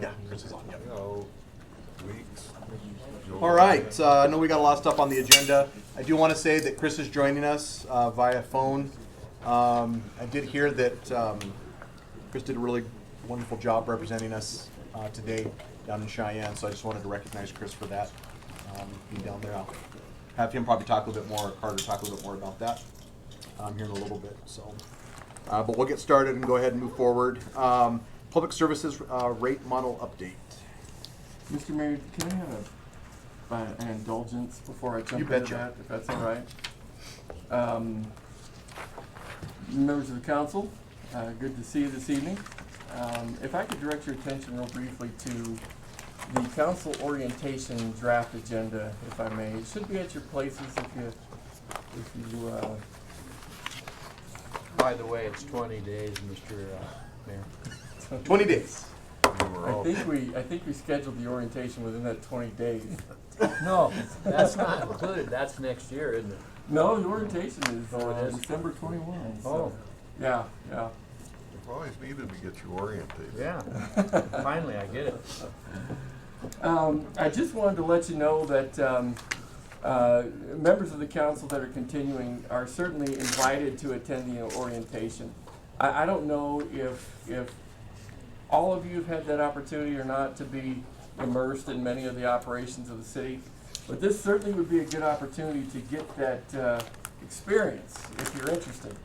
Yeah, Chris is on. Yep. Weeks. All right. I know we got a lot of stuff on the agenda. I do want to say that Chris is joining us via phone. I did hear that Chris did a really wonderful job representing us today down in Cheyenne, so I just wanted to recognize Chris for that. Being down there, I'll have him probably talk a little bit more, or Carter talk a little bit more about that here in a little bit. So, but we'll get started and go ahead and move forward. Public Services rate model update. Mr. Mayor, can I have an indulgence before I jump You into betcha. that, if that's all right? Members of the council, good to see you this evening. If I could direct your attention real briefly to the council orientation draft agenda, if I may. It should be at your places if you By the way, it's 20 days, Mr. Mayor. 20 days. I think we scheduled the orientation within that 20 days. No, that's not included. That's next year, isn't it? No, the orientation is Oh, it is? December 21. So. Oh. Yeah. You've always needed to get you oriented. Yeah. Finally, I get it. I just wanted to let you know that members of the council that are continuing are certainly invited to attend the orientation. I don't know if all of you have had that opportunity or not to be immersed in many of the operations of the city, but this certainly would be a good opportunity to get that experience if you're interested.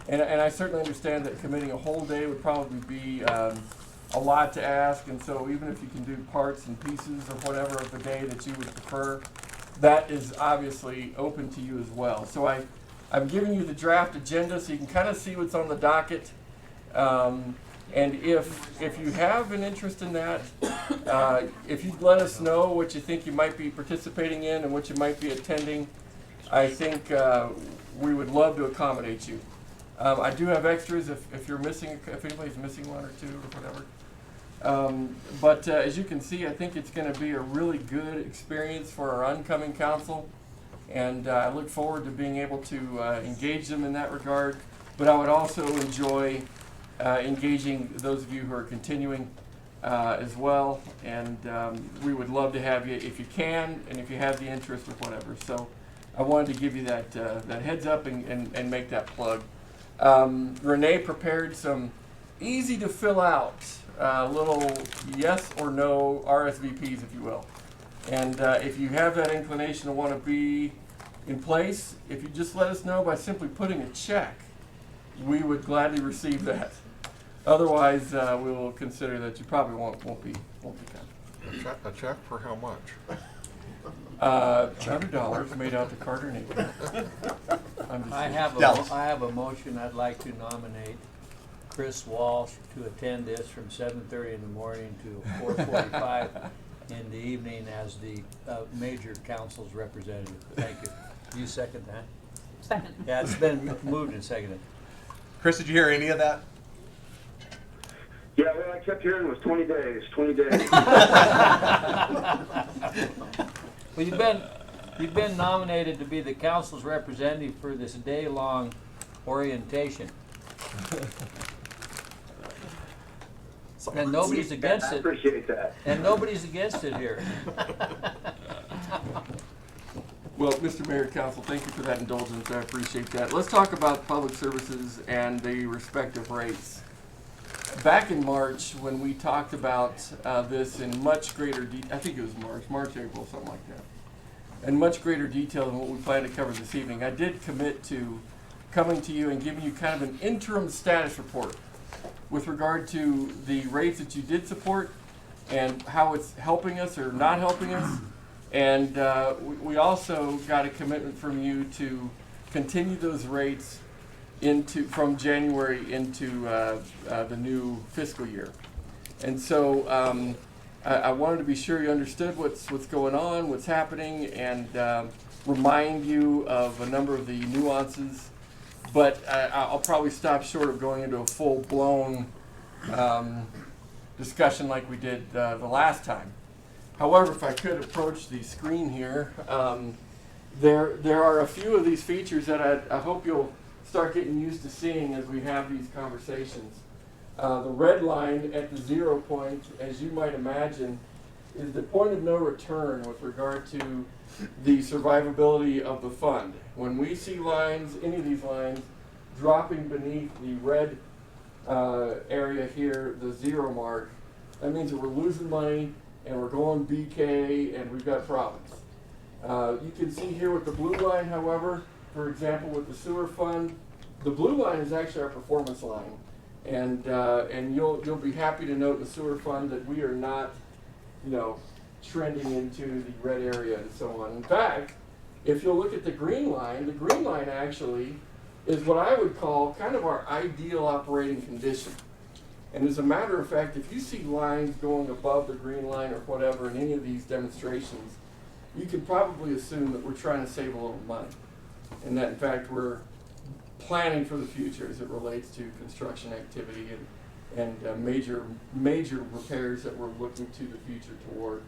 And I certainly understand that committing a whole day would probably be a lot to ask, and so even if you can do parts and pieces or whatever of the day that you would prefer, that is obviously open to you as well. So I'm giving you the draft agenda so you can kind of see what's on the docket. And if you have an interest in that, if you'd let us know what you think you might be participating in and what you might be attending, I think we would love to accommodate you. I do have extras if you're missing, if anybody's missing one or two or whatever. But as you can see, I think it's going to be a really good experience for our oncoming council, and I look forward to being able to engage them in that regard. But I would also enjoy engaging those of you who are continuing as well, and we would love to have you if you can and if you have the interest or whatever. So I wanted to give you that heads up and make that plug. Renee prepared some easy to fill out little yes or no RSVPs, if you will. And if you have that inclination to want to be in place, if you just let us know by simply putting a check, we would gladly receive that. Otherwise, we will consider that you probably won't be coming. A check for how much? $100 made out to Carter and Nathan. I have a motion. I'd like to nominate Chris Walsh to attend this from 7:30 in the morning to 4:45 in the evening as the major council's representative. Thank you. Do you second that? Second. Yeah, it's been moved and seconded. Chris, did you hear any of that? Yeah, well, I kept hearing it was 20 days, 20 days. Well, you've been nominated to be the council's representative for this day-long orientation. And nobody's against I it. appreciate that. And nobody's against it here. Well, Mr. Mayor, Council, thank you for that indulgence. I appreciate that. Let's talk about public services and the respective rates. Back in March, when we talked about this in much greater detail, I think it was March, April, something like that, in much greater detail than what we plan to cover this evening, I did commit to coming to you and giving you kind of an interim status report with regard to the rates that you did support and how it's helping us or not helping us. And we also got a commitment from you to continue those rates from January into the new fiscal year. And so I wanted to be sure you understood what's going on, what's happening, and remind you of a number of the nuances. But I'll probably stop short of going into a full-blown discussion like we did the last time. However, if I could approach the screen here, there are a few of these features that I hope you'll start getting used to seeing as we have these conversations. The red line at the 0 point, as you might imagine, is the point of no return with regard to the survivability of the fund. When we see lines, any of these lines, dropping beneath the red area here, the 0 mark, that means that we're losing money and we're going BK and we've got problems. You can see here with the blue line, however, for example, with the sewer fund, the blue line is actually our performance line. And you'll be happy to note in the sewer fund that we are not, trending into the red area and so on. In fact, if you'll look at the green line actually is what I would call kind of our ideal operating condition. And as a matter of fact, if you see lines going above the green line or whatever in any of these demonstrations, you can probably assume that we're trying to save a little money. And that in fact we're planning for the future as it relates to construction activity and major repairs that we're looking to the future toward.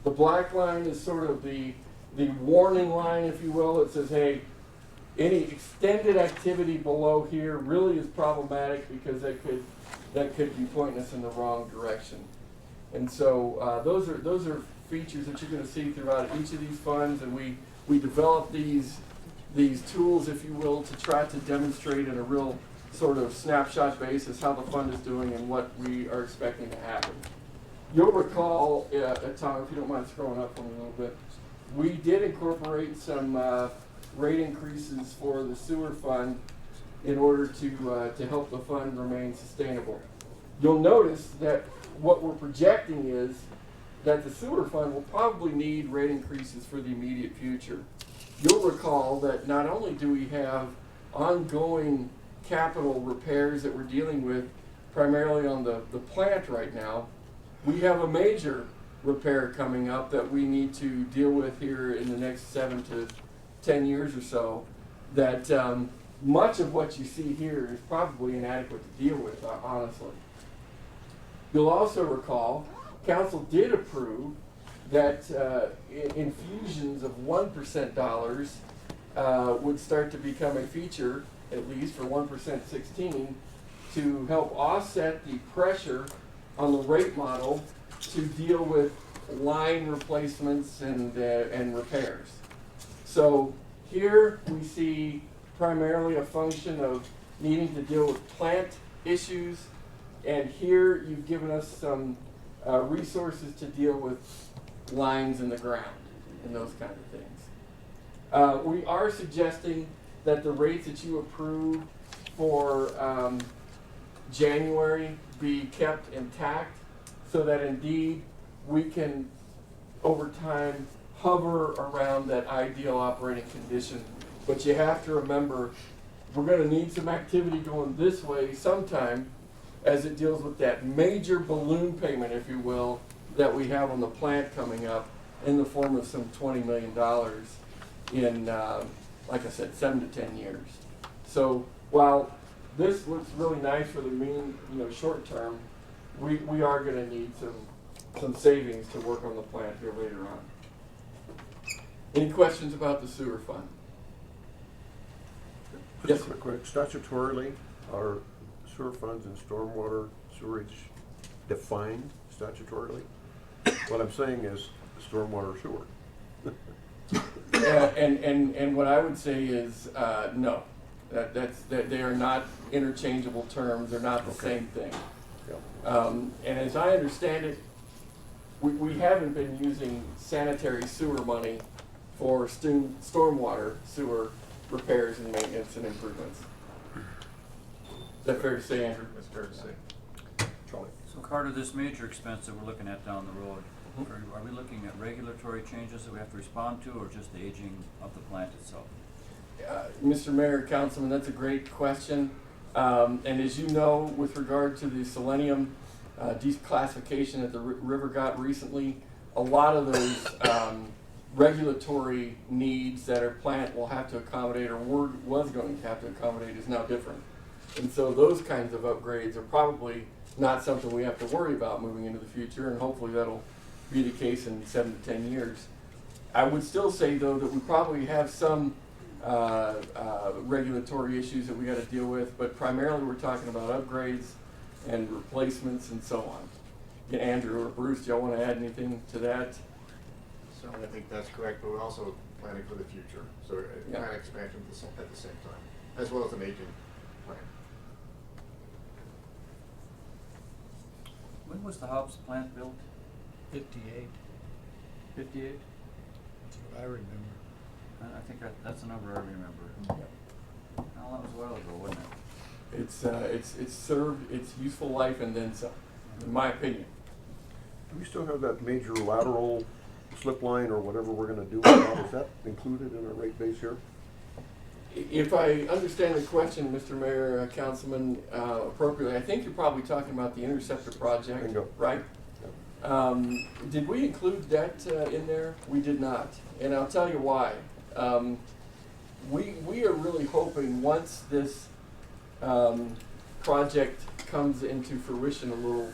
The black line is sort of the warning line, if you will. It says, hey, any extended activity below here really is problematic because that could be pointing us in the wrong direction. And so those are features that you're going to see throughout each of these funds, and we develop these tools, if you will, to try to demonstrate in a real sort of snapshot basis how the fund is doing and what we are expecting to happen. You'll recall, Tom, if you don't mind scrolling up on me a little bit, we did incorporate some rate increases for the sewer fund in order to help the fund remain sustainable. You'll notice that what we're projecting is that the sewer fund will probably need rate increases for the immediate future. You'll recall that not only do we have ongoing capital repairs that we're dealing with primarily on the plant right now, we have a major repair coming up that we need to deal with here in the next 7 to 10 years or so, that much of what you see here is probably inadequate to deal with, honestly. You'll also recall, Council did approve that infusions of 1% dollars would start to become a feature, at least for 1% 16, to help offset the pressure on the rate model to deal with line replacements and repairs. So here we see primarily a function of needing to deal with plant issues, and here you've given us some resources to deal with lines in the ground and those kind of things. We are suggesting that the rates that you approve for January be kept intact so that indeed we can over time hover around that ideal operating condition. But you have to remember, we're going to need some activity going this way sometime as it deals with that major balloon payment, if you will, that we have on the plant coming up in the form of some $20 million in, like I said, 7 to 10 years. So while this looks really nice for the short term, we are going to need some savings to work on the plant here later on. Any questions about the sewer fund? Just quick, statutorily, are sewer funds and stormwater sewerage defined statutorily? What I'm saying is stormwater sewer. And what I would say is no. That they are not interchangeable terms. They're not the same thing. Yeah. And as I understand it, we haven't been using sanitary sewer money for stormwater sewer repairs and maintenance and improvements. Is that fair to say, Andrew? It's fair to say. Charlie? So Carter, this major expense that we're looking at down the road, are we looking at regulatory changes that we have to respond to, or just the aging of the plant itself? Mr. Mayor, Councilman, that's a great question. And as you know, with regard to the selenium declassification that the river got recently, a lot of those regulatory needs that our plant will have to accommodate or was going to have to accommodate is now different. And so those kinds of upgrades are probably not something we have to worry about moving into the future, and hopefully that'll be the case in 7 to 10 years. I would still say, though, that we probably have some regulatory issues that we got to deal with, but primarily we're talking about upgrades and replacements and so on. Yeah, Andrew or Bruce, do y'all want to add anything to that? So I think that's correct, but we're also planning for the future, so Yeah. plan expansion at the same time, as well as an aging plan. When was the Hobbs plant built? 58, 58? that's what I remember. I think that's the number I remember. Well, that was a while ago, wasn't it? It's served its useful life and then some, in my opinion. Do we still have that major lateral slip line or whatever we're gonna do with that? Is that included in our rate base here? If I understand the question, Mr. Mayor, Councilman, appropriately, I think you're probably talking about the interceptor project, Bingo. right? Did we include that in there? We did not, and I'll tell you why. We are really hoping once this project comes into fruition a little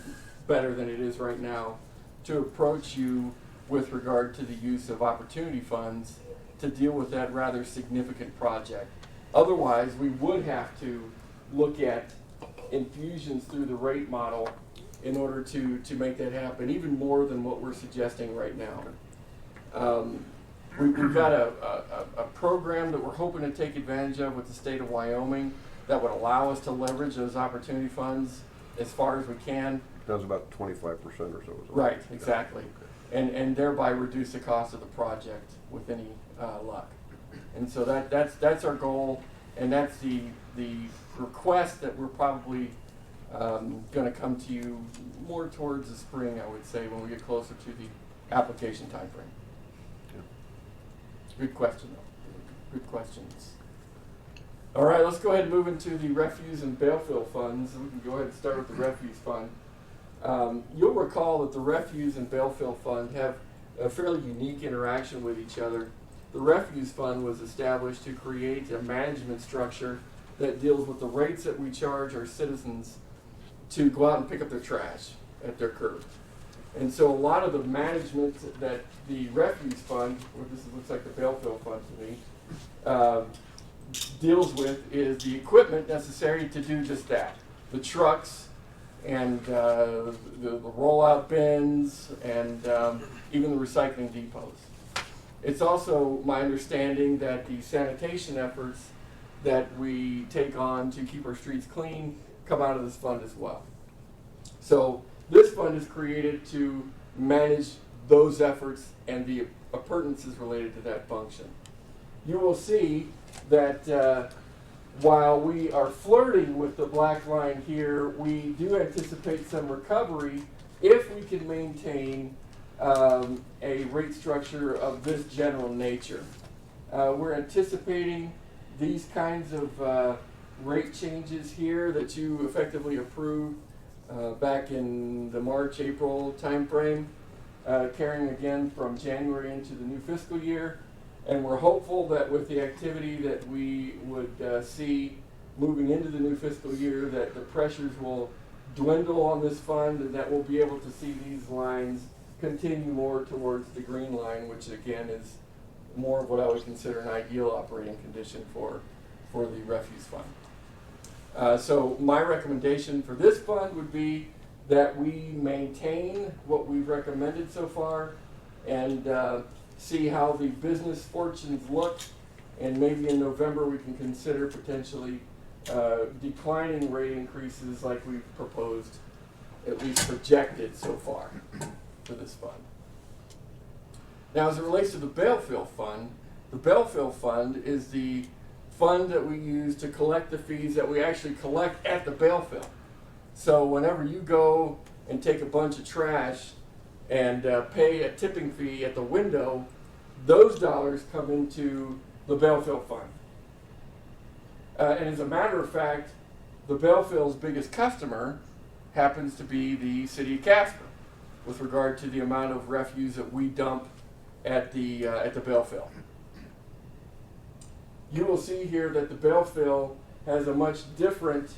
better than it is right now, to approach you with regard to the use of opportunity funds to deal with that rather significant project. Otherwise, we would have to look at infusions through the rate model in order to make that happen, even more than what we're suggesting right now. We've got a program that we're hoping to take advantage of with the state of Wyoming that would allow us to leverage those opportunity funds as far as we can. That's about 25% or so. Is it? Right, exactly. And thereby reduce the cost of the project with any luck. And so that's our goal, and that's the request that we're probably going to come to you more towards the spring, I would say, when we get closer to the application timeframe. Good question, though. Good questions. All right, let's go ahead and move into the refuse and bale fill funds. We can go ahead and start with the refuse fund. You'll recall that the refuse and bale fill fund have a fairly unique interaction with each other. The refuse fund was established to create a management structure that deals with the rates that we charge our citizens to go out and pick up their trash at their curb. And so a lot of the management that the refuse fund, or this looks like the bale fill fund to me, deals with is the equipment necessary to do just that. The trucks and the rollout bins and even the recycling depots. It's also my understanding that the sanitation efforts that we take on to keep our streets clean come out of this fund as well. So this fund is created to manage those efforts and the appurtenances related to that function. You will see that while we are flirting with the black line here, we do anticipate some recovery if we can maintain a rate structure of this general nature. We're anticipating these kinds of rate changes here that you effectively approved back in the March, April timeframe, carrying again from January into the new fiscal year. And we're hopeful that with the activity that we would see moving into the new fiscal year, that the pressures will dwindle on this fund and that we'll be able to see these lines continue more towards the green line, which again is more of what I would consider an ideal operating condition for the refuse fund. So my recommendation for this fund would be that we maintain what we've recommended so far and see how the business fortunes look, and maybe in November we can consider potentially declining rate increases like we've proposed, at least projected so far for this fund. Now, as it relates to the Bale Fill Fund, the Bale Fill Fund is the fund that we use to collect the fees that we actually collect at the bale fill. So whenever you go and take a bunch of trash and pay a tipping fee at the window, those dollars come into the Bale Fill Fund. And as a matter of fact, the Bale Fill's biggest customer happens to be the city of Casper with regard to the amount of refuse that we dump at the Bale Fill. You will see here that the Bale Fill has a much different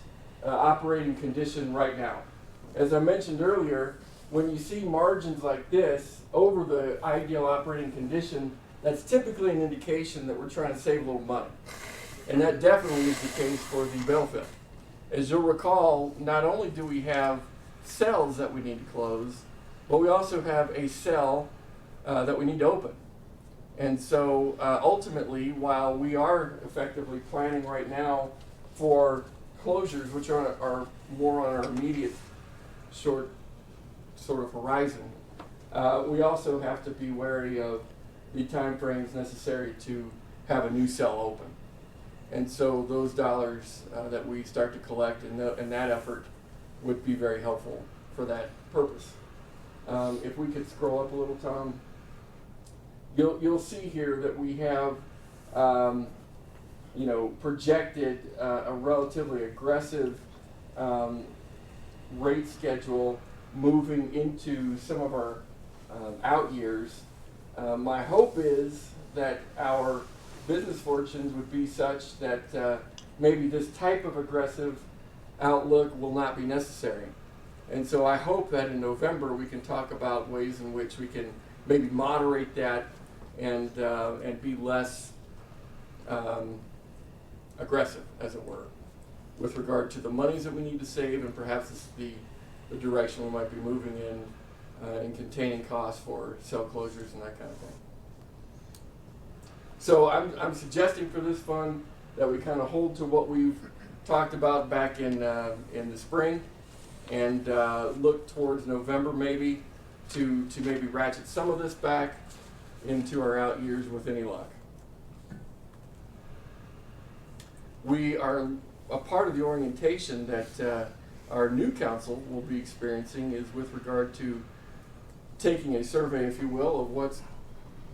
operating condition right now. As I mentioned earlier, when you see margins like this over the ideal operating condition, that's typically an indication that we're trying to save a little money. And that definitely is the case for the Bale Fill. As you'll recall, not only do we have cells that we need to close, but we also have a cell that we need to open. And so ultimately, while we are effectively planning right now for closures, which are more on our immediate short sort of horizon, we also have to be wary of the time frames necessary to have a new cell open. And so those dollars that we start to collect in that effort would be very helpful for that purpose. If we could scroll up a little, Tom, you'll see here that we have projected a relatively aggressive rate schedule moving into some of our out years. My hope is that our business fortunes would be such that maybe this type of aggressive outlook will not be necessary. And so I hope that in November we can talk about ways in which we can maybe moderate that and be less aggressive, as it were, with regard to the monies that we need to save and perhaps the direction we might be moving in containing costs for cell closures and that kind of thing. So I'm suggesting for this fund that we kind of hold to what we've talked about back in the spring, and look towards November maybe to maybe ratchet some of this back into our out years with any luck. We are a part of the orientation that our new council will be experiencing is with regard to taking a survey, if you will, of what's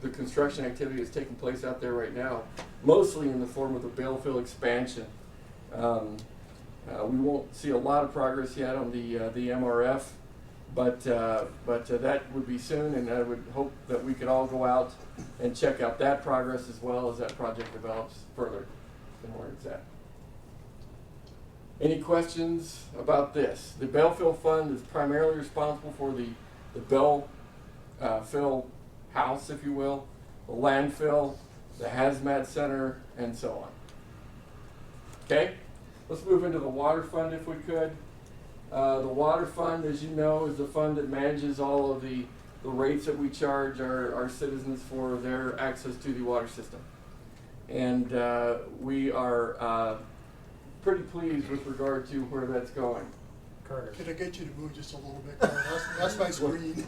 the construction activity that's taking place out there right now, mostly in the form of the Bale expansion. We won't see a lot of progress yet on the MRF, but that would be soon, and I would hope that we could all go out and check out that progress as well as that project develops further and where it's at. Any questions about this? The Bale Fund is primarily responsible for the Bale house, if you will, the landfill, the hazmat center, and so on. Okay, let's move into the water fund if we could. The water fund, as you know, is the fund that manages all of the rates that we charge our citizens for their access to the water system. And we are pretty pleased with regard to where that's going. Carter. Could I get you to move just a little bit, Carter? That's my screen.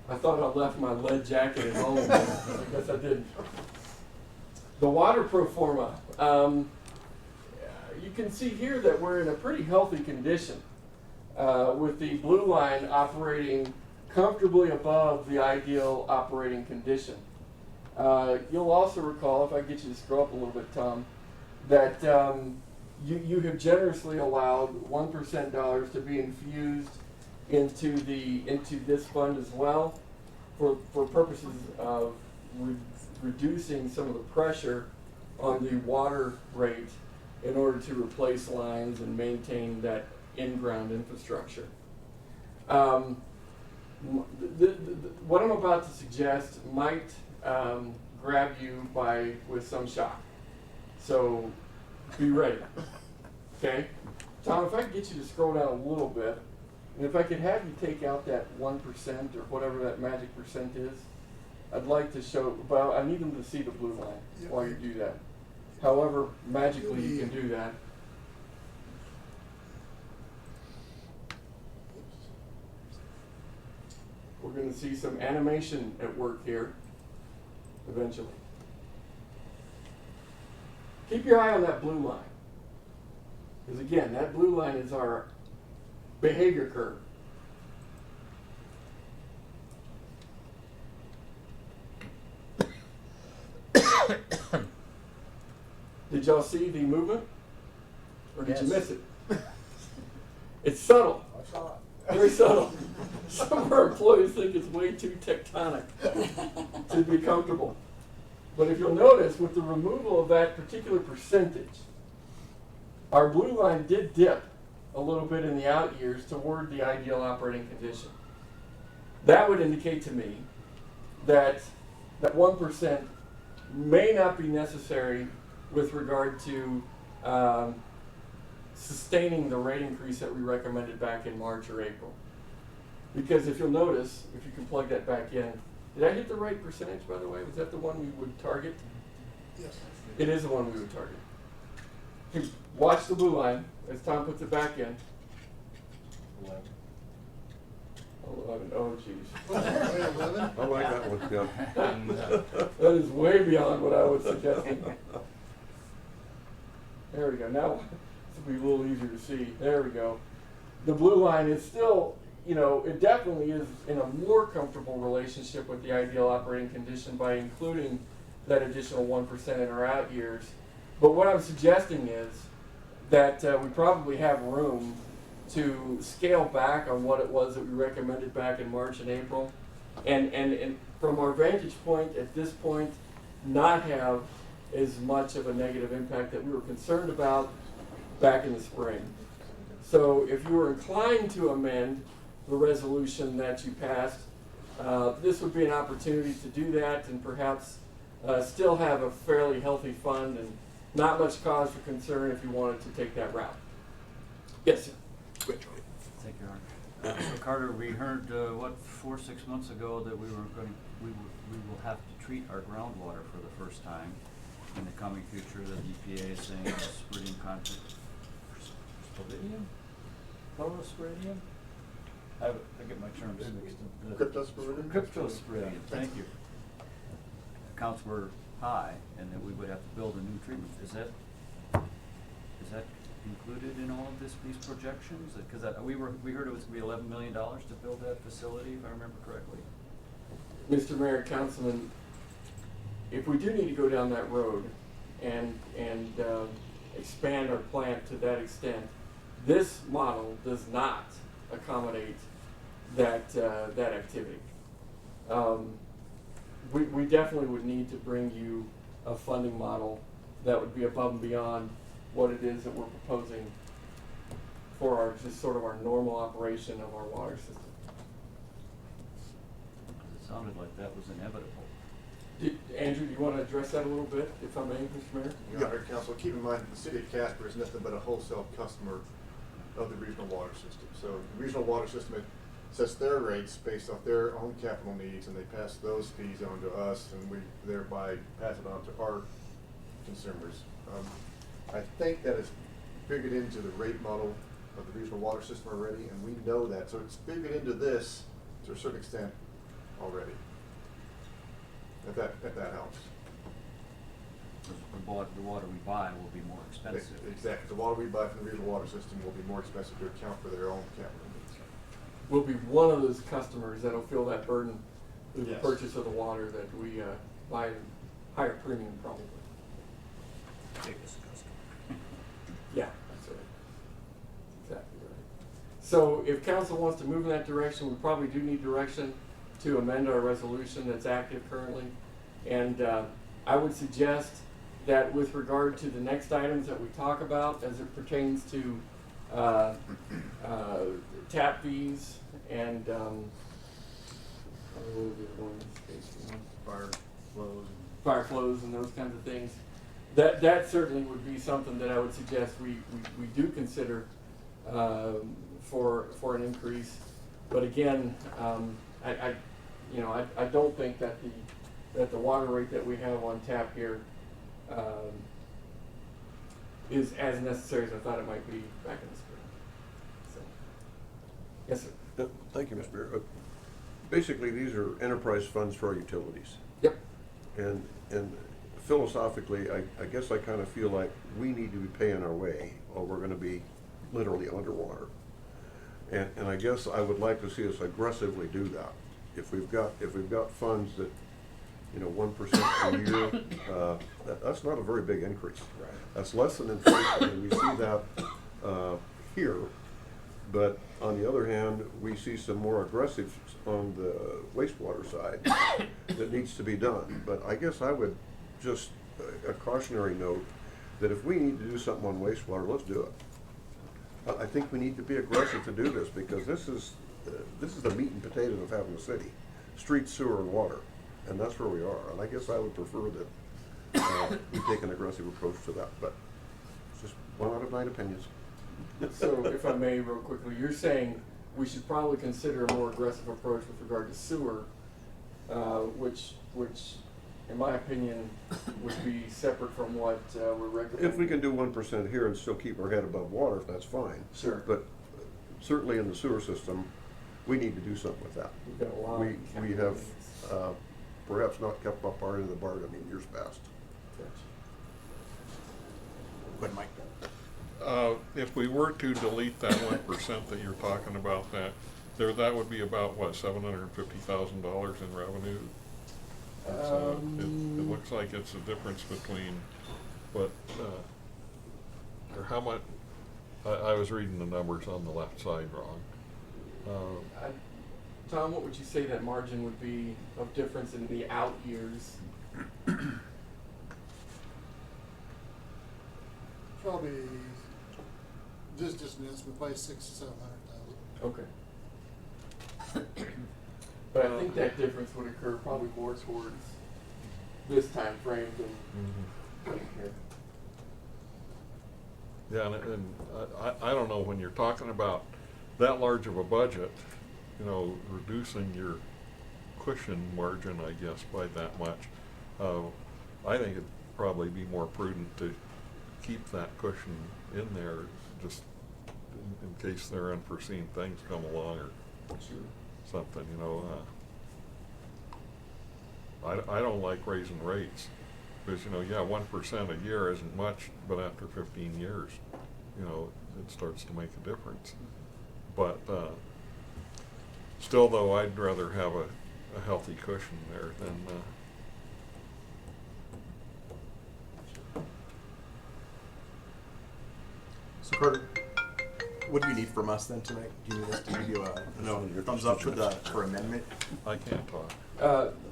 I thought I left my lead jacket at home, but I guess I didn't. The water pro forma. You can see here that we're in a pretty healthy condition with the blue line operating comfortably above the ideal operating condition. You'll also recall, if I get you to scroll up a little bit, Tom, that you have generously allowed 1% dollars to be infused into this fund as well for purposes of reducing some of the pressure on the water rate in order to replace lines and maintain that in-ground infrastructure. What I'm about to suggest might grab you with some shock. So be ready. Okay? Tom, if I could get you to scroll down a little bit, and if I could have you take out that 1% or whatever that magic percent is, I'd like to show, well, I need them to see the blue line while you do that. However magically you can do that. We're going to see some animation at work here eventually. Keep your eye on that blue line. Because again, that blue line is our behavior curve. Did y'all see the movement? Or did you miss it? It's subtle. I saw it. Very subtle. Some of our employees think it's way too tectonic to be comfortable. But if you'll notice, with the removal of that particular percentage, our blue line did dip a little bit in the out years toward the ideal operating condition. that would indicate to me that that 1% may not be necessary with regard to sustaining the rate increase that we recommended back in March or April. Because if you'll notice, if you can plug that back in, did I get the right percentage, by the way? Was that the one we would target? Yes. It is the one we would target. You watch the blue line as Tom puts it back in. 11. Oh, geez. 11? I like that one, yeah. That is way beyond what I was suggesting. There we go. Now this will be a little easier to see. There we go. The blue line is still, you know, it definitely is in a more comfortable relationship with the ideal operating condition by including that additional 1% in our out years. But what I'm suggesting is that we probably have room to scale back on what it was that we recommended back in March and April. And from our vantage point, at this point, not have as much of a negative impact that we were concerned about back in the spring. So if you were inclined to amend the resolution that you passed, this would be an opportunity to do that and perhaps still have a fairly healthy fund and not much cause for concern if you wanted to take that route. Yes, sir. Thank you, Art. So Carter, we heard, 4-6 months ago that we will have to treat our groundwater for the first time in the coming future. The EPA is saying spiridium content. Spiridium? Chlorospiridium? I get my terms mixed up. Cryptosporidium? Cryptospiridium, thank you. Accounts were high and that we would have to build a new treatment. Is that included in all of these projections? Because we heard it was going to be $11 million to build that facility, if I remember correctly. Mr. Mayor, Councilman, if we do need to go down that road and expand our plant to that extent, this model does not accommodate that activity. We definitely would need to bring you a funding model that would be above and beyond what it is that we're proposing for our just sort of our normal operation of our water system. It sounded like that was inevitable. Andrew, do you want to address that a little bit, if I may, Mr. Mayor? Your Honor, Council, keep in mind, the city of Casper is nothing but a wholesale customer of the regional water system. So the regional water system, it sets their rates based off their own capital needs, and they pass those fees on to us, and we thereby pass it on to our consumers. I think that is figured into the rate model of the regional water system already, and we know that. So it's figured into this to a certain extent already. If that helps. The water we buy will be more expensive. Exactly. The water we buy from the regional water system will be more expensive to account for their own capital needs. We'll be one of those customers that'll feel that burden through the Yes. purchase of the water that we buy at a higher premium probably. Biggest customer. Yeah, that's right. Exactly right. So if council wants to move in that direction, we probably do need direction to amend our resolution that's active currently. And I would suggest that with regard to the next items that we talk about as it pertains to tap fees and fire flows and those kinds of things, that certainly would be something that I would suggest we do consider for an increase. But again, I don't think that the water rate that we have on tap here is as necessary as I thought it might be back in the spring. So, yes, sir. Thank you, Mr. Mayor. Basically, these are enterprise funds for our utilities. Yep. And philosophically, I guess I kind of feel like we need to be paying our way, or we're going to be literally underwater. And I guess I would like to see us aggressively do that. If we've got funds that, 1% per year, that's not a very big increase. Right. That's less than inflation, and we see that here. But on the other hand, we see some more aggressive on the wastewater side that needs to be done. But I guess I would just, a cautionary note, that if we need to do something on wastewater, let's do it. I think we need to be aggressive to do this, because this is this is the meat and potatoes of having a city, street, sewer, and water, and that's where we are. And I guess I would prefer that we take an aggressive approach to that, but it's just 1 out of 9 opinions. So if I may real quickly, you're saying we should probably consider a more aggressive approach with regard to sewer, which in my opinion would be separate from what we're recommending. If we can do 1% here and still keep our head above water, that's fine. Sure. But certainly in the sewer system, we need to do something with that. We've got a lot We of have perhaps not kept up our end of the bargain in years past. Go ahead, Mike. If we were to delete that 1% that you're talking about, that would be about, what, $750,000 in revenue? It looks like it's a difference between what, or how much, I was reading the numbers on the left side wrong. Tom, what would you say that margin would be of difference in the out years? Probably, just an estimate, probably 600,000 to 700,000. Okay. But I think that difference would occur probably more towards this time frame than here. Yeah, and I don't know, when you're talking about that large of a budget, you know, reducing your cushion margin, I guess, by that much, I think it'd probably be more prudent to keep that cushion in there, just in case there are unforeseen things come along or something, you know. I don't like raising rates, because, you know, yeah, 1% a year isn't much, but after 15 years, you know, it starts to make a difference. But still, though, I'd rather have a healthy cushion there than So Carter, what do you need from us then tonight? Do you need us to give you a thumbs up for amendment? I can't talk.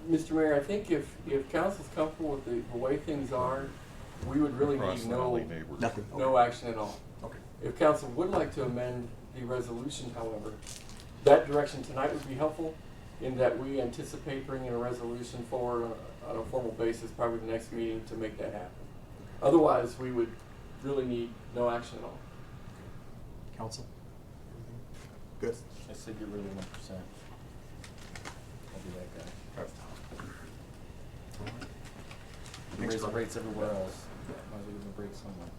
Mr. Mayor, I think if council's comfortable with the way things are, we would really Cross need the alley neighbors. Nothing. no action at all. Okay. If council would like to amend the resolution, however, that direction tonight would be helpful in that we anticipate bringing a resolution forward on a formal basis, probably the next meeting, to make that happen. Otherwise, we would really need no action at all. Council? Good. I said you're really 1%. I'll be that guy. You raise the rates everywhere else. Might as well give them a break somewhere.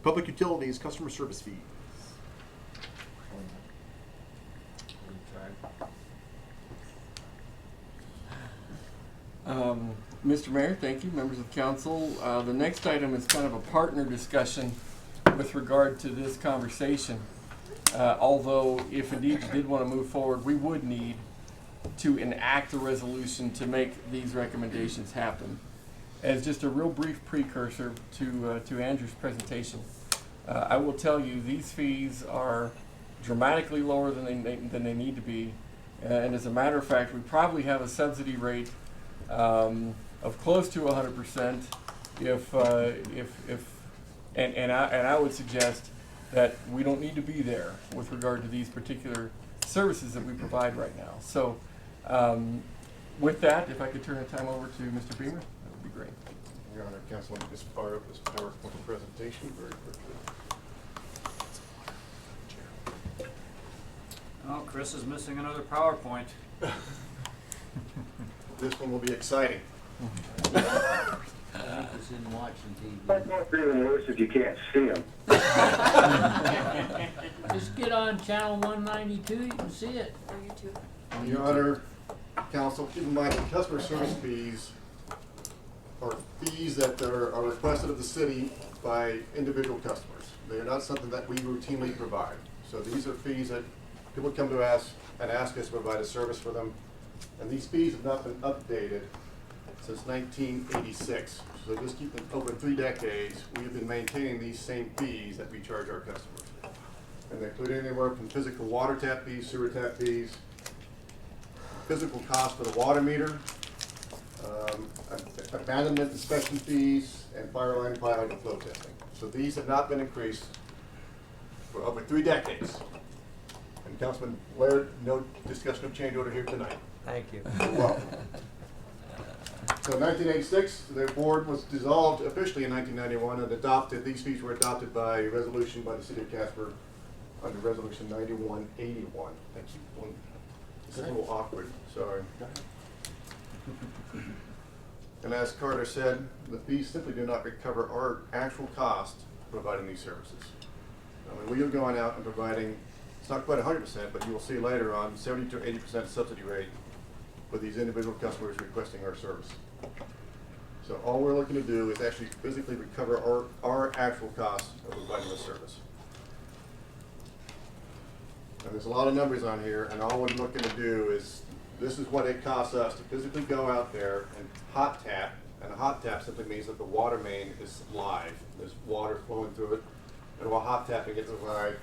Public utilities, customer service fees. Mr. Mayor, thank you, members of council. The next item is kind of a partner discussion with regard to this conversation. Although, if indeed you did want to move forward, we would need to enact a resolution to make these recommendations happen. As just a real brief precursor to Andrew's presentation, I will tell you these fees are dramatically lower than they need to be, and as a matter of fact, we probably have a subsidy rate of close to 100%. And I would suggest that we don't need to be there with regard to these particular services that we provide right now. So, with that, if I could turn the time over to Mr. Beamer, that would be great. Your Honor, Council, let me just fire up this PowerPoint presentation very quickly. Oh, Chris is missing another PowerPoint. This one will be exciting. He's in watching That's TV. not even worse if you can't see them. Just get on channel 192, you can see it. Your Honor, Council, keep in mind that customer service fees are fees that are requested of the city by individual customers. They are not something that we routinely provide. So these are fees that people come to us and ask us to provide a service for them. And these fees have not been updated since 1986. So just keep in over 3 decades, we have been maintaining these same fees that we charge our customers. And they include anywhere from physical water tap fees, sewer tap fees, physical cost for the water meter, abandonment inspection fees, and fire line fire hydrant flow testing. So these have not been increased for over 3 decades. And Councilman Laird, no discussion of change order here tonight. Thank you. Well, so in 1986, the board was dissolved officially in 1991 and adopted, these fees were adopted by resolution by the city of Casper under resolution 9181. Thank you. It's a little awkward, sorry. And as Carter said, the fees simply do not recover our actual cost of providing these services. I mean, we are going out and providing, it's not quite 100%, but you will see later on, 70 to 80% subsidy rate for these individual customers requesting our service. So all we're looking to do is actually physically recover our actual costs of providing the service. And there's a lot of numbers on here, and all we're looking to do is, this is what it costs us to physically go out there and hot tap, and a hot tap simply means that the water main is live. There's water flowing through it, and while hot tapping it, provide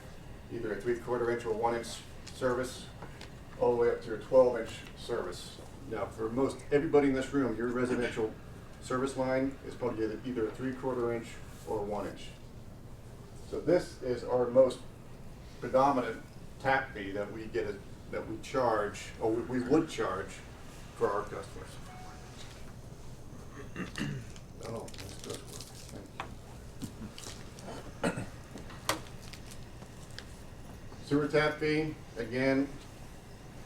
either a 3/4 inch or 1 inch service, all the way up to a 12-inch service. Now, for most everybody in this room, your residential service line is probably either a 3/4 inch or 1 inch. So this is our most predominant tap fee that we get, that we charge, or we would charge for our customers. Oh, this does work. Thank you. Sewer tap fee, again,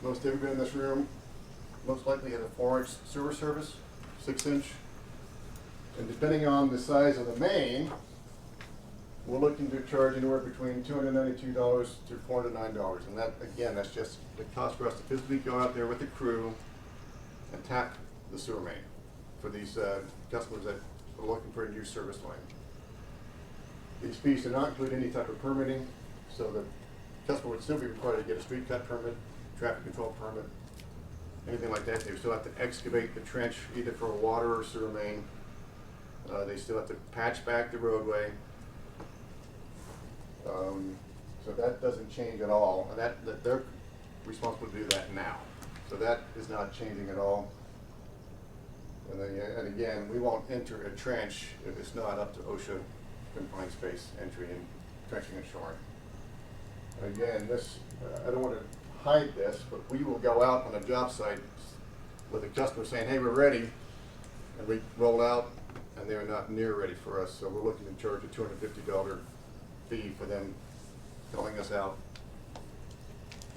most everybody in this room most likely has a 4-inch sewer service, 6-inch. And depending on the size of the main, we're looking to charge anywhere between $292 to $409. And that, again, that's just the cost for us to physically go out there with the crew and tap the sewer main for these customers that are looking for a new service line. These fees do not include any type of permitting, so the customer would still be required to get a street cut permit, traffic control permit, anything like that. They would still have to excavate the trench either for a water or sewer main. They still have to patch back the roadway. So that doesn't change at all, and that they're responsible to do that now. So that is not changing at all. And again, we won't enter a trench if it's not up to OSHA confined space entry and trenching and shoring. Again, this, I don't want to hide this, but we will go out on a job site with a customer saying, hey, we're ready, and we roll out, and they're not near ready for us, so we're looking to charge a $250 fee for them calling us out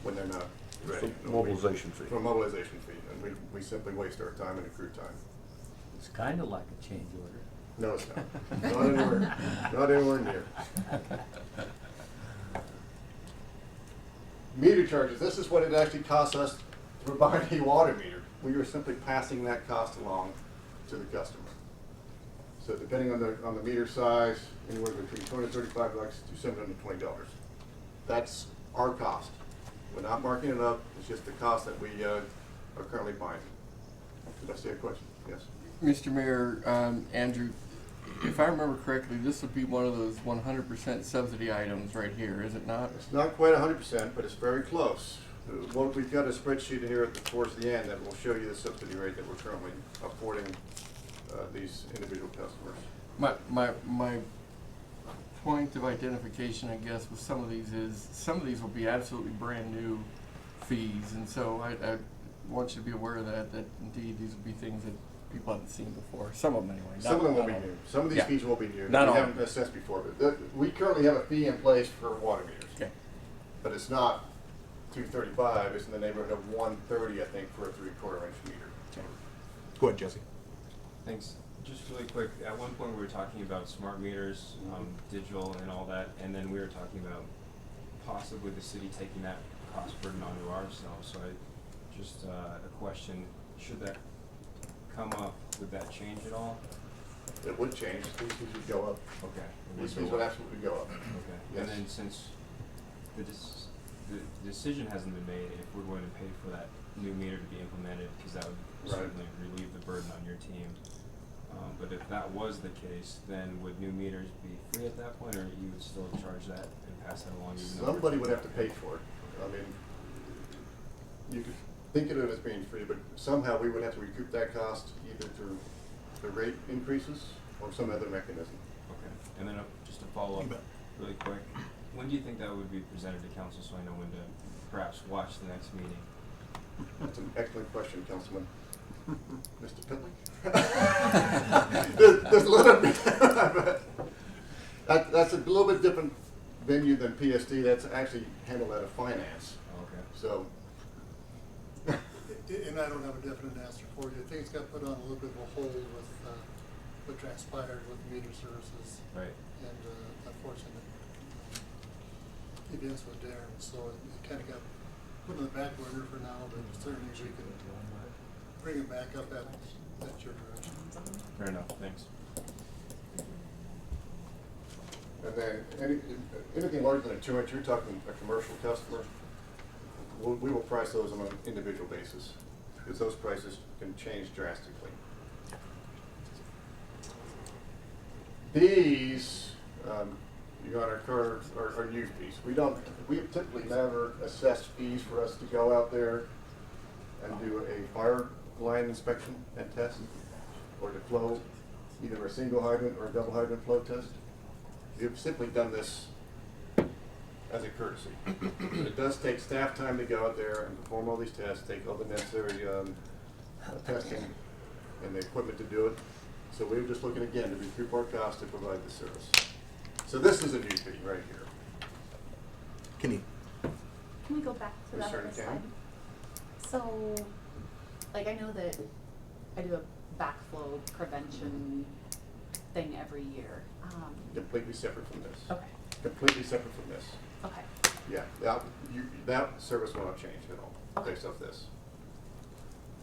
when they're not ready. Mobilization fee. For a mobilization fee, and we simply waste our time and accrued time. It's kind of like a change order. No, it's not. Not anywhere near. Meter charges, this is what it actually costs us to provide a water meter. We are simply passing that cost along to the customer. So depending on the meter size, anywhere between $235 to $720. That's our cost. We're not marking it up, it's just the cost that we are currently buying. Did I say a question? Yes. Mr. Mayor, Andrew, if I remember correctly, this would be one of those 100% subsidy items right here, is it not? It's not quite 100%, but it's very close. Well, we've got a spreadsheet here towards the end that will show you the subsidy rate that we're currently affording these individual customers. My point of identification, I guess, with some of these is some of these will be absolutely brand new fees, and so I want you to be aware of that indeed these will be things that people haven't seen before. Some of them anyway. Some of them will be new. Some of these fees will be new. Not all. We haven't assessed before, but we currently have a fee in place for water meters. Okay. But it's not $235. It's in the neighborhood of $130, I think, for a 3/4 inch meter. Okay. Go ahead, Jesse. Thanks. Just really quick, at one point we were talking about smart meters, digital and all that, and then we were talking about possibly the city taking that cost burden onto ourselves. So just a question, should that come up, would that change at all? It would change. These fees would go up. Okay. These fees would absolutely go up. Okay. Yes. And then since the decision hasn't been made if we're going to pay for that new meter to be implemented, because that would certainly relieve the burden on your team. But if that was the case, then would new meters be free at that point, or you would still charge that and pass that along? Somebody would have to pay for it. I mean, you could think of it as being free, but somehow we would have to recoup that cost either through the rate increases or some other mechanism. Okay. And then just to follow up really quick, when do you think that would be presented to council so I know when to perhaps watch the next meeting? That's an excellent question, Councilman. Mr. Pinley? There's a little bit, that's a little bit different venue than PSD. That's actually handled out of finance. Okay. So, And I don't have a definite answer for you. Things got put on a little bit of a hold with what transpired with meter services. Right. And unfortunate events with Darren, so it kind of got put on the back burner for now, but certainly we can bring it back up at your direction. Fair enough, thanks. and then anything larger than a 2 inch, you're talking a commercial customer, we will price those on an individual basis, because those prices can change drastically. These, you got our curves, our new fees. We typically never assess fees for us to go out there and do a fire line inspection and test, or to flow either a single hydrant or a double hydrant flow test. We've simply done this as a courtesy. It does take staff time to go out there and perform all these tests, take all the necessary testing and the equipment to do it. So we were just looking again to recoup our cost to provide the service. So this is a new fee right here. Can we go back to We that certainly other can. slide? So, like, I know that I do a backflow prevention thing every year. Completely separate from this. Okay. Completely separate from this. Okay. Yeah, that service will not change at all, Okay. based off this.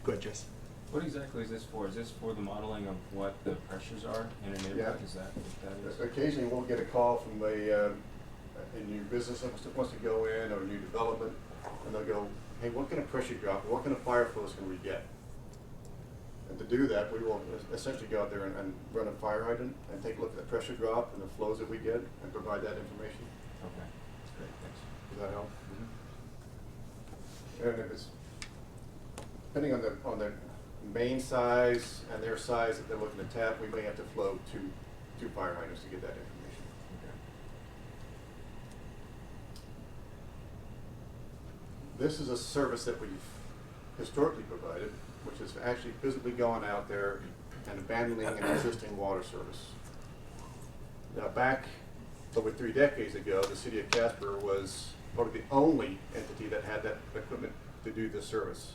Go ahead, Jess. What exactly is this for? Is this for the modeling of what the pressures are in a neighborhood? Yeah. Is that what that is? Occasionally we'll get a call from a new business that wants to go in, or a new development, and they'll go, hey, what kind of pressure drop, what kind of fire flows can we get? And to do that, we will essentially go out there and run a fire hydrant and take a look at the pressure drop and the flows that we get and provide that information. Okay, that's great, thanks. Does that help? And if it's, depending on the main size and their size that they're looking to tap, we may have to flow two fire hydrants to get that information. Okay. This is a service that we've historically provided, which is actually physically going out there and abandoning an existing water service. Now, back over 3 decades ago, the city of Casper was probably the only entity that had that equipment to do this service.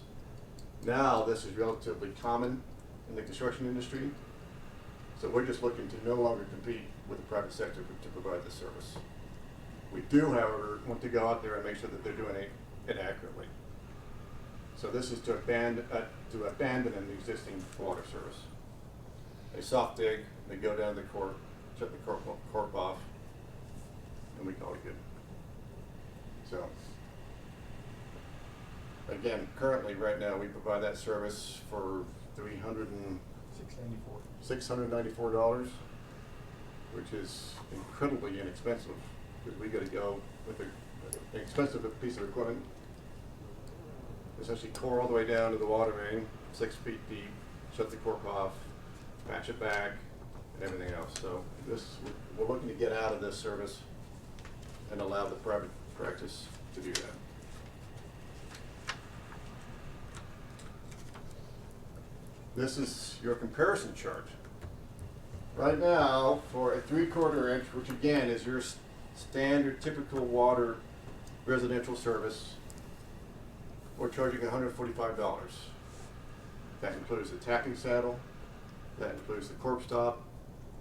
Now, this is relatively common in the construction industry, so we're just looking to no longer compete with the private sector to provide this service. We do, however, want to go out there and make sure that they're doing it accurately. So this is to abandon an existing water service. They soft dig, they go down the cork, shut the cork off, and we call it good. So, again, currently, right now, we provide that service for $694, which is incredibly inexpensive, because we got to go with an expensive piece of equipment, essentially core all the way down to the water main, 6 feet deep, shut the cork off, patch it back, and everything else. So we're looking to get out of this service and allow the private practice to do that. This is your comparison chart. Right now, for a 3/4 inch, which again is your standard typical water residential service, we're charging $145. That includes the tapping saddle, that includes the corp stop,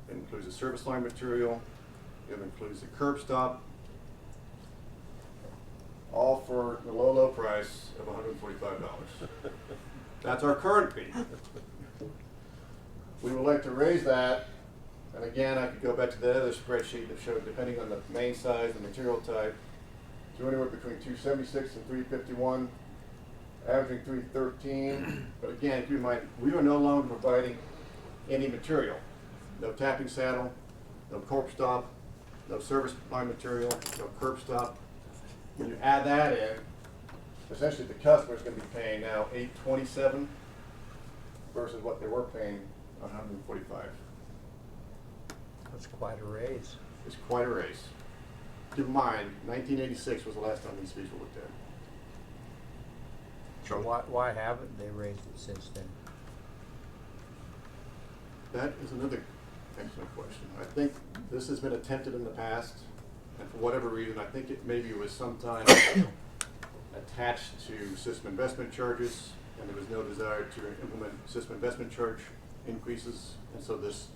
it includes the service line material, it includes the curb stop, all for the low price of $145. That's our current fee. We would like to raise that, and again, I could go back to the other spreadsheet that showed, depending on the main size, the material type, so anywhere between $276 and $351, averaging $313. But again, keep in mind, we are no longer providing any material. No tapping saddle, no corp stop, no service line material, no curb stop. When you add that in, essentially the customer is going to be paying now $827 versus what they were paying $145. That's quite a raise. It's quite a raise. Keep in mind, 1986 was the last time these fees were looked at. So why haven't they raised it since then? That is another excellent question. I think this has been attempted in the past, and for whatever reason, I think maybe it was sometime attached to system investment charges, and there was no desire to implement system investment charge increases, and so this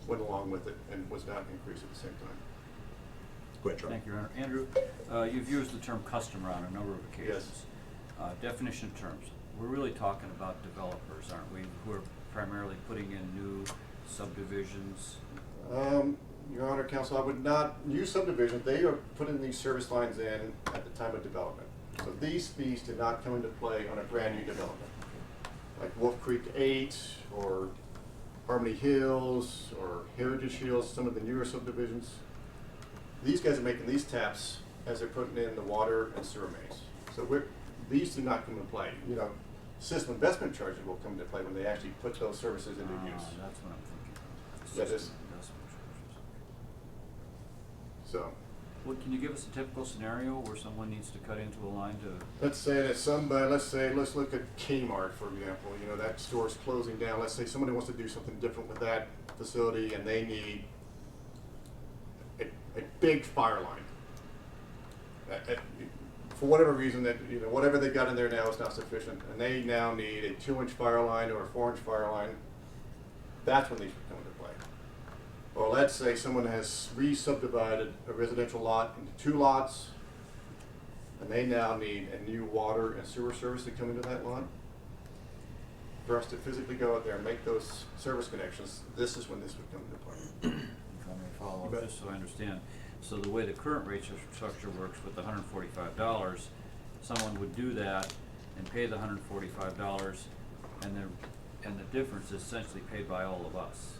went along with it and was not increased at the same time. Go ahead, Charlie. Thank you, Your Honor. Andrew, you've used the term customer on a number of occasions. Definition of terms. We're really talking about developers, aren't we, who are primarily putting in new subdivisions? Your Honor, Counsel, I would not use subdivisions. They are putting these service lines in at the time of development. So these fees did not come into play on a brand new development. Like Wolf Creek 8 or Harmony Hills or Heritage Hills, some of the newer subdivisions. These guys are making these taps as they're putting in the water and sewer mains. So these do not come into play. You know, system investment charges will come into play when they actually put those services into use. That's what I'm thinking. That is. System investment charges. So. Well, can you give us a typical scenario where someone needs to cut into a line to? Let's say that somebody, let's look at Kmart, for example. You know, that store's closing down. Let's say somebody wants to do something different with that facility and they need a big fire line. For whatever reason, that, you know, whatever they got in there now is not sufficient, and they now need a 2-inch fire line or a 4-inch fire line. That's when these would come into play. Or let's say someone has re-subdivided a residential lot into 2 lots, and they now need a new water and sewer service to come into that lot. For us to physically go out there and make those service connections, this is when this would come into play. If I may follow up, just so I understand. So the way the current rate structure works with the $145, someone would do that and pay the $145, and the difference is essentially paid by all of us.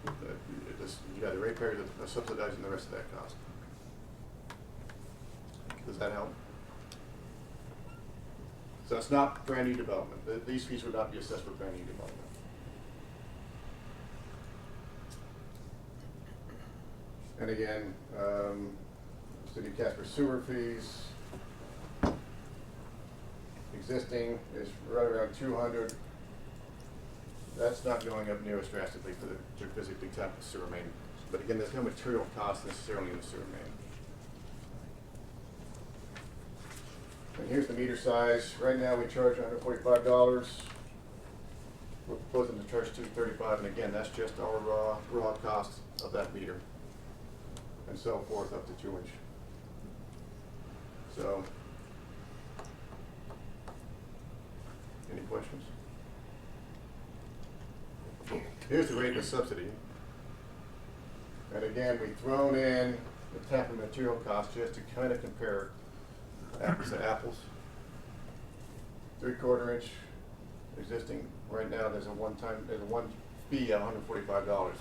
You got the ratepayers that are subsidizing the rest of that cost. Does that help? So it's not brand new development. These fees would not be assessed for brand new development. And again, City of Casper sewer fees, existing is right around 200. That's not going up near as drastically to physically tap the sewer main. But again, there's no material cost necessarily in the sewer main. And here's the meter size. Right now we charge $145. We're proposing to charge $235, and again, that's just our raw cost of that meter, and so forth up to 2-inch. So, any questions? Here's the rate of subsidy. And again, we've thrown in the tap and material cost just to kind of compare apples to apples. 3/4 inch existing. Right now, there's a one fee of $145.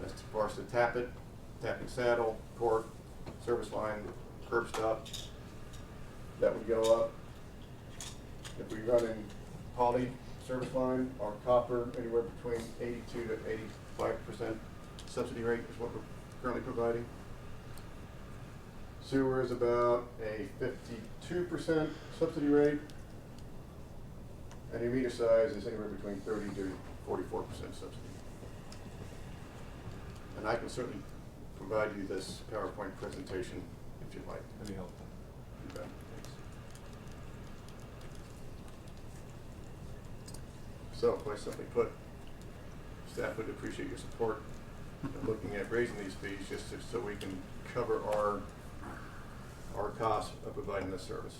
That's for us to tap it, tapping saddle, cork, service line, curb stop. That would go up. If we run in poly service line or copper, anywhere between 82 to 85% subsidy rate is what we're currently providing. Sewer is about a 52% subsidy rate, and your meter size is anywhere between 30 to 44% subsidy. And I can certainly provide you this PowerPoint presentation if you'd like. That'd be helpful. You bet. So, quite simply put, staff would appreciate your support in looking at raising these fees just so we can cover our costs of providing this service.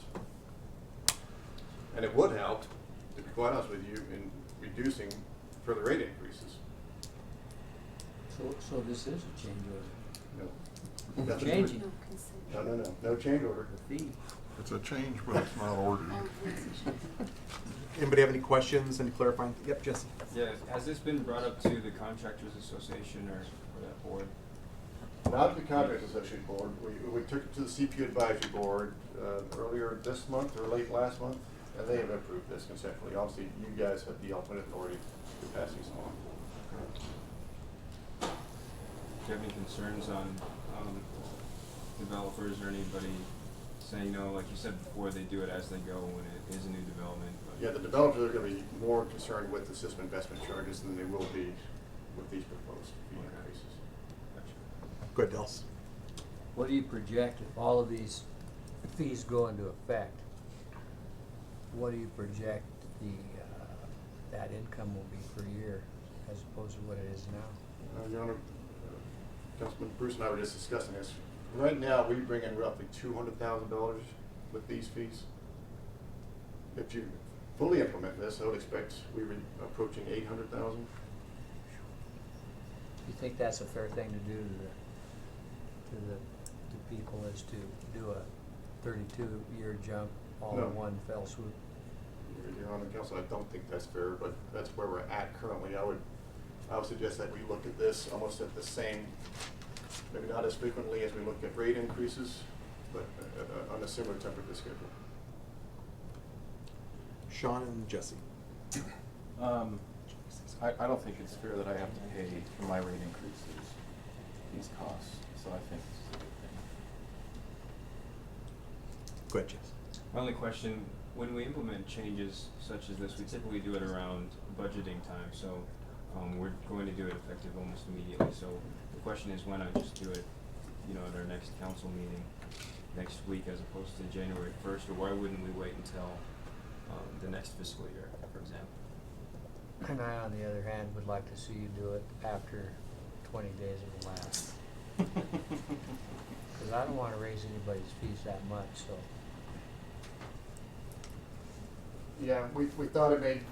And it would help, to be quite honest with you, in reducing further rate increases. So this is a change order. No. Nothing to Changing. No. No change order. The fee. It's a change, but it's not ordered. Anybody have any questions, any clarifying? Yep, Jesse. Yeah, has this been brought up to the Contractors Association or that board? Not the Contractors Association Board. We took it to the CPU Advisory Board earlier this month or late last month, and they have approved this conceptually. Obviously, you guys have the ultimate authority to pass these along. Do you have any concerns on developers or anybody saying, like you said before, they do it as they go when it is a new development. But Yeah, the developers are gonna be more concerned with the system investment charges than they will be with these proposed fee Okay. increases. Gotcha. Go ahead, Dallas. What do you project if all of these fees go into effect? What do you project that income will be per year as opposed to what it is now? Your Honor, Councilman Bruce and I were just discussing this. Right now, we bring in roughly $200,000 with these fees. If you fully implement this, I would expect we would be approaching $800,000. You think that's a fair thing to do to people, is to do a 32-year jump all No. in one fell swoop? Your Honor, Counsel, I don't think that's fair, but that's where we're at currently. I would suggest that we look at this almost at the same, maybe not as frequently as we look at rate increases, but on a similar template to schedule. Sean and Jesse. I don't think it's fair that I have to pay for my rate increases, these costs, so I think it's a good thing. Go ahead, Jess. My only question, when we implement changes such as this, we typically do it around budgeting time, so we're going to do it effective almost immediately. So the question is, why not just do it, at our next council meeting next week as opposed to January 1st, or why wouldn't we wait until the next fiscal year, for example? And I, on the other hand, would like to see you do it after 20 days of elapsed. Because I don't want to raise anybody's fees that much, so. Yeah, we thought it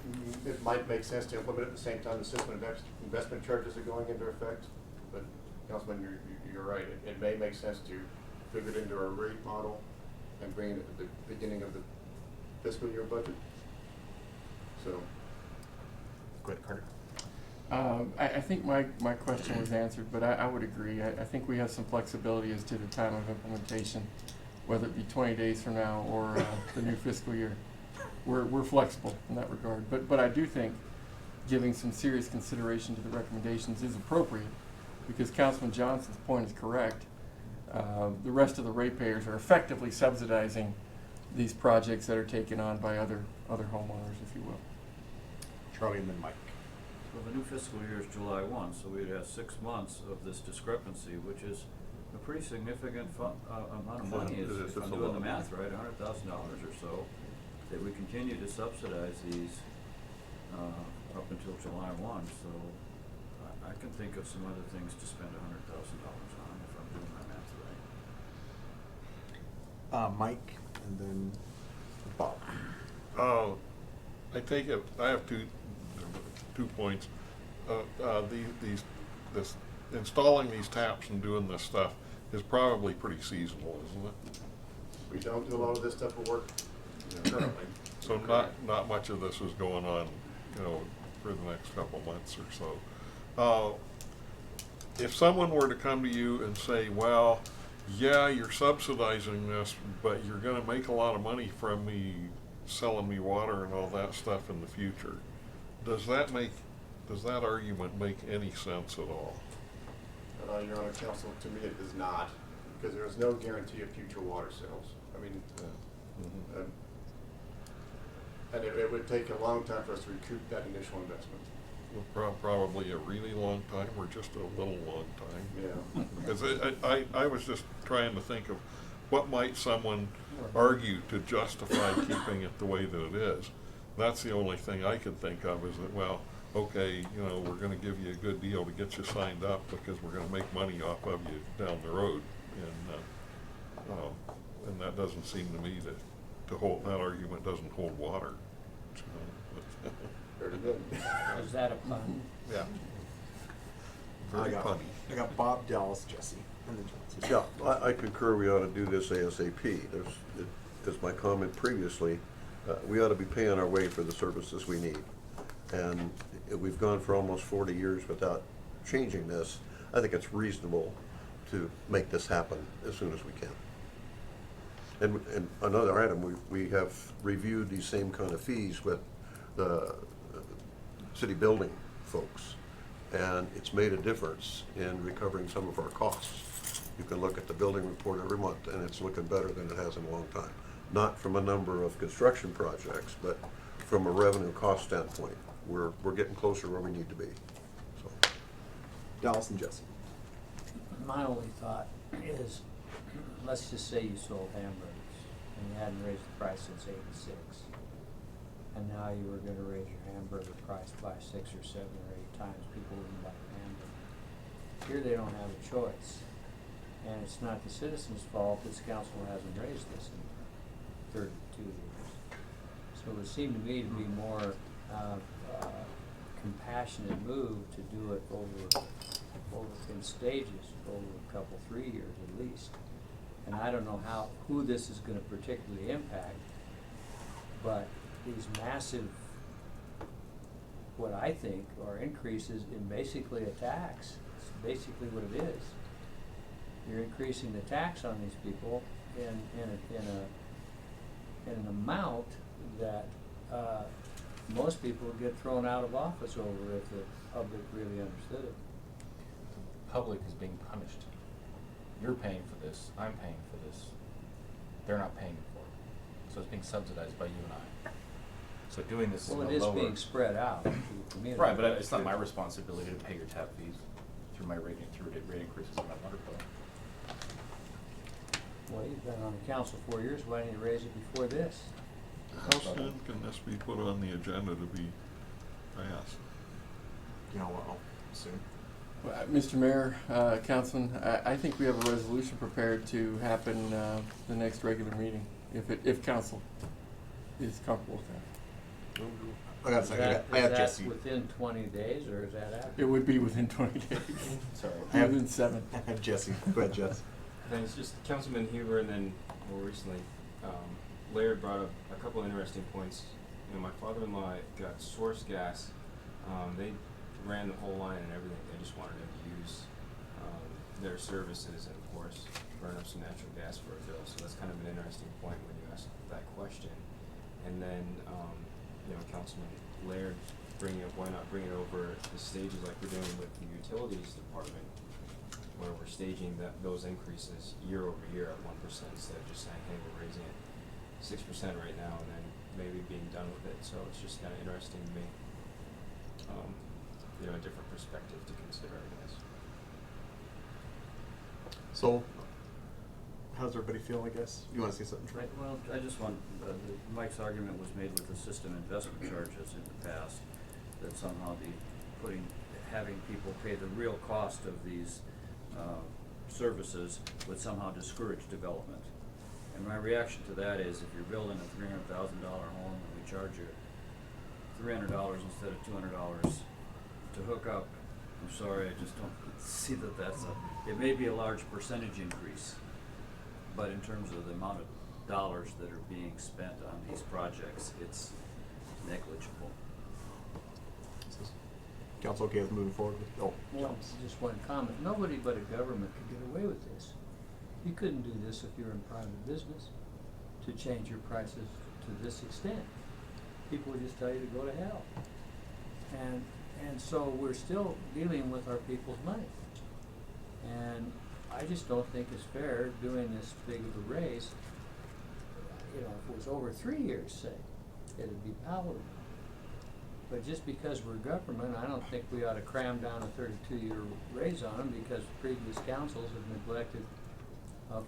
might make sense to implement it at the same time the system investment charges are going into effect. But Councilman, you're right. It may make sense to figure it into our rate model and bring it at the beginning of the fiscal year budget. So. Go ahead, Carter. I think my question was answered, but I would agree. I think we have some flexibility as to the time of implementation, whether it be 20 days from now or the new fiscal year. We're flexible in that regard. But I do think giving some serious consideration to the recommendations is appropriate, because Councilman Johnson's point is correct. The rest of the ratepayers are effectively subsidizing these projects that are taken on by other homeowners, if you will. Charlie and then Mike. So the new fiscal year is July 1, so we'd have 6 months of this discrepancy, which is a pretty significant amount of money, if I'm doing the math right, $100,000 or so, that we continue to subsidize these up until July 1. So I can think of some other things to spend $100,000 on if I'm doing my math right. Mike and then Bob. I take it, I have two points. Installing these taps and doing this stuff is probably pretty seasonal, isn't it? We don't do a lot of this type of work currently. So not much of this is going on, for the next couple months or so. If someone were to come to you and say, well, yeah, you're subsidizing this, but you're gonna make a lot of money from me selling me water and all that stuff in the future, does that argument make any sense at all? Your Honor, Counsel, to me it does not, because there is no guarantee of future water sales. I mean, and it would take a long time for us to recoup that initial investment. Well, probably a really long time or just a little long time. Yeah. Because I was just trying to think of what might someone argue to justify keeping it the way that it is. That's the only thing I could think of, is that, well, okay, we're going to give you a good deal to get you signed up because we're going to make money off of you down the road, and that doesn't seem to me to hold, that argument doesn't hold water. Very good. Is that a pun? Yeah. Very punny. I got Bob, Dallas, Jesse, and then Johnson. Yeah, I concur we ought to do this ASAP. As my comment previously, we ought to be paying our way for the services we need. And we've gone for almost 40 years without changing this. I think it's reasonable to make this happen as soon as we can. And another item, we have reviewed these same kind of fees with the city building folks, and it's made a difference in recovering some of our costs. You can look at the building report every month, and it's looking better than it has in a long time. Not from a number of construction projects, but from a revenue cost standpoint. We're getting closer where we need to be, so. Dallas and Jesse. My only thought is, let's just say you sold hamburgers and you hadn't raised the price since '86. And now you were gonna raise your hamburger price by 6 or 7 or 8 times, people wouldn't buy a hamburger. Here they don't have a choice. And it's not the citizens' fault this council hasn't raised this in 32 years. So it would seem to me to be more compassionate move to do it over in stages, over a couple, 3 years at least. And I don't know who this is gonna particularly impact, but these massive, what I think are increases in basically a tax. It's basically what it is. You're increasing the tax on these people in an amount that most people would get thrown out of office over if the public really understood it. The public is being punished. You're paying for this, I'm paying for this. They're not paying for it. So it's being subsidized by you and I. So doing this is Well, gonna it is lower. being spread out to the community. Right, but it's not my responsibility to pay your tap fees through my rate increases on my water bill. Well, you've been on the council 4 years, why didn't you raise it before this? How soon can this be put on the agenda to be passed? You know, well, soon. Well, Mr. Mayor, Councilman, I think we have a resolution prepared to happen the next regular meeting, if council is comfortable with that. I got a second. I have Is Jesse. that within 20 days, or is that after? It would be within 20 days. Sorry. Within 7. I have Jesse. Go ahead, Jess. Thanks. Just Councilman Huber, and then more recently, Laird brought up a couple of interesting points. You know, my father-in-law got source gas. They ran the whole line and everything. They just wanted him to use their services and, of course, burn up some natural gas for a bill. So that's kind of an interesting point when you ask that question. And then, you know, Councilman Laird bringing up, why not bring it over the stages like we're doing with the utilities department, where we're staging those increases year over year at 1% instead of just saying, hey, we're raising it 6% right now and then maybe being done with it. So it's just kind of interesting to me, you know, a different perspective to consider, I guess. So, how does everybody feel, I guess? You want to say something, Trey? Well, I just want, Mike's argument was made with the system investment charges in the past, that somehow having people pay the real cost of these services would somehow discourage development. And my reaction to that is, if you're building a $300,000 home and we charge you $300 instead of $200 to hook up, I'm sorry, I just don't see that it may be a large percentage increase, but in terms of the amount of dollars that are being spent on these projects, it's negligible. Council okay with moving forward with, Well, just one comment. Nobody but a government could get away with this. You couldn't do this if you were in private business, to change your prices to this extent. People would just tell you to go to hell. And so we're still dealing with our people's money. And I just don't think it's fair doing this big of a raise. You know, if it was over 3 years, say, it'd be palatable. But just because we're government, I don't think we ought to cram down a 32-year raise on them because previous councils have neglected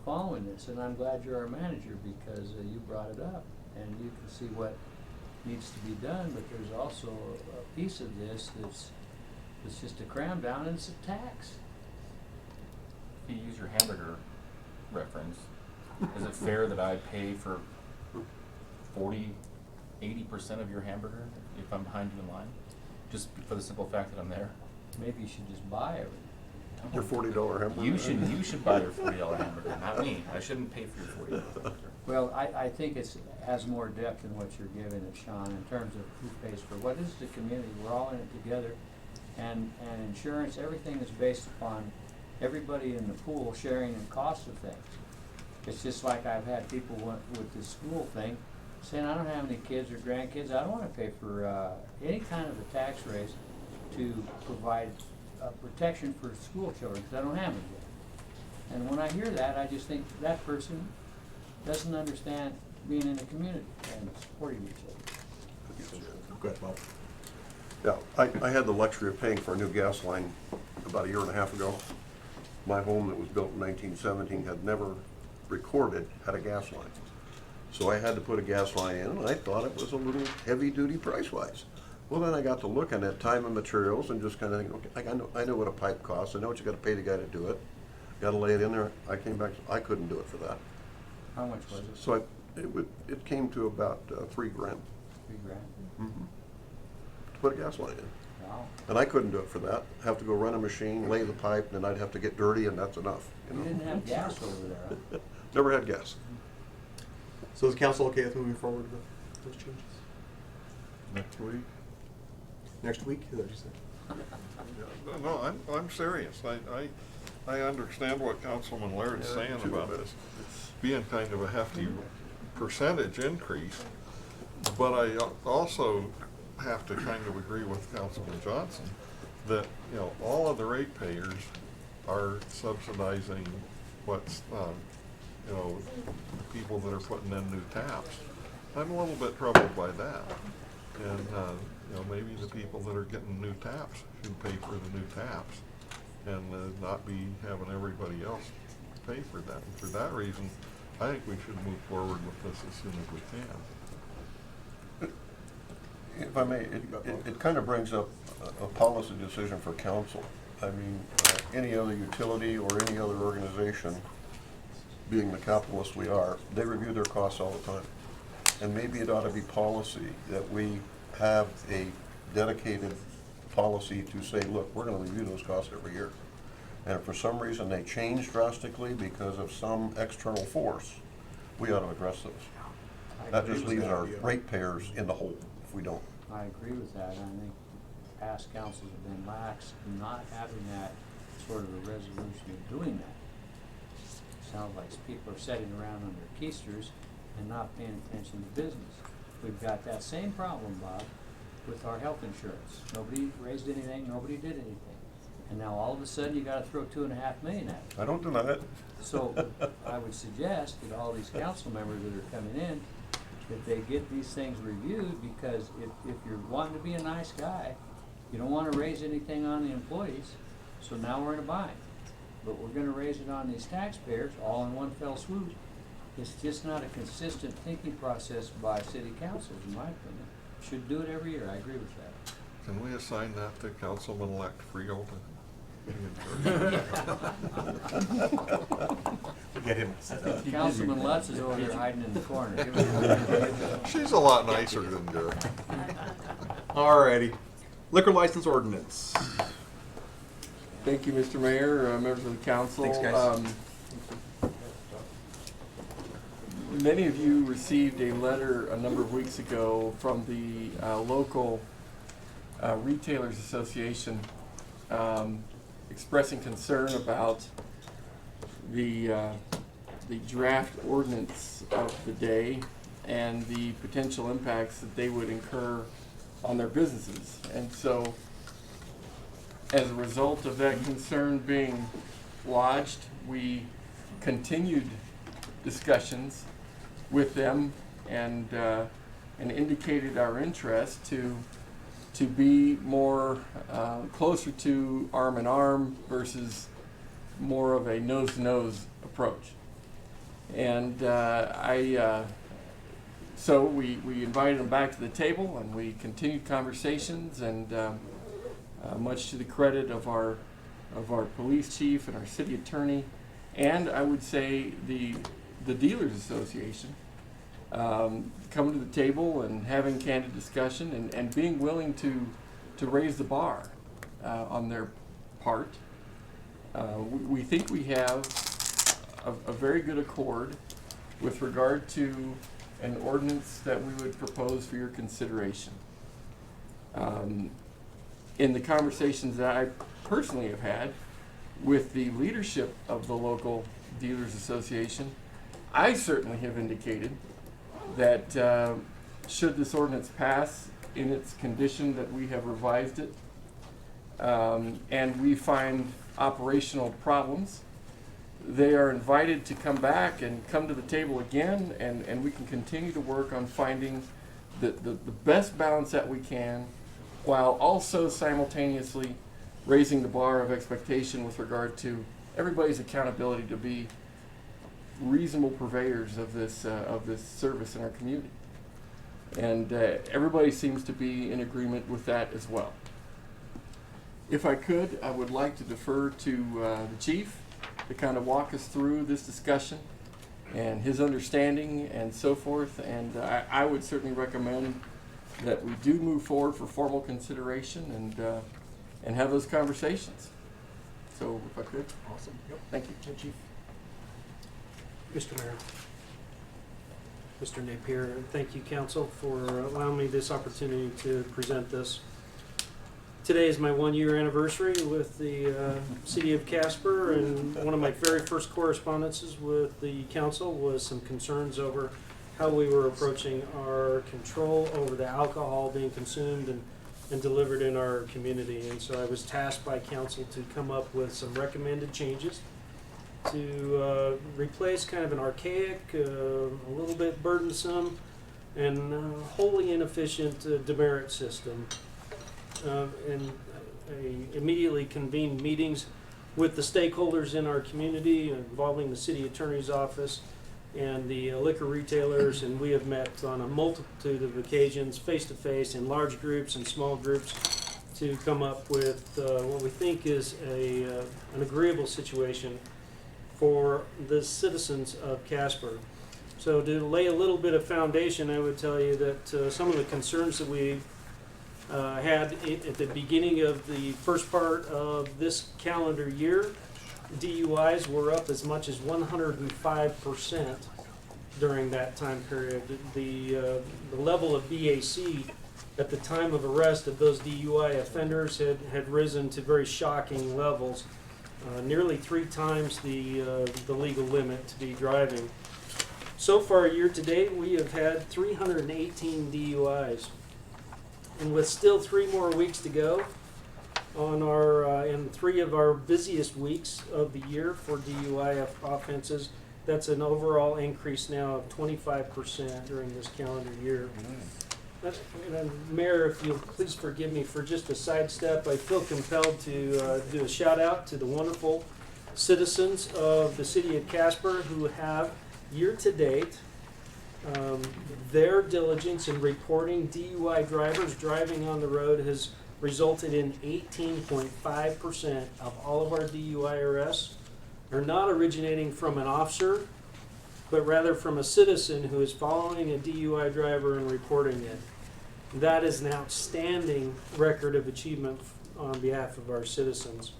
following this. And I'm glad you're our manager because you brought it up and you can see what needs to be done. But there's also a piece of this that's just a cram down and it's a tax. If you use your hamburger reference, is it fair that I pay for 80% of your hamburger if I'm behind you in line? Just for the simple fact that I'm there? Maybe you should just buy everything. Your $40 hamburger? You should buy your $40 hamburger, not me. I shouldn't pay for your $40 hamburger. Well, I think it has more depth than what you're giving it, Sean, in terms of who pays for what. This is the community. We're all in it together. And insurance, everything is based upon everybody in the pool sharing in costs of things. It's just like I've had people with this school thing saying, I don't have any kids or grandkids. I don't want to pay for any kind of a tax raise to provide protection for school children because I don't have them yet. And when I hear that, I just think that person doesn't understand being in a community and supporting each other. Go ahead, Bob. Yeah, I had the luxury of paying for a new gas line about a year and a half ago. My home that was built in 1917 had never recorded had a gas line. So I had to put a gas line in, and I thought it was a little heavy-duty price-wise. Well, then I got to looking at time and materials and just kind of thinking, okay, I know what a pipe costs. I know what you got to pay the guy to do it. Got to lay it in there. I came back, I couldn't do it for that. How much was it? So it came to about $3 grand. $3 grand? Mm-hmm. To put a gas line in. Wow. And I couldn't do it for that. Have to go run a machine, lay the pipe, and then I'd have to get dirty, and that's enough. You didn't have gas over there, huh? Never had gas. So is council okay with moving forward with those changes? Next week? Next week, is that what you said? No, I'm serious. I understand what Councilman Laird's saying about this being kind of a hefty percentage increase, but I also have to kind of agree with Councilman Johnson that, you know, all of the ratepayers are subsidizing what's, you know, people that are putting in new taps. I'm a little bit troubled by that. And, you know, maybe the people that are getting new taps should pay for the new taps and not be having everybody else pay for that. And for that reason, I think we should move forward with this as soon as we can. If I may, it kind of brings up a policy decision for council. I mean, any other utility or any other organization, being the capitalist we are, they review their costs all the time. And maybe it ought to be policy that we have a dedicated policy to say, look, we're going to review those costs every year. And if for some reason they change drastically because of some external force, we ought to address those. That just leaves our ratepayers in the hole if we don't. I agree with that. I think past councils have been lax in not having that sort of a resolution of doing that. Sounds like people are sitting around on their keisters and not paying attention to business. We've got that same problem, Bob, with our health insurance. Nobody raised anything, nobody did anything. And now all of a sudden you gotta throw $2.5 million at it. I don't deny it. So I would suggest that all these council members that are coming in, that they get these things reviewed, because if you're wanting to be a nice guy, you don't wanna raise anything on the employees, so now we're in a bind. But we're gonna raise it on these taxpayers all in one fell swoop. It's just not a consistent thinking process by city councils, in my opinion. Should do it every year, I agree with that. Can we assign that to Councilman-elect Friel? Get him. Councilman Lutz is over here hiding in the corner. Give him She's a lot nicer than Derek. Alrighty. Liquor license ordinance. Thank you, Mr. Mayor, members of the council. Thanks, guys. Many of you received a letter a number of weeks ago from the local Retailers Association expressing concern about the draft ordinance of the day and the potential impacts that they would incur on their businesses. And so, as a result of that concern being lodged, we continued discussions with them and indicated our interest to be more closer to arm in arm versus more of a nose-to-nose approach. And so we invited them back to the table, and we continued conversations, and much to the credit of our police chief and our city attorney, and I would say the Dealers Association, coming to the table and having candid discussion and being willing to raise the bar on their part. We think we have a very good accord with regard to an ordinance that we would propose for your consideration. In the conversations that I personally have had with the leadership of the local Dealers Association, I certainly have indicated that should this ordinance pass in its condition that we have revised it, and we find operational problems, they are invited to come back and come to the table again, and we can continue to work on finding the best balance that we can, while also simultaneously raising the bar of expectation with regard to everybody's accountability to be reasonable purveyors of this service in our community. And everybody seems to be in agreement with that as well. If I could, I would like to defer to the chief to kind of walk us through this discussion and his understanding and so forth. And I would certainly recommend that we do move forward for formal consideration and have those conversations. So if I could. Awesome. Yep. Thank you. Hey, Chief. Mr. Mayor, Mr. Napier, thank you, Council, for allowing me this opportunity to present this. Today is my 1-year anniversary with the City of Casper, and one of my very first correspondences with the Council was some concerns over how we were approaching our control over the alcohol being consumed and delivered in our community. And so I was tasked by Council to come up with some recommended changes to replace kind of an archaic, a little bit burdensome, and wholly inefficient demerit system. And I immediately convened meetings with the stakeholders in our community involving the city attorney's office and the liquor retailers, and we have met on a multitude of occasions, face-to-face, in large groups and small groups, to come up with what we think is an agreeable situation for the citizens of Casper. So to lay a little bit of foundation, I would tell you that some of the concerns that we had at the beginning of the first part of this calendar year, DUIs were up as much as 105% during that time period. The level of BAC at the time of arrest of those DUI offenders had risen to very shocking levels, nearly 3 times the legal limit to be driving. So far, year to date, we have had 318 DUIs. And with still 3 more weeks to go on our in 3 of our busiest weeks of the year for DUI offenses, that's an overall increase now of 25% during this calendar year. And Mayor, if you'll please forgive me for just a sidestep, I feel compelled to do a shout out to the wonderful citizens of the city of Casper who have, year to date, their diligence in reporting DUI drivers driving on the road has resulted in 18.5% of all of our DUI arrests are not originating from an officer, but rather from a citizen who is following a DUI driver and reporting it. That is an outstanding record of achievement on behalf of our citizens.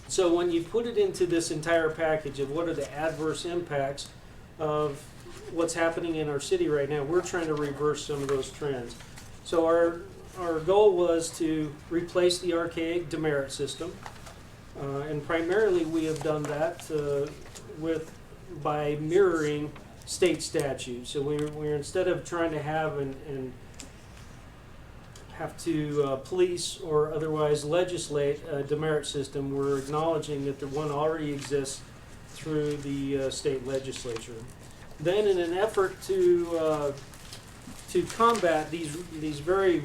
So when you put it into this entire package of what are the adverse impacts of what's happening in our city right now, we're trying to reverse some of those trends. So our goal was to replace the archaic demerit system, and primarily we have done that by mirroring state statutes. So we're instead of trying to have have to police or otherwise legislate a demerit system, we're acknowledging that the one already exists through the state legislature. Then, in an effort to combat these very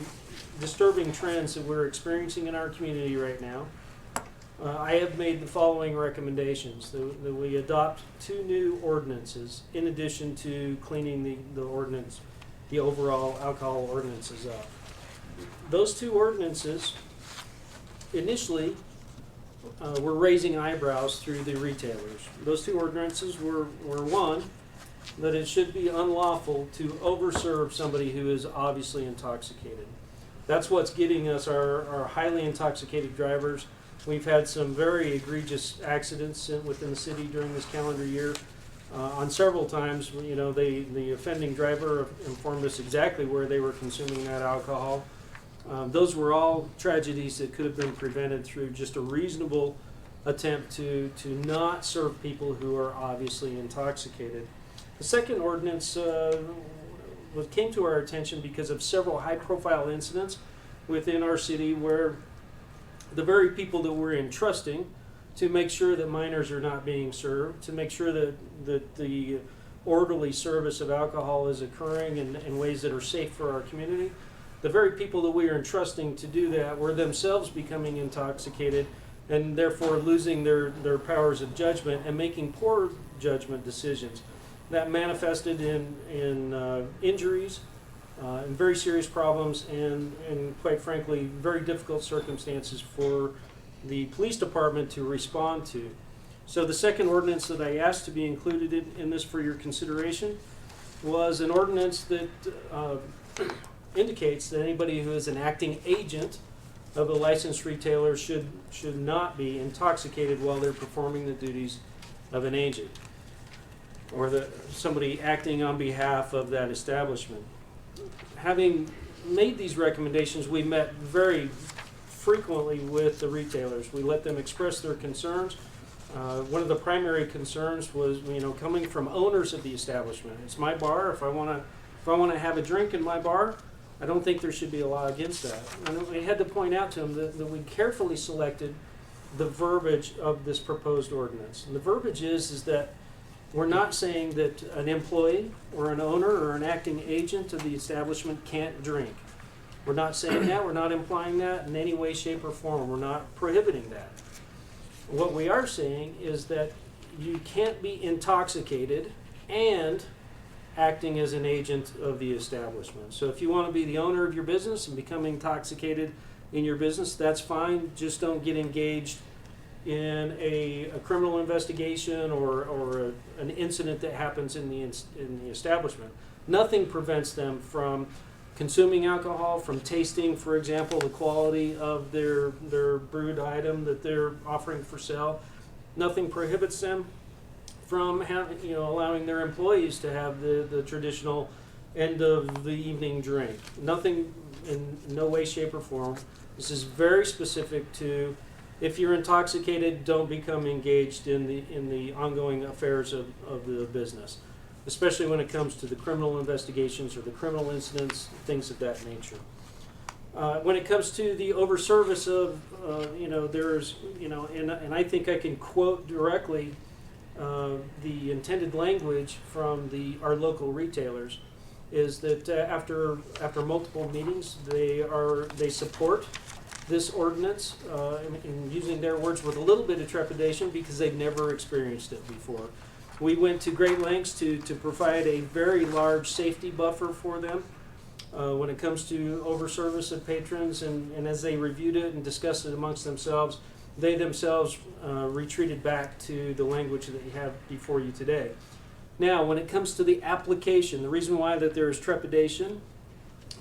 disturbing trends that we're experiencing in our community right now, I have made the following recommendations: that we adopt 2 new ordinances in addition to cleaning the overall alcohol ordinances up. Those 2 ordinances initially were raising eyebrows through the retailers. Those 2 ordinances were one, that it should be unlawful to overserve somebody who is obviously intoxicated. That's what's getting us our highly intoxicated drivers. We've had some very egregious accidents within the city during this calendar year. On several times, you know, the offending driver informed us exactly where they were consuming that alcohol. Those were all tragedies that could have been prevented through just a reasonable attempt to not serve people who are obviously intoxicated. The second ordinance came to our attention because of several high-profile incidents within our city where the very people that we're entrusting to make sure that minors are not being served, to make sure that the orderly service of alcohol is occurring in ways that are safe for our community. The very people that we are entrusting to do that were themselves becoming intoxicated and therefore losing their powers of judgment and making poor judgment decisions. That manifested in injuries, and very serious problems, and quite frankly, very difficult circumstances for the police department to respond to. So the second ordinance that I asked to be included in this for your consideration was an ordinance that indicates that anybody who is an acting agent of a licensed retailer should not be intoxicated while they're performing the duties of an agent, or somebody acting on behalf of that establishment. Having made these recommendations, we met very frequently with the retailers. We let them express their concerns. One of the primary concerns was, coming from owners of the establishment. It's my bar. If I want to have a drink in my bar, I don't think there should be a law against that. And we had to point out to them that we carefully selected the verbiage of this proposed ordinance. And the verbiage is that we're not saying that an employee or an owner or an acting agent of the establishment can't drink. We're not saying that. We're not implying that in any way, shape, or form. We're not prohibiting that. What we are saying is that you can't be intoxicated and acting as an agent of the establishment. So if you want to be the owner of your business and become intoxicated in your business, that's fine. Just don't get engaged in a criminal investigation or an incident that happens in the establishment. Nothing prevents them from consuming alcohol, from tasting, for example, the quality of their brewed item that they're offering for sale. Nothing prohibits them from allowing their employees to have the traditional end of the evening drink. Nothing, in no way, shape, or form. This is very specific to, if you're intoxicated, don't become engaged in the ongoing affairs of the business, especially when it comes to the criminal investigations or the criminal incidents, things of that nature. When it comes to the overservice of, there's, and I think I can quote directly the intended language from our local retailers, is that after multiple meetings, they support this ordinance, in using their words, with a little bit of trepidation because they've never experienced it before. We went to great lengths to provide a very large safety buffer for them when it comes to overservice of patrons, and as they reviewed it and discussed it amongst themselves, they themselves retreated back to the language that you have before you today. Now, when it comes to the application, the reason why that there is trepidation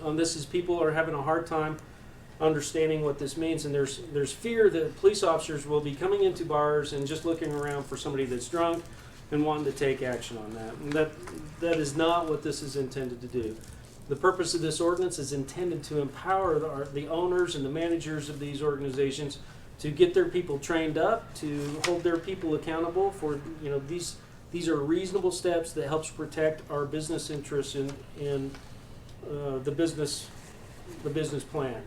on this is people are having a hard time understanding what this means, and there's fear that police officers will be coming into bars and just looking around for somebody that's drunk and wanting to take action on that. And that is not what this is intended to do. The purpose of this ordinance is intended to empower the owners and the managers of these organizations to get their people trained up, to hold their people accountable for, these are reasonable steps that helps protect our business interests in the business plan.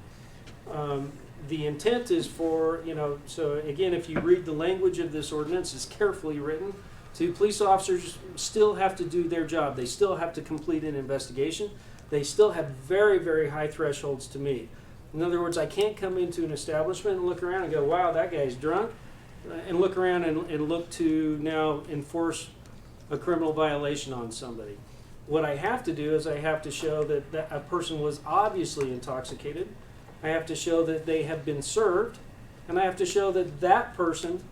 The intent is for, so again, if you read the language of this ordinance, it's carefully written. Police officers still have to do their job. They still have to complete an investigation. They still have very, very high thresholds to meet. In other words, I can't come into an establishment and look around and go, wow, that guy's drunk, and look around and look to now enforce a criminal violation on somebody. What I have to do is I have to show that a person was obviously intoxicated. I have to show that they have been served, and I have to show that that person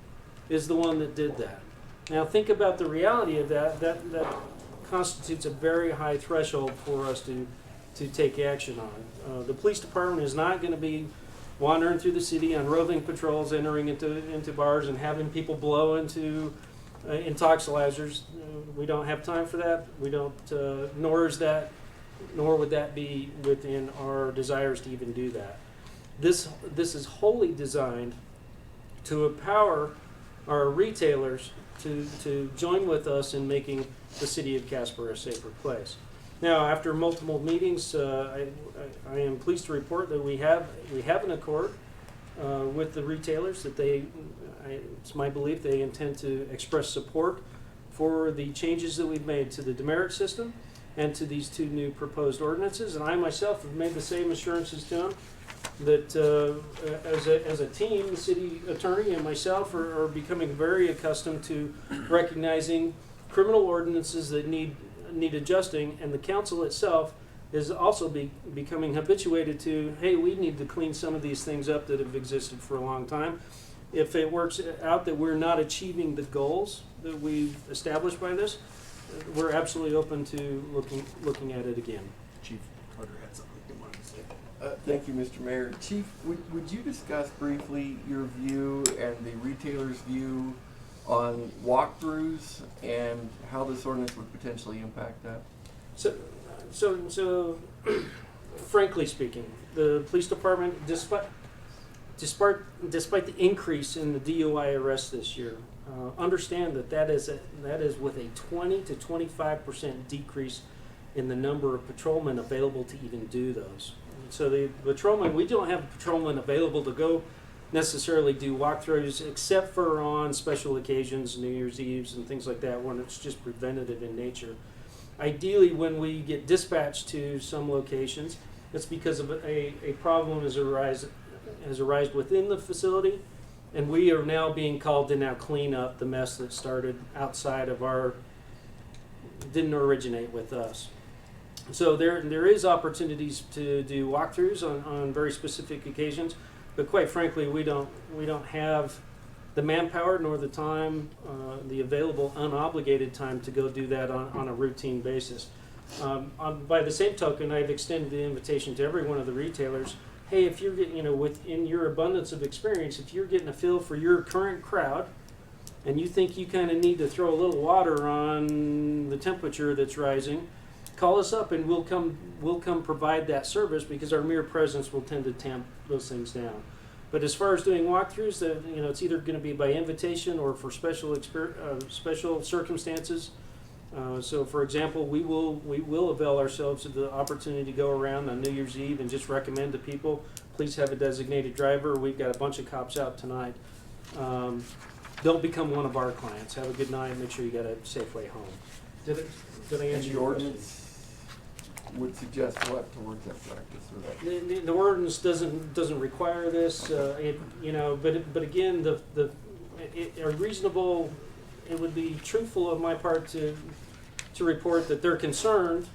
is the one that did that. Now think about the reality of that. That constitutes a very high threshold for us to take action on. The police department is not going to be wandering through the city on roving patrols, entering into bars and having people blow into intoxilizers. We don't have time for that. We don't, nor would that be within our desires to even do that. This is wholly designed to empower our retailers to join with us in making the city of Casper a safer place. Now, after multiple meetings, I am pleased to report that we have an accord with the retailers that it's my belief they intend to express support for the changes that we've made to the demerit system and to these two new proposed ordinances. And I myself have made the same assurances to them that as a team, the city attorney and myself are becoming very accustomed to recognizing criminal ordinances that need adjusting, and the council itself is also becoming habituated to, hey, we need to clean some of these things up that have existed for a long time. If it works out that we're not achieving the goals that we've established by this, we're absolutely open to looking at it again. Chief Carter had something he wanted to say. Thank you, Mr. Mayor. Chief, would you discuss briefly your view and the retailer's view on walkthroughs and how this ordinance would potentially impact that? So, frankly speaking, the police department, despite the increase in the DUI arrests this year, understand that is with a 20 to 25% decrease in the number of patrolmen available to even do those. So the patrolmen, we don't have patrolmen available to go necessarily do walkthroughs except for on special occasions, New Year's Eves and things like that, when it's just preventative in nature. Ideally, when we get dispatched to some locations, it's because of a problem has arisen within the facility, and we are now being called to now clean up the mess that started outside of didn't originate with us. So there is opportunities to do walkthroughs on very specific occasions, but quite frankly, we don't have the manpower nor the time, the available unobligated time to go do that on a routine basis. By the same token, I've extended the invitation to every one of the retailers. Hey, if you're getting, within your abundance of experience, if you're getting a feel for your current crowd, and you think you kind of need to throw a little water on the temperature that's rising, call us up and we'll come provide that service, because our mere presence will tend to tamp those things down. But as far as doing walkthroughs, it's either going to be by invitation or for special circumstances. So, for example, we will avail ourselves of the opportunity to go around on New Year's Eve and just recommend to people, please have a designated driver. We've got a bunch of cops out tonight. Don't become one of our clients. Have a good night. Make sure you got a safe way home. Did I answer your question? Would suggest what towards that practice? The ordinance doesn't require this, but again, it would be truthful of my part to report that they're concerned.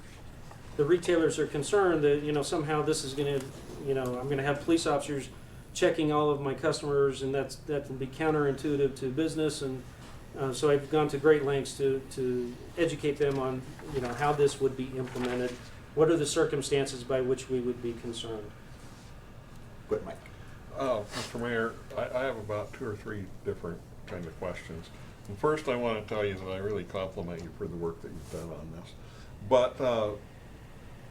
The retailers are concerned that somehow this is going to I'm going to have police officers checking all of my customers, and that will be counterintuitive to business, and so I've gone to great lengths to educate them on how this would be implemented. What are the circumstances by which we would be concerned? Good, Mike. Mr. Mayor, I have about 2 or 3 different kind of questions. And first, I want to tell you that I really compliment you for the work that you've done on this. But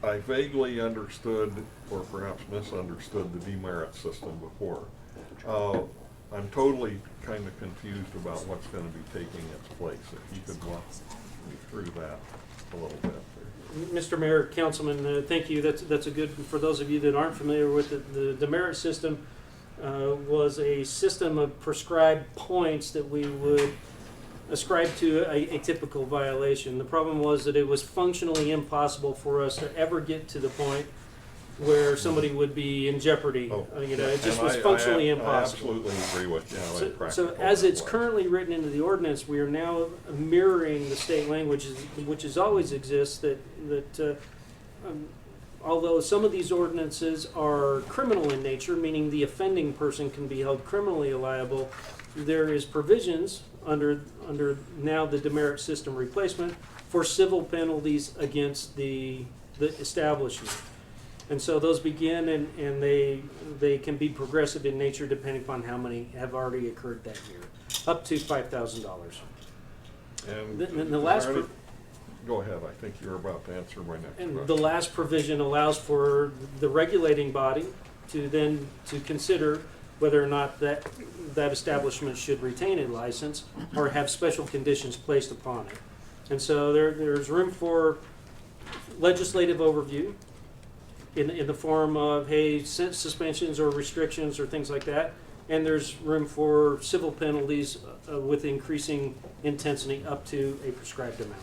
I vaguely understood, or perhaps misunderstood, the demerit system before. I'm totally kind of confused about what's going to be taking its place. If you could walk me through that a little bit. Mr. Mayor, Councilman, thank you. That's a good, for those of you that aren't familiar with it, the demerit system was a system of prescribed points that we would ascribe to a typical violation. The problem was that it was functionally impossible for us to ever get to the point where somebody would be in jeopardy. It just was functionally impossible. I absolutely agree with you. So as it's currently written into the ordinance, we are now mirroring the state language, which has always exists, that although some of these ordinances are criminal in nature, meaning the offending person can be held criminally liable, there is provisions under now the demerit system replacement for civil penalties against the establishment. And so those begin, and they can be progressive in nature depending upon how many have already occurred that year, up to $5,000. And the last. Go ahead. I think you're about to answer my next question. And the last provision allows for the regulating body to consider whether or not that establishment should retain a license or have special conditions placed upon it. And so there's room for legislative overview in the form of, hey, suspensions or restrictions or things like that. and there's room for civil penalties with increasing intensity up to a prescribed amount.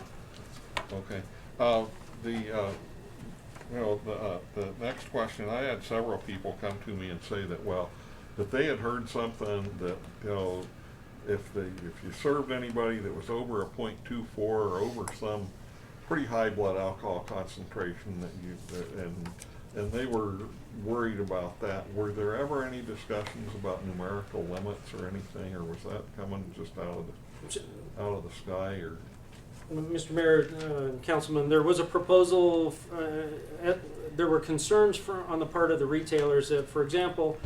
Okay. The next question, I had several people come to me and say that, well, that they had heard something that, if you served anybody that was over a 0.24 or over some pretty high blood alcohol concentration and they were worried about that. Were there ever any discussions about numerical limits or anything, or was that coming just out of the sky, or? Mr. Mayor, Councilman, there was a proposal, there were concerns on the part of the retailers that, for example,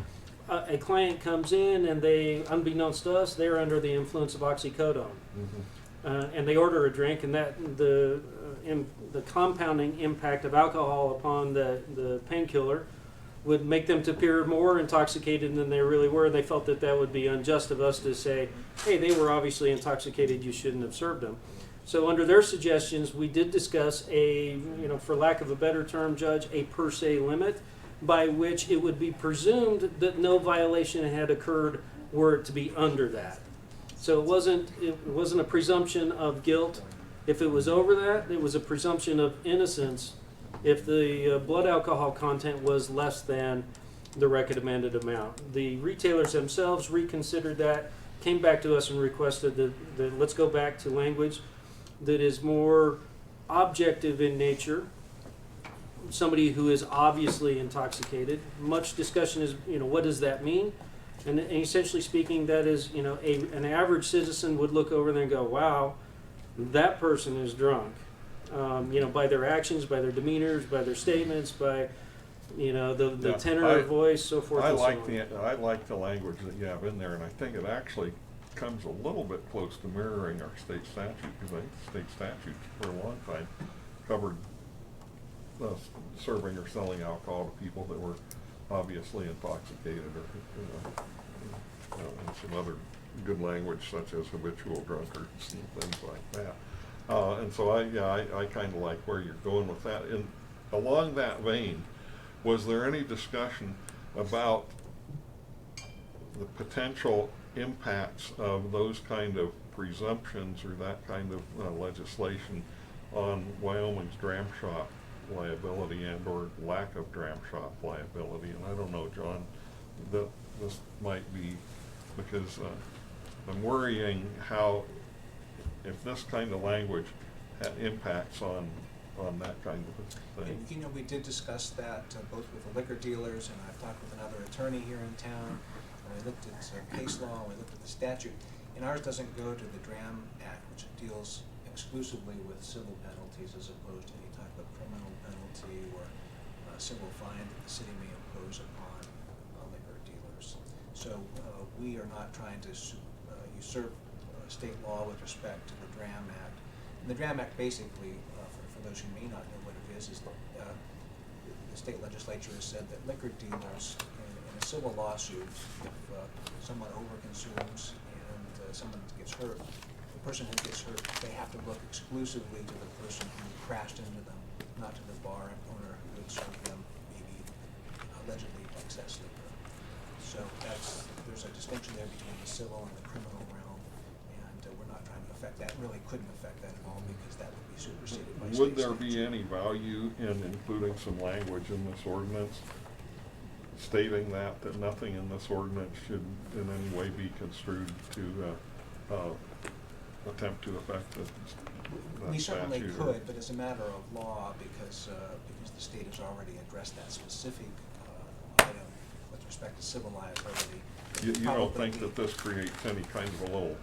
a client comes in and they, unbeknownst to us, they're under the influence of oxycodone. Mm-hmm. And they order a drink, and that the compounding impact of alcohol upon the painkiller would make them to appear more intoxicated than they really were. They felt that that would be unjust of us to say, hey, they were obviously intoxicated, you shouldn't have served them. So under their suggestions, we did discuss for lack of a better term, Judge, a per se limit by which it would be presumed that no violation had occurred were it to be under that. So it wasn't a presumption of guilt. If it was over that, it was a presumption of innocence if the blood alcohol content was less than the recommended amount. The retailers themselves reconsidered that, came back to us and requested that let's go back to language that is more objective in nature. Somebody who is obviously intoxicated. Much discussion is, what does that mean? And essentially speaking, that is, an average citizen would look over there and go, wow, that person is drunk. By their actions, by their demeanors, by their statements, by, the tenor of voice, so forth and so on. I like the language that you have in there, and I think it actually comes a little bit close to mirroring our state statute, because I think the state statute for a long time covered serving or selling alcohol to people that were obviously intoxicated, or and some other good language such as habitual drunkards and things like that. And so I kind of like where you're going with that. And along that vein, was there any discussion about the potential impacts of those kind of presumptions or that kind of legislation on Wyoming's dram shop liability and or lack of dram shop liability? And I don't know, John, that this might be, because I'm worrying how, if this kind of language had impacts on that kind of thing. And, we did discuss that both with the liquor dealers, and I've talked with another attorney here in town. We looked at case law, we looked at the statute, and ours doesn't go to the DRAM Act, which deals exclusively with civil penalties as opposed to any type of criminal penalty or civil fine that the city may impose upon liquor dealers. So we are not trying to usurp state law with respect to the DRAM Act. And the DRAM Act basically, for those who may not know what it is the state legislature has said that liquor dealers in a civil lawsuit, if someone overconsumes and someone gets hurt, the person who gets hurt, they have to look exclusively to the person who crashed into them, not to the bar owner who had served them maybe allegedly excess liquor. So there's a distinction there between the civil and the criminal realm, and we're not trying to affect that. Really couldn't affect that at all because that would be superseded by state Would there statute. be any value in including some language in this ordinance stating that nothing in this ordinance should in any way be construed to attempt to affect the We certainly statute? could, but as a matter of law, because the state has already addressed that specific item with respect to civil liability. You don't think that this creates any kind of a little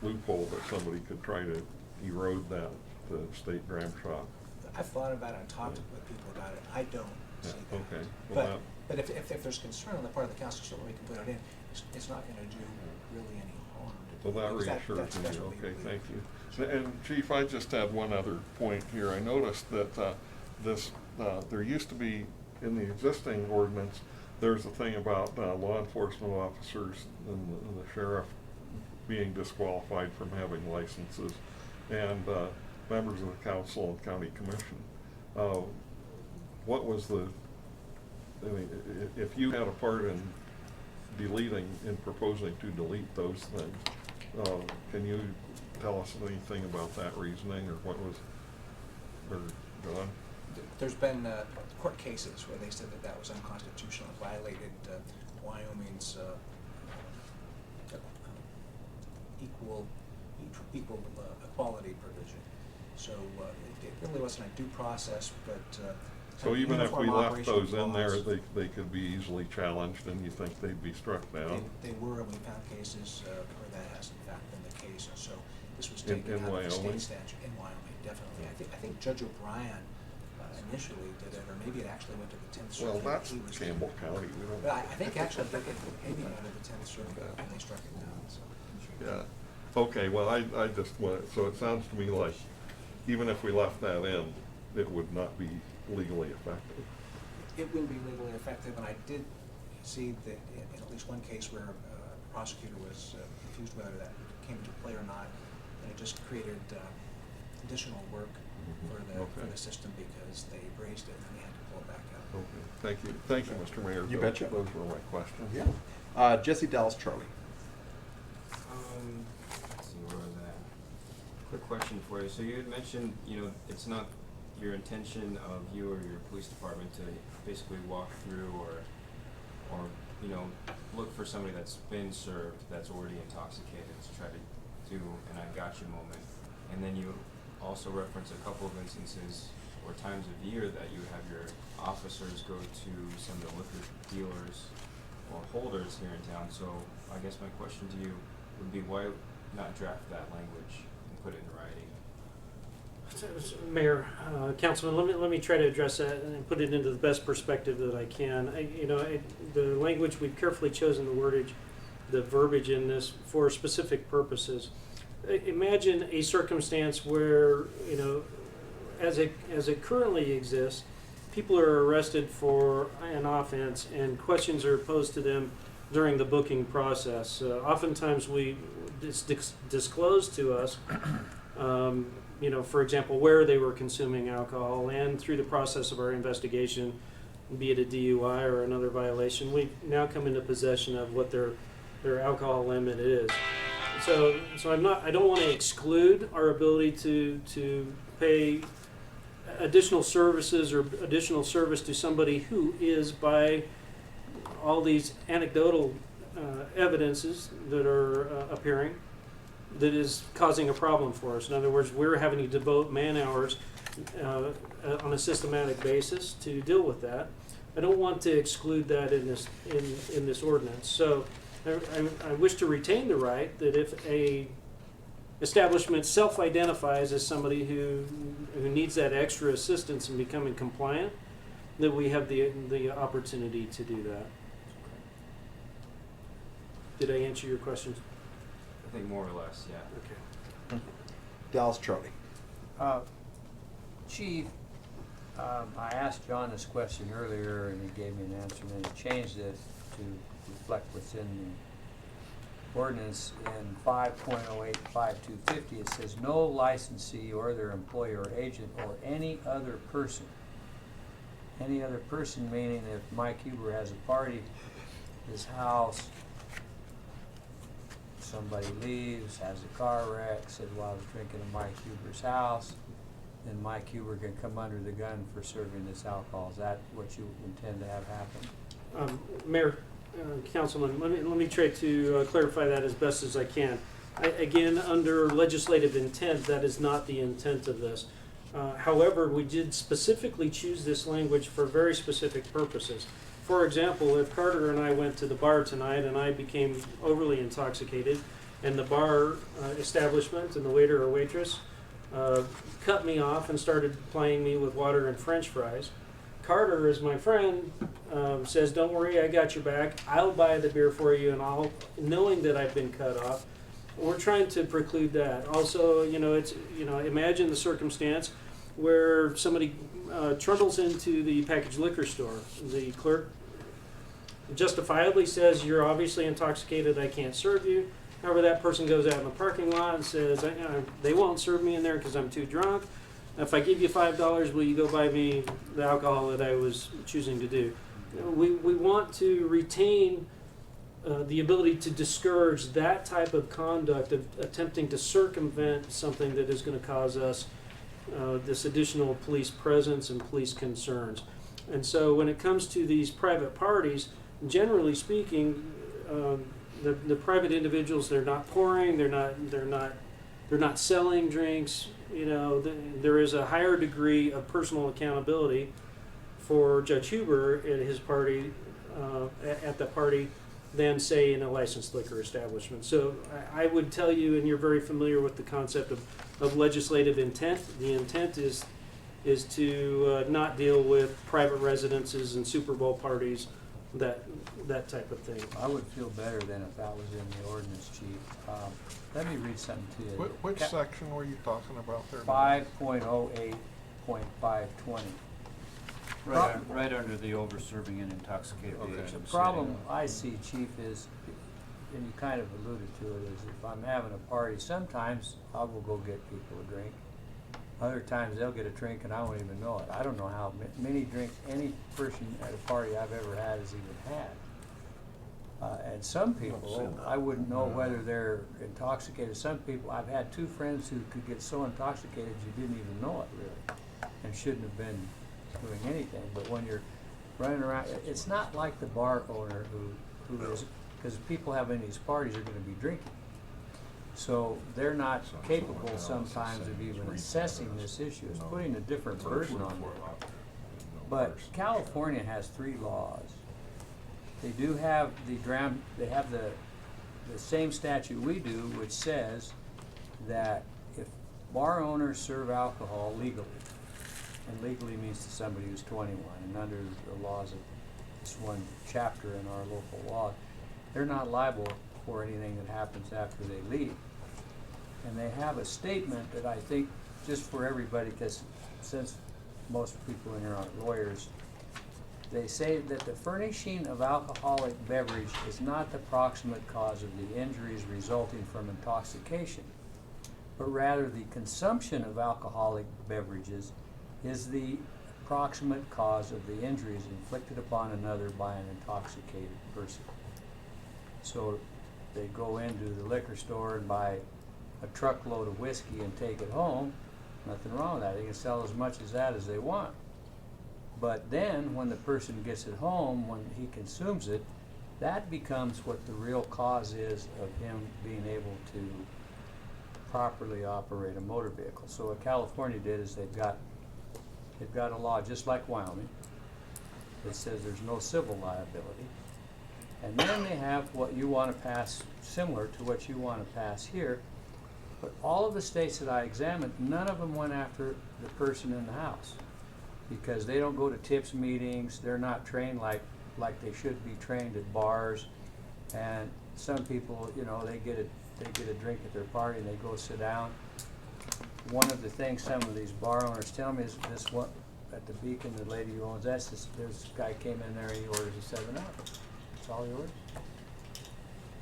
loophole that somebody could try to erode that, the state dram shop? I've thought about it and talked with people about it. I don't see that. Okay. Well, But if there's concern on the part of the council, certainly we can put it in. It's not going to do really any harm. well, that reassures me. That's what we Okay, believe. thank you. And Chief, I just had one other point here. I noticed that there used to be, in the existing ordinance, there's a thing about law enforcement officers and the sheriff being disqualified from having licenses, and members of the council and county commission. What was the, I mean, if you had a part in deleting and proposing to delete those things. Can you tell us anything about that reasoning, or what was, or John? There's been court cases where they said that that was unconstitutional, violated Wyoming's equal equality provision. So it really wasn't a due process, but so even if we uniform left operation those in laws, there, they could be easily challenged, and you think they'd be struck down? They were, and we found cases where that has in fact been the case, and so this was In taken out of the Wyoming? state statute in Wyoming, definitely. I think Judge O'Brien initially did it, or maybe it actually went to the 10th Circuit. Well, that's He was- Campbell County. We don't. But I think actually it maybe went to the 10th Circuit, and they struck it down, so. Yeah. Okay. Well, I just want. So it sounds to me like even if we left that in, it would not be legally effective. It wouldn't be legally effective, and I did see that in at least one case where a prosecutor was confused whether that came into play or not, and it just created additional work for the system because they raised it and they had to pull it back out. Okay. Thank you, Mr. Mayor. You betcha. Those were my questions. Yeah. Jesse, Dallas, Charlie. Let's see, where was that? Quick question for you. So you had mentioned, it's not your intention of you or your police department to basically walk through or look for somebody that's been served that's already intoxicated to try to do an I gotcha moment. And then you also reference a couple of instances or times of year that you have your officers go to some of the liquor dealers or holders here in town. So I guess my question to you would be, why not draft that language and put it in writing? Mayor, Councilman, let me try to address that and put it into the best perspective that I can. The language, we've carefully chosen the verbiage in this for specific purposes. Imagine a circumstance where, as it currently exists, people are arrested for an offense and questions are posed to them during the booking process. Oftentimes it's disclosed to us, for example, where they were consuming alcohol, and through the process of our investigation, be it a DUI or another violation, we now come into possession of what their alcohol limit is. So I don't want to exclude our ability to pay additional services or additional service to somebody who is, by all these anecdotal evidences that are appearing, that is causing a problem for us. In other words, we're having to devote man hours on a systematic basis to deal with that. I don't want to exclude that in this ordinance. So I wish to retain the right that if a establishment self-identifies as somebody who needs that extra assistance in becoming compliant, that we have the opportunity to do that. Did I answer your questions? I think more or less, yeah. Okay. Dallas, Charlie. Chief, I asked John this question earlier and he gave me an answer, and then he changed it to reflect within the ordinance in 5.085250. It says no licensee or their employer or agent or any other person. Any other person meaning if Mike Huber has a party, his house, somebody leaves, has a car wreck, says, well, I was drinking at Mike Huber's house, then Mike Huber can come under the gun for serving this alcohol. Is that what you intend to have happen? Mayor, Councilman, let me try to clarify that as best as I can. Again, under legislative intent, that is not the intent of this. However, we did specifically choose this language for very specific purposes. For example, if Carter and I went to the bar tonight and I became overly intoxicated, and the bar establishment and the waiter or waitress cut me off and started plying me with water and French fries, Carter, as my friend, says, "Don't worry, I got your back. I'll buy the beer for you," and knowing that I've been cut off. We're trying to preclude that. Also, imagine the circumstance where somebody trundles into the packaged liquor store. The clerk justifiably says, "You're obviously intoxicated, I can't serve you." However, that person goes out in the parking lot and says, "They won't serve me in there because I'm too drunk. If I give you $5, will you go buy me the alcohol that I was choosing to do?" We want to retain the ability to discourage that type of conduct of attempting to circumvent something that is going to cause us this additional police presence and police concerns. And so when it comes to these private parties, generally speaking, the private individuals, they're not pouring, they're not selling drinks. You know, there is a higher degree of personal accountability for Judge Huber and his party at the party than, say, in a licensed liquor establishment. So I would tell you, and you're very familiar with the concept of legislative intent. The intent is to not deal with private residences and Super Bowl parties, that type of thing. I would feel better than if that was in the ordinance, Chief. Let me read something to you. Which section were you talking about there? 5.08.520. Right under the over-serving and intoxicated behavior. The problem I see, Chief, is, and you kind of alluded to it, is if I'm having a party, sometimes I will go get people a drink. Other times they'll get a drink and I won't even know it. I don't know how many drinks any person at a party I've ever had has even had. And some people, I wouldn't know whether they're intoxicated. Some people, I've had two friends who could get so intoxicated you didn't even know it really, and shouldn't have been doing anything. But when you're running around, it's not like the bar owner who is, because people having these parties are going to be drinking. So they're not capable sometimes of even assessing this issue. It's putting a different burden on them. But California has 3 laws. They do have they have the same statute we do, which says that if bar owners serve alcohol legally, and legally means to somebody who's 21, and under the laws of this one chapter in our local law, they're not liable for anything that happens after they leave. And they have a statement that I think, just for everybody, because since most people in here aren't lawyers, they say that the furnishing of alcoholic beverage is not the proximate cause of the injuries resulting from intoxication, but rather the consumption of alcoholic beverages is the proximate cause of the injuries inflicted upon another by an intoxicated person. So they go into the liquor store and buy a truckload of whiskey and take it home. Nothing wrong with that. They can sell as much as that as they want. But then when the person gets it home, when he consumes it, that becomes what the real cause is of him being able to properly operate a motor vehicle. So what California did is they've got a law just like Wyoming that says there's no civil liability. And then they have what you want to pass, similar to what you want to pass here. But all of the states that I examined, none of them went after the person in the house, because they don't go to tips meetings. They're not trained like they should be trained at bars. And some people, you know, they get a drink at their party and they go sit down. One of the things some of these bar owners tell me is this one at the Beacon, the lady who owns that, this guy came in there and he orders a 7-Up. That's all he orders.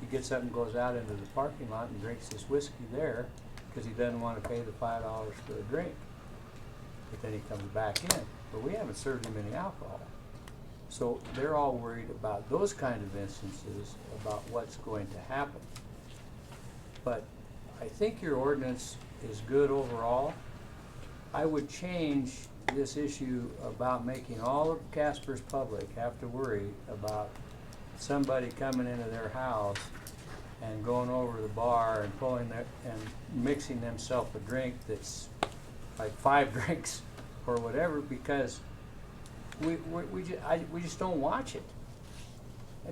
He gets up and goes out into the parking lot and drinks this whiskey there because he doesn't want to pay the $5 for a drink. But then he comes back in. But we haven't served him any alcohol. So they're all worried about those kind of instances, about what's going to happen. But I think your ordinance is good overall. I would change this issue about making all of Casper's public have to worry about somebody coming into their house and going over to the bar and pulling their and mixing themselves a drink that's like 5 drinks or whatever, because we just don't watch it.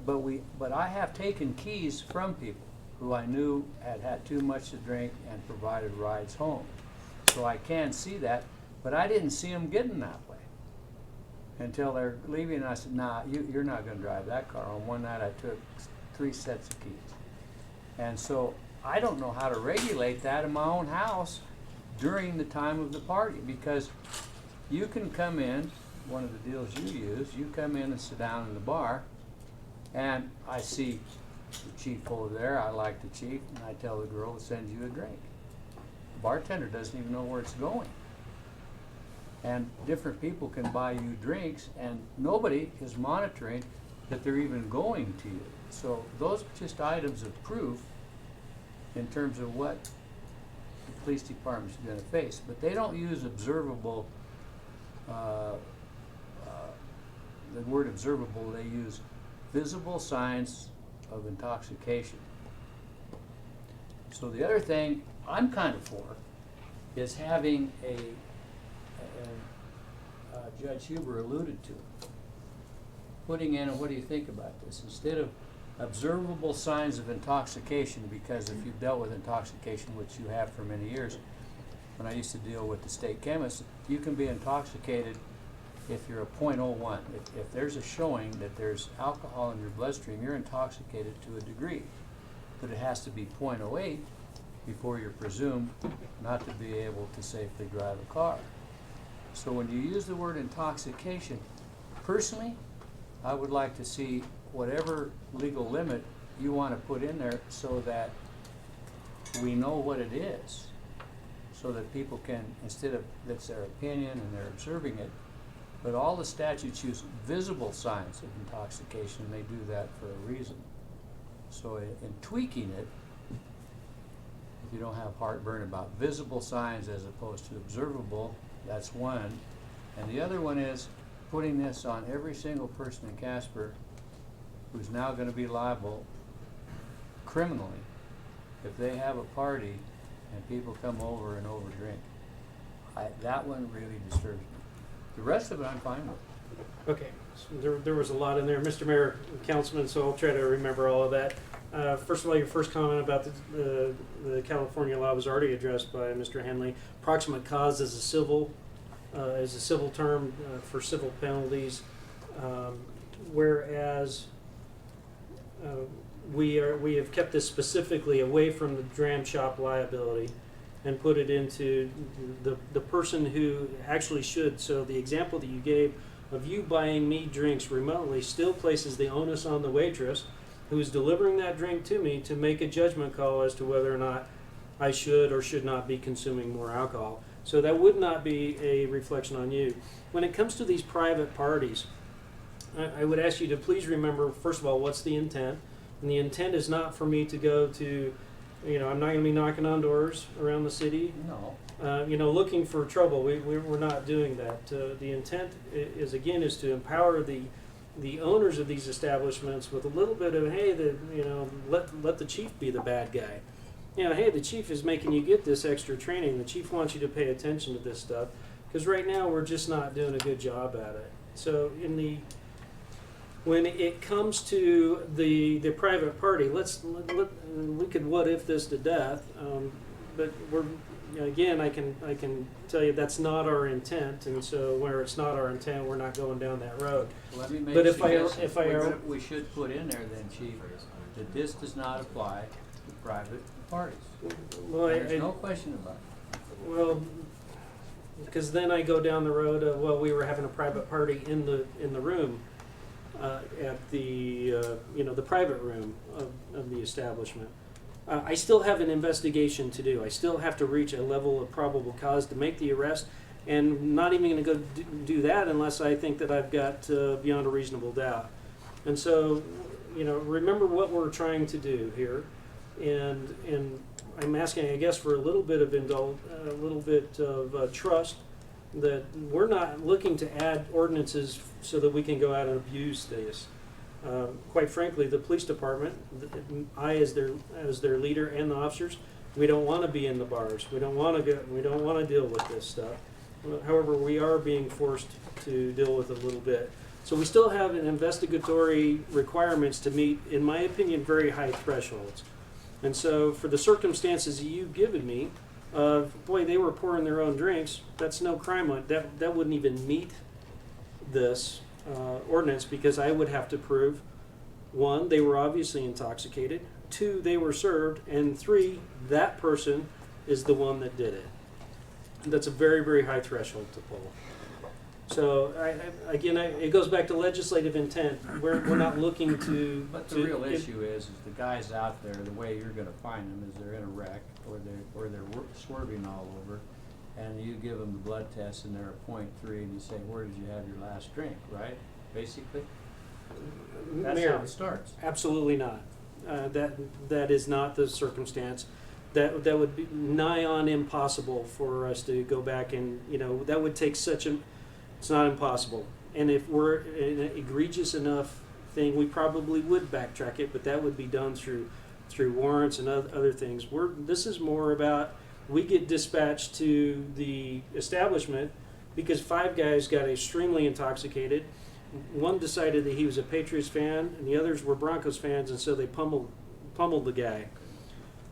But I have taken keys from people who I knew had too much to drink and provided rides home. So I can see that, but I didn't see them getting that way until they're leaving. And I said, nah, you're not going to drive that car home. One night I took 3 sets of keys. And so I don't know how to regulate that in my own house during the time of the party, because you can come in, one of the deals you use, you come in and sit down in the bar, and I see the chief over there, I like the chief, and I tell the girl to send you a drink. The bartender doesn't even know where it's going. And different people can buy you drinks, and nobody is monitoring that they're even going to you. So those are just items of proof in terms of what the police department's gonna face, but they don't use observable, the word observable, they use visible signs of intoxication. So the other thing I'm kind of for is having Judge Huber alluded to, putting in, what do you think about this? Instead of observable signs of intoxication, because if you've dealt with intoxication, which you have for many years, when I used to deal with the state chemist, you can be intoxicated if you're a .01. If there's a showing that there's alcohol in your bloodstream, you're intoxicated to a degree. But it has to be .08 before you're presumed not to be able to safely drive a car. So when you use the word intoxication, personally, I would like to see whatever legal limit you want to put in there so that we know what it is, so that people can, instead of, that's their opinion and they're observing it, but all the statutes use visible signs of intoxication, and they do that for a reason. So in tweaking it, if you don't have heartburn about visible signs as opposed to observable, that's one. And the other one is putting this on every single person in Casper who's now going to be liable criminally if they have a party and people come over and overdrink. That one really disturbs me. The rest of it I'm fine with. Okay, so there was a lot in there. Mr. Mayor, Councilman, so I'll try to remember all of that. First of all, your first comment about the California law was already addressed by Mr. Henley. Proximate cause is a civil term for civil penalties, whereas we have kept this specifically away from the dram shop liability and put it into the person who actually should. So the example that you gave of you buying me drinks remotely still places the onus on the waitress who's delivering that drink to me to make a judgment call as to whether or not I should or should not be consuming more alcohol. So that would not be a reflection on you. When it comes to these private parties, I would ask you to please remember, first of all, what's the intent? And the intent is not for me to go to, I'm not going to be knocking on doors around the city. No. Looking for trouble. We're not doing that. The intent is to empower the owners of these establishments with a little bit of, hey, let the chief be the bad guy. Hey, the chief is making you get this extra training. The chief wants you to pay attention to this stuff because right now we're just not doing a good job at it. So when it comes to the private party, we could what if this to death, but again, I can tell you that's not our intent, and so where it's not our intent, we're not going down that road. Let me make But a if I suggestion. We should put in there then, Chief, that this does not apply to private parties. Well, There's no question about it. Well, because then I go down the road of, well, we were having a private party in the room at the private room of the establishment. I still have an investigation to do. I still have to reach a level of probable cause to make the arrest, and not even going to go do that unless I think that I've got beyond a reasonable doubt. And so, remember what we're trying to do here, and I'm asking, I guess, for a little bit of trust that we're not looking to add ordinances so that we can go out and abuse this. Quite frankly, the police department, I as their leader and the officers, we don't want to be in the bars. We don't want to deal with this stuff. However, we are being forced to deal with it a little bit. So we still have an investigatory requirements to meet, in my opinion, very high thresholds. And so for the circumstances you've given me, boy, they were pouring their own drinks. That's no crime. That wouldn't even meet this ordinance, because I would have to prove, 1, they were obviously intoxicated, 2, they were served, and 3, that person is the one that did it. And that's a very, very high threshold to pull. So it goes back to legislative intent. We're not looking to. But the real issue is the guys out there. The way you're going to find them is they're in a wreck, or they're swerving all over, and you give them the blood test and they're a .3, and you say, where did you have your last drink? Right, basically. That's Mayor, how it starts. absolutely not. That is not the circumstance. That would be nigh on impossible for us to go back and, that would take such a, it's not impossible. And if we're in an egregious enough thing, we probably would backtrack it, but that would be done through warrants and other things. This is more about, we get dispatched to the establishment because 5 guys got extremely intoxicated. One decided that he was a Patriots fan, and the others were Broncos fans, and so they pummeled the guy.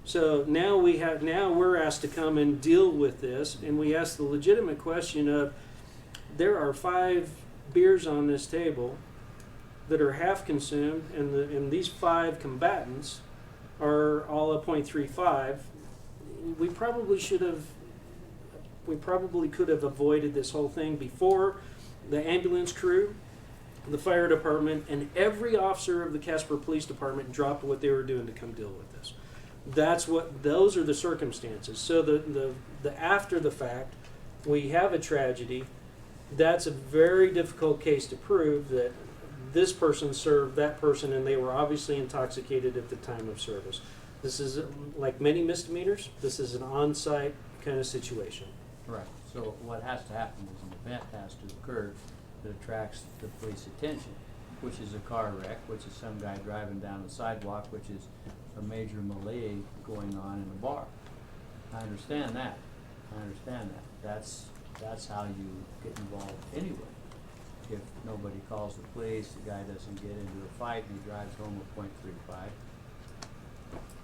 So now we're asked to come and deal with this, and we ask the legitimate question of, there are 5 beers on this table that are half consumed, and these 5 combatants are all a .35. We probably could have avoided this whole thing before the ambulance crew, the fire department, and every officer of the Casper Police Department dropped what they were doing to come deal with this. Those are the circumstances. So the after the fact, we have a tragedy. That's a very difficult case to prove that this person served that person and they were obviously intoxicated at the time of service. This is, like many misdemeanors, this is an on-site kind of situation. Right. So what has to happen is an event has to occur that attracts the police attention, which is a car wreck, which is some guy driving down the sidewalk, which is a major melee going on in a bar. I understand that. That's how you get involved anyway. If nobody calls the police, the guy doesn't get into a fight, and he drives home with .35,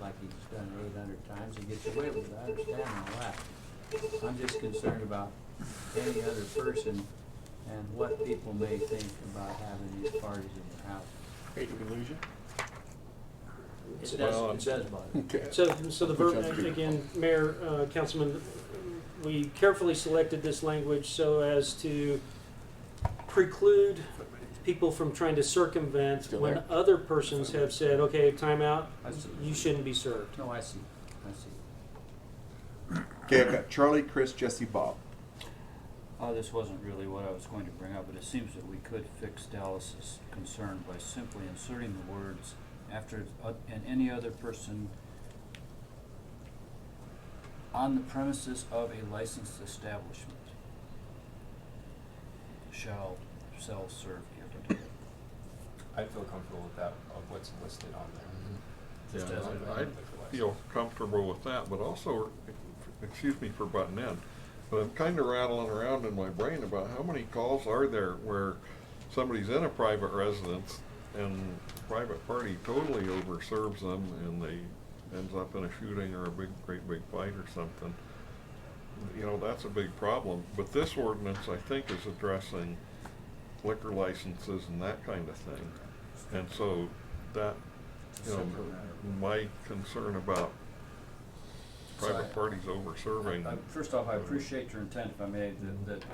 like he's done 800 times, he gets away with it. I understand all that. I'm just concerned about any other person and what people may think about having these parties in their house. Hey, did we lose you? It does bother me. Okay. So the verb, again, Mayor, Councilman, we carefully selected this language so as to preclude people from trying to circumvent Still when there? other persons have said, okay, time out, I see. you shouldn't be served. No, I see. Okay, I've got Charlie, Chris, Jesse, Bob. This wasn't really what I was going to bring up, but it seems that we could fix Dallas's concern by simply inserting the words after and any other person on the premises of a licensed establishment shall sell, serve, give, or take. I feel comfortable with that, of what's listed on there. Just as a- I feel comfortable with that, but also, excuse me for butting in, but I'm kind of rattling around in my brain about how many calls are there where somebody's in a private residence and private party totally overserves them and they ends up in a shooting or a great big fight or something. That's a big problem. But this ordinance, I think, is addressing liquor licenses and that kind of thing. And so that, my concern about private parties over-serving. First off, I appreciate your intent, if I may, that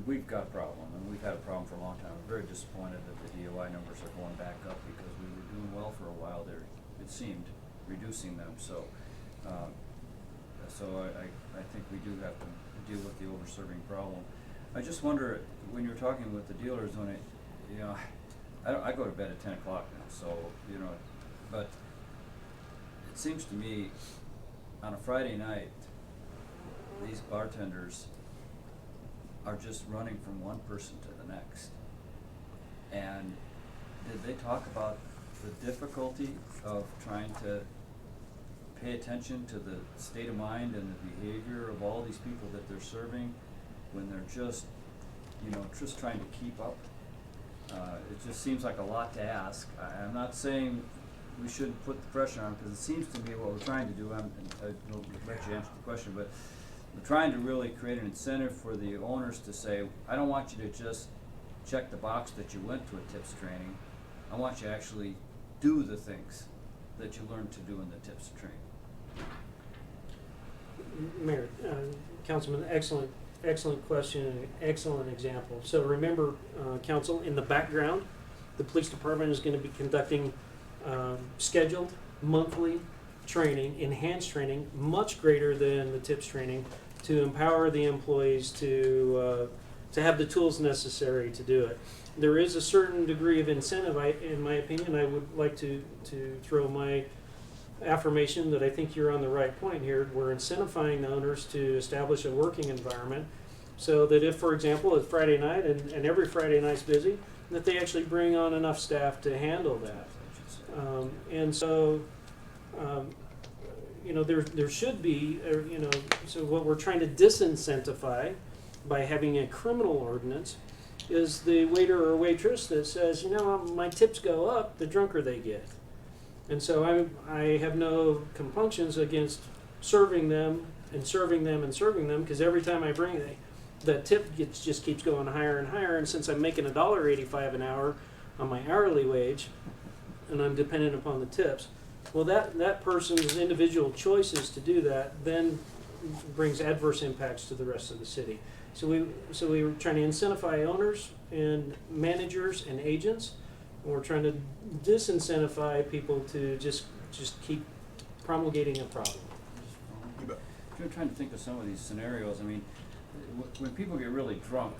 we've got a problem, and we've had a problem for a long time. I'm very disappointed that the DOI numbers are going back up because we were doing well for a while there, it seemed, reducing them. So I think we do have to deal with the over-serving problem. I just wonder, when you're talking with the dealers, I go to bed at 10 o'clock now, so, but it seems to me on a Friday night, these bartenders are just running from one person to the next. And did they talk about the difficulty of trying to pay attention to the state of mind and the behavior of all these people that they're serving when they're just trying to keep up? It just seems like a lot to ask. I'm not saying we shouldn't put the pressure on, because it seems to me what we're trying to do, I'll let you answer the question, but we're trying to really create an incentive for the owners to say, I don't want you to just check the box that you went to a tips training. I want you to actually do the things that you learned to do in the tips training. Mayor, Councilman, excellent question and excellent example. So remember, Council, in the background, the police department is going to be conducting scheduled monthly training, enhanced training, much greater than the tips training, to empower the employees to to have the tools necessary to do it. There is a certain degree of incentive, in my opinion. I would like to throw my affirmation that I think you're on the right point here. We're incentivizing the owners to establish a working environment so that if, for example, it's Friday night and every Friday night's busy, that they actually bring on enough staff to handle that. And so, there should be, so what we're trying to disincentivize by having a criminal ordinance is the waiter or waitress that says, my tips go up the drunker they get. And so I have no compunctions against serving them and serving them and serving them, because every time I bring it, the tip just keeps going higher and higher. And since I'm making $1.85 an hour on my hourly wage, and I'm dependent upon the tips, well, that person's individual choices to do that then brings adverse impacts to the rest of the city. So we were trying to incentivize owners and managers and agents, and we're trying to disincentivize people to just keep promulgating a problem. I'm trying to think of some of these scenarios. I mean, when people get really drunk,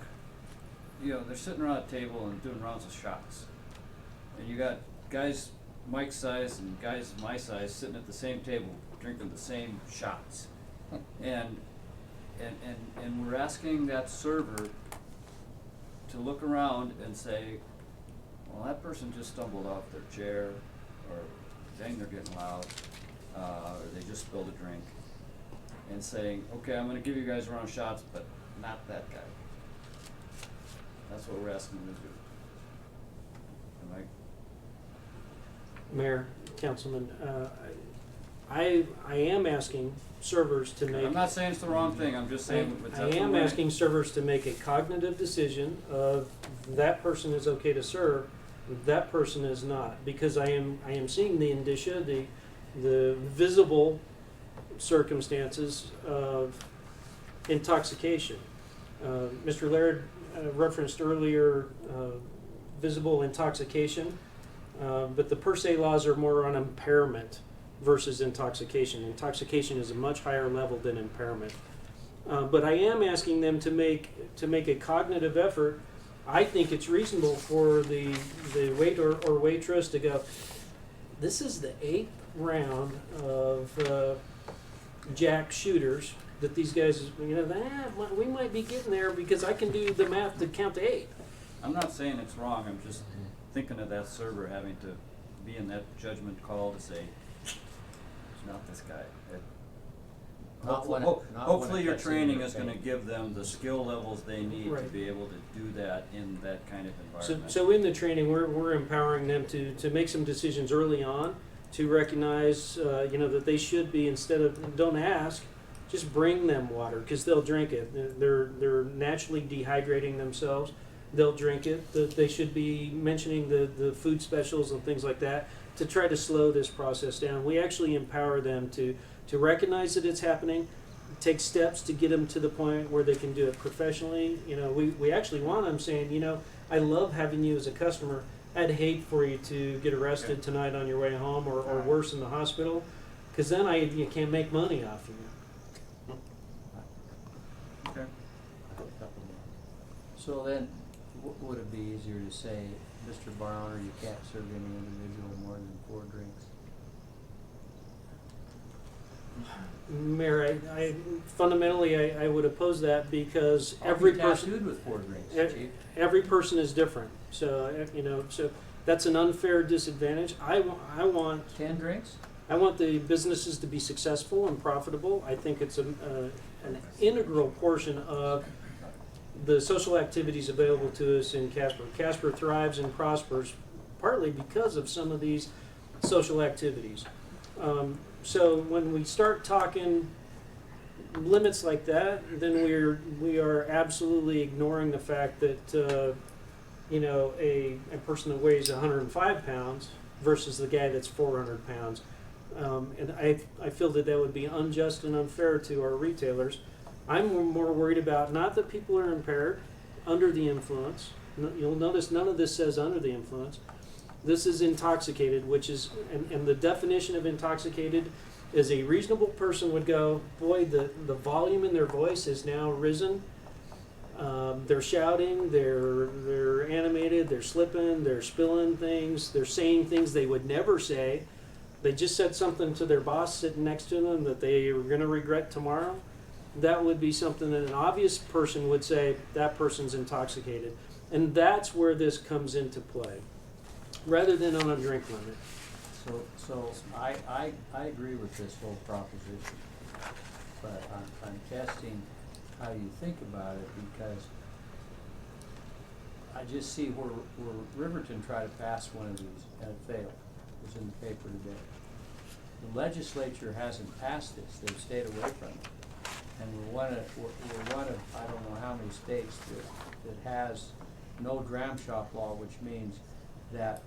they're sitting around a table and doing rounds of shots, and you got guys Mike's size and guys my size sitting at the same table drinking the same shots, and we're asking that server to look around and say, well, that person just stumbled off their chair, or dang, they're getting loud, or they just spilled a drink, and saying, okay, I'm going to give you guys a round of shots, but not that guy. That's what we're asking them to do. Am I? Mayor, Councilman, I am asking servers to make... I'm not saying it's the wrong thing, I'm just saying... I am asking servers to make a cognitive decision of that person is okay to serve, that person is not, because I am seeing the indicia, the visible circumstances of intoxication. Mr. Laird referenced earlier visible intoxication, but the per se laws are more on impairment versus intoxication. Intoxication is a much higher level than impairment. But I am asking them to make a cognitive effort. I think it's reasonable for the waiter or waitress to go, this is the 8th round of jack shooters that these guys, we might be getting there because I can do the math to count to 8. I'm not saying it's wrong, I'm just thinking of that server having to be in that judgment call to say, it's not this guy. Hopefully your training is going to give them the skill levels they need to be able to do that in that kind of environment. So in the training, we're empowering them to make some decisions early on, to recognize that they should be, instead of don't ask, just bring them water, because they'll drink it. They're naturally dehydrating themselves. They'll drink it. They should be mentioning the food specials and things like that to try to slow this process down. We actually empower them to recognize that it's happening, take steps to get them to the point where they can do it professionally. We actually want them saying, I love having you as a customer. I'd hate for you to get arrested tonight on your way home, or worse, in the hospital, because then you can't make money off you. Okay. So then, would it be easier to say, Mr. Bar Owner, you can't serve any individual more than 4 drinks? Mayor, I fundamentally I would oppose that, because every person tattooed with 4 drinks, Chief. Every person is different. So so that's an unfair disadvantage. I want 10 drinks. I want the businesses to be successful and profitable. I think it's an integral portion of the social activities available to us in Casper. Casper thrives and prospers partly because of some of these social activities. So when we start talking limits like that, then we are absolutely ignoring the fact that a person that weighs 105 pounds versus the guy that's 400 pounds. And I feel that would be unjust and unfair to our retailers. I'm more worried about not that people are impaired, under the influence. You'll notice none of this says under the influence. This is intoxicated, which is, and the definition of intoxicated is a reasonable person would go, boy, the volume in their voice has now risen They're shouting, they're animated, they're slipping, they're spilling things, they're saying things they would never say. They just said something to their boss sitting next to them that they were going to regret tomorrow. That would be something that an obvious person would say, that person's intoxicated. And that's where this comes into play, rather than on a drink limit. So I agree with this whole proposition, but I'm testing how you think about it, because I just see where Riverton tried to pass one of these and it failed. It was in the paper today. The legislature hasn't passed this; they've stayed away from it, and we're one of I don't know how many states that has no dram shop law, which means that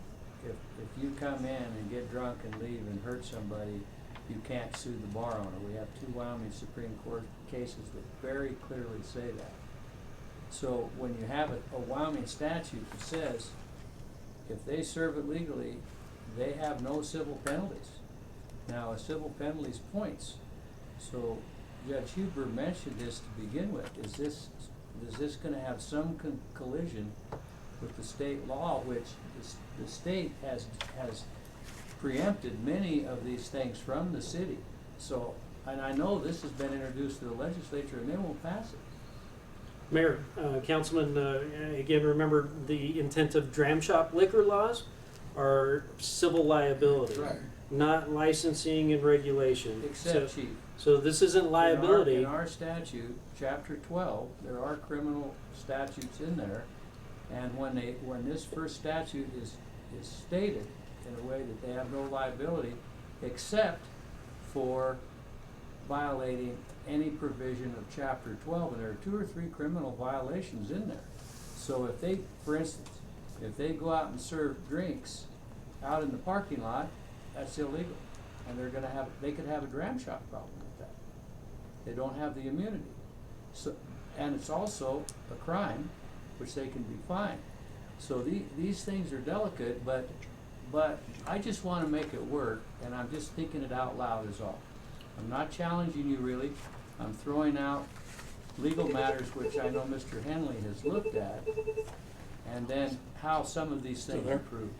if you come in and get drunk and leave and hurt somebody, you can't sue the bar owner. We have 2 Wyoming Supreme Court cases that very clearly say that. So when you have a Wyoming statute that says if they serve it legally, they have no civil penalties. Now, a civil penalty is points. So Judge Huber mentioned this to begin with. Is this going to have some collision with the state law, which the state has preempted many of these things from the city? So, and I know this has been introduced to the legislature and they won't pass it. Mayor, Councilman, again, remember the intent of dram shop liquor laws are civil liability, Right. not licensing and regulation. Except, Chief. So this isn't liability. In our statute, Chapter 12, there are criminal statutes in there, and when this first statute is stated in a way that they have no liability, except for violating any provision of Chapter 12, and there are 2 or 3 criminal violations in there. So if they, for instance, if they go out and serve drinks out in the parking lot, that's illegal, and they could have a dram shop problem with that. They don't have the immunity. So, and it's also a crime, which they can be fined. So these things are delicate, but I just want to make it work, and I'm just thinking it out loud is all. I'm not challenging you really. I'm throwing out legal matters which I know Mr. Henley has looked at, and then how some of these things are proved.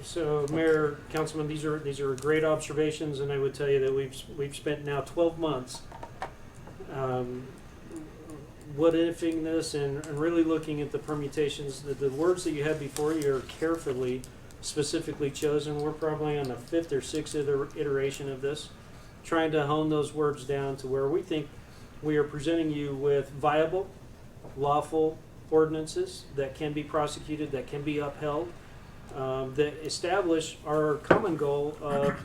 So Mayor, Councilman, these are great observations, and I would tell you that we've spent now 12 months what ifing this and really looking at the permutations. The words that you have before you are carefully, specifically chosen. We're probably on the 5th or 6th iteration of this, trying to hone those words down to where we think we are presenting you with viable, lawful ordinances that can be prosecuted, that can be upheld, that establish our common goal of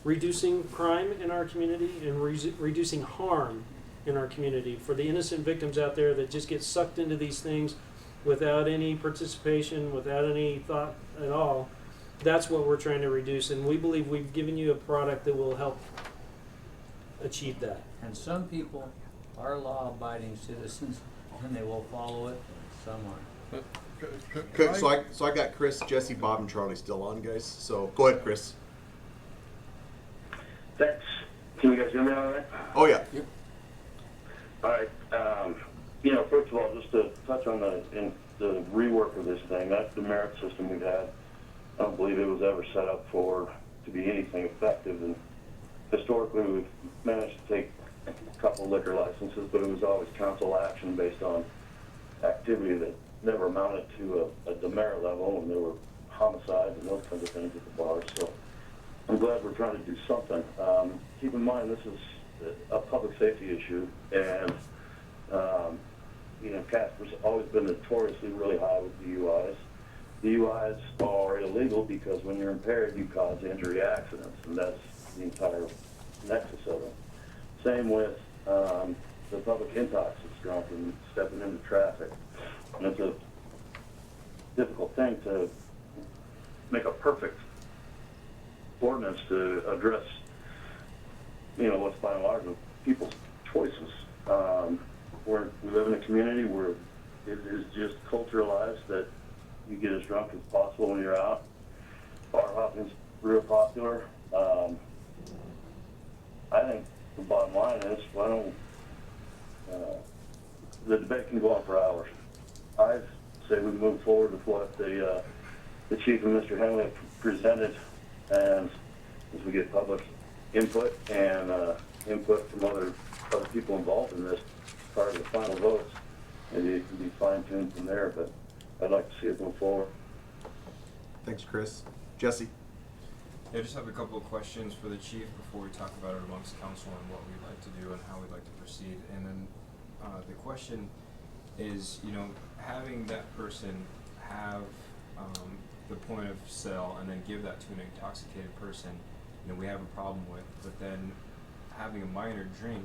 reducing crime in our community and reducing harm in our community for the innocent victims out there that just get sucked into these things without any participation, without any thought at all. That's what we're trying to reduce, and we believe we've given you a product that will help achieve that. And some people are law-abiding citizens, and they will follow it, and some aren't. Okay, so I got Chris, Jesse, Bob, and Charlie still on, guys. So go ahead, Chris. Thanks. Can you guys hear me all right? Oh yeah. Yep. All right. First of all, just to touch on the rework of this thing, that's the merit system we've had. I don't believe it was ever set up to be anything effective. And historically, we've managed to take a couple liquor licenses, but it was always council action based on activity that never amounted to a demerit level, and there were homicides and those kinds of things at the bar. So I'm glad we're trying to do something. Keep in mind, this is a public safety issue, and Casper's always been notoriously really high with DUIs. DUIs are illegal because when you're impaired, you cause injury accidents, and that's the entire nexus of it. Same with the public intox that's drunk and stepping into traffic. And it's a difficult thing to make a perfect ordinance to address, what's by and large of people's choices. We live in a community where it is just culturalized that you get as drunk as possible when you're out. Bar hopping's real popular. I think the bottom line is, why don't the debate can go on for hours. I say we move forward with what the chief and Mr. Henley have presented, and as we get public input and input from other people involved in this prior to the final votes, maybe it can be fine-tuned from there, but I'd like to see it move forward. Thanks, Chris. Jesse? Yeah, I just have a couple of questions for the chief before we talk about it amongst council and what we'd like to do and how we'd like to proceed. And then the question is, you know, having that person have the point of sale and then give that to an intoxicated person, you know, we have a problem with. But then having a minor drink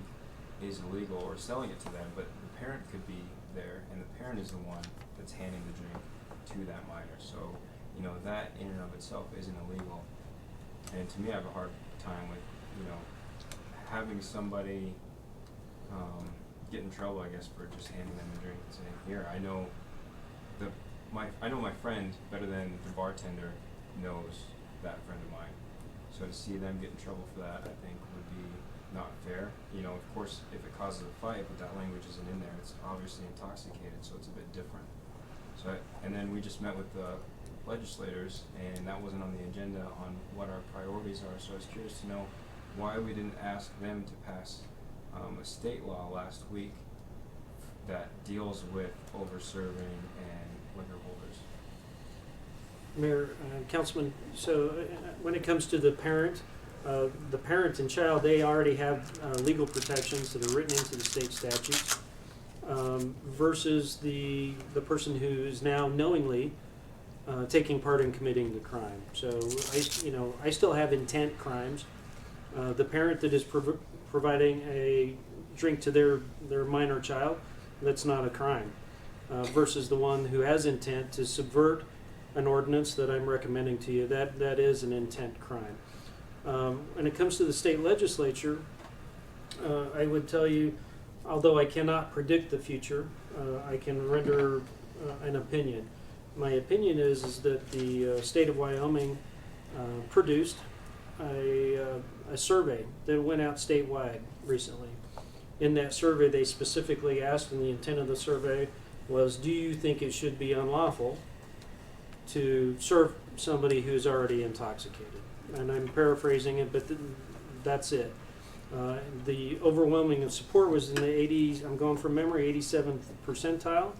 is illegal, or selling it to them, but the parent could be there, and the parent is the one that's handing the drink to that minor. So, you know, that in and of itself isn't illegal. And to me, I have a hard time with, you know, having somebody get in trouble, I guess, for just handing them a drink and saying, "Here, I know my friend better than the bartender knows that friend of mine." So to see them get in trouble for that, I think would be not fair. You know, of course, if it causes a fight, but that language isn't in there, it's obviously intoxicated, so it's a bit different. So, and then we just met with the legislators, and that wasn't on the agenda on what our priorities are. So I was curious to know why we didn't ask them to pass a state law last week that deals with over-serving and liquor holders. Mayor, Councilman, so when it comes to the parent and child, they already have legal protections that are written into the state statutes, versus the person who is now knowingly taking part in committing the crime. So I still have intent crimes. The parent that is providing a drink to their minor child, that's not a crime, versus the one who has intent to subvert an ordinance that I'm recommending to you. That is an intent crime. When it comes to the state legislature, I would tell you, although I cannot predict the future, I can render an opinion. My opinion is that the state of Wyoming produced a survey that went out statewide recently. In that survey, they specifically asked, and the intent of the survey was, do you think it should be unlawful to serve somebody who's already intoxicated? And I'm paraphrasing it, but that's it. The overwhelming support was in the 80s, I'm going from memory, 87th percentile.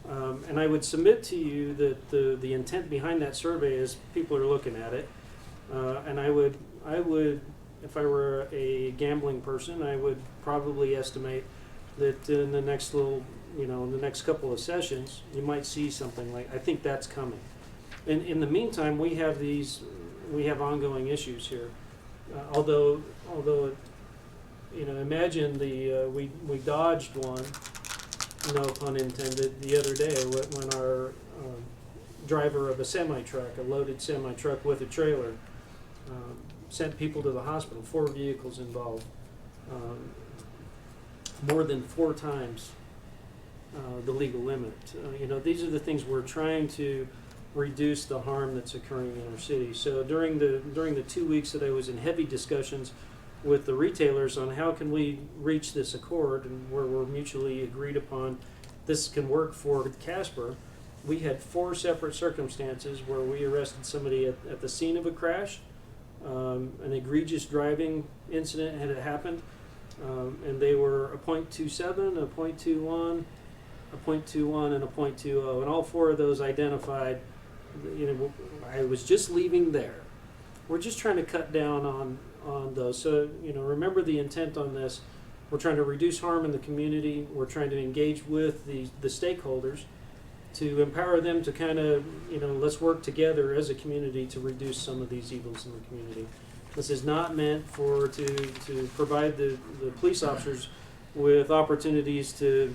And I would submit to you that the intent behind that survey is people are looking at it. And I would, if I were a gambling person, I would probably estimate that in the next in the next couple of sessions, you might see something like, I think that's coming. In the meantime, we have ongoing issues here. Although imagine we dodged one, no pun intended, the other day when our driver of a semi-truck, a loaded semi-truck with a trailer, sent people to the hospital, 4 vehicles involved, more than 4 times the legal limit. These are the things we're trying to reduce the harm that's occurring in our city. So during the 2 weeks that I was in heavy discussions with the retailers on how can we reach this accord and where we're mutually agreed upon this can work for Casper, we had 4 separate circumstances where we arrested somebody at the scene of a crash. An egregious driving incident had happened, and they were a .27, a .21, a .21, and a .20, and all 4 of those identified. I was just leaving there. We're just trying to cut down on those. So remember the intent on this. We're trying to reduce harm in the community. We're trying to engage with the stakeholders to empower them to kind of, let's work together as a community to reduce some of these evils in the community. This is not meant to provide the police officers with opportunities to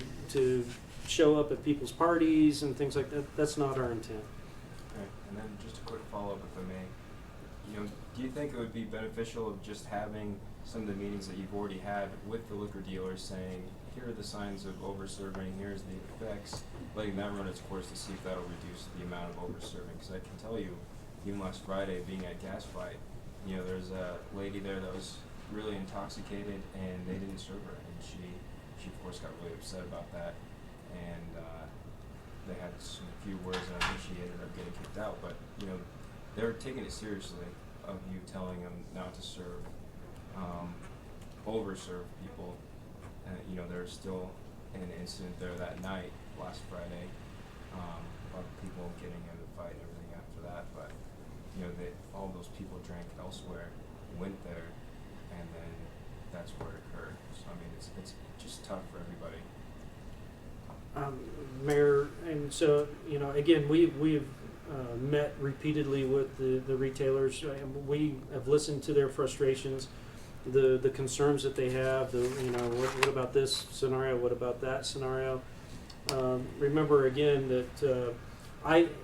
show up at people's parties and things like that. That's not our intent. Okay. And then just a quick follow-up, if I may. Do you think it would be beneficial of just having some of the meetings that you've already had with the liquor dealers saying, here are the signs of over-serving, here's the effects, letting that run its course to see if that'll reduce the amount of over-serving? Because I can tell you, even last Friday, being at Gas Fight, there's a lady there that was really intoxicated, and they didn't serve her, and she of course got really upset about that. and they had some few words, and I think she ended up getting kicked out. But you know, they're taking it seriously of you telling them not to serve, overserve people. And you know, there's still an incident there that night last Friday of people getting in a fight and everything after that. But you know, all those people drank elsewhere, went there, and then that's where it occurred. So I mean, it's just tough for everybody. Mayor, and so, you know, again, we've met repeatedly with the retailers. We have listened to their frustrations, the concerns that they have, you know, what about this scenario, what about that scenario. Remember again that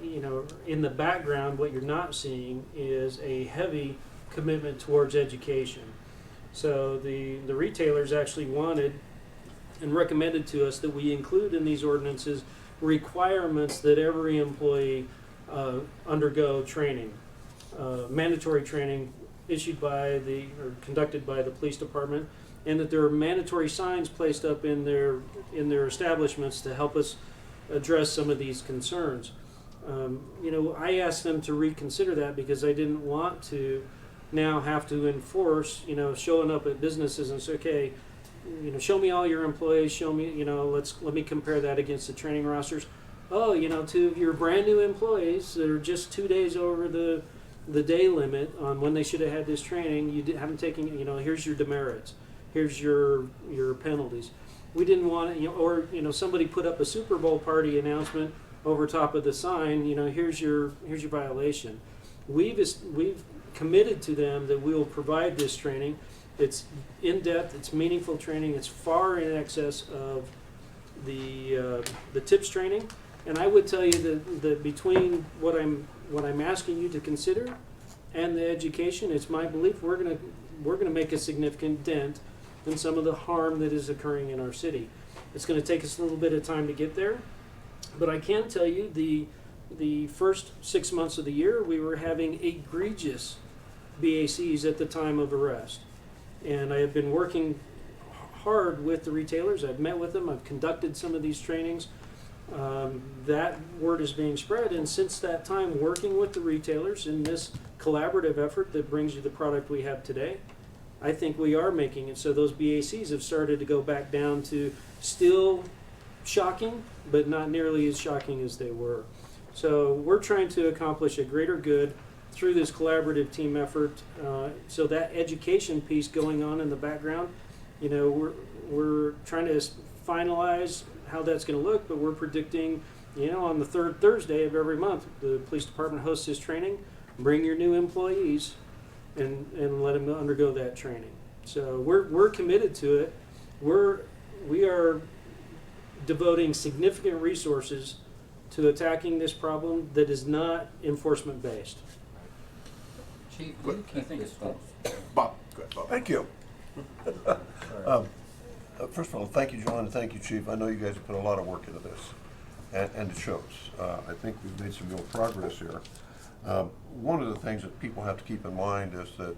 you know, in the background, what you're not seeing is a heavy commitment towards education. So the retailers actually wanted and recommended to us that we include in these ordinances requirements that every employee undergo training, mandatory training issued by or conducted by the police department, and that there are mandatory signs placed up in their establishments to help us address some of these concerns. You know, I asked them to reconsider that because I didn't want to now have to enforce, you know, showing up at businesses and say, okay, you know, show me all your employees, show me, you know, let me compare that against the training rosters. Oh, you know, 2 of your brand new employees that are just 2 days over the day limit on when they should have had this training, you haven't taken, you know, here's your demerits, here's your penalties. We didn't want it, you know, or, you know, somebody put up a Super Bowl party announcement over top of the sign, you know, here's your violation. We've committed to them that we will provide this training. It's in-depth, it's meaningful training, it's far in excess of the TIPS training. And I would tell you that between what I'm asking you to consider and the education, it's my belief we're gonna make a significant dent in some of the harm that is occurring in our city. It's gonna take us a little bit of time to get there, but I can tell you the first 6 months of the year we were having egregious BACs at the time of arrest. And I have been working hard with the retailers. I've met with them. I've conducted some of these trainings. That word is being spread. And since that time, working with the retailers in this collaborative effort that brings you the product we have today, I think we are making it so those BACs have started to go back down to still shocking, but not nearly as shocking as they were. So we're trying to accomplish a greater good through this collaborative team effort. So that education piece going on in the background, you know, we're trying to finalize how that's going to look, but we're predicting, you know, on the 3rd Thursday of every month, the police department hosts this training. Bring your new employees and let them undergo that training. So we're committed to it. We are devoting significant resources to attacking this problem that is not enforcement based. Chief, do you keep this phone? Bob, go ahead, Bob. Thank you. First of all, thank you, John, and thank you, Chief. I know you guys have put a lot of work into this, and it shows. I think we've made some real progress here. One of the things that people have to keep in mind is that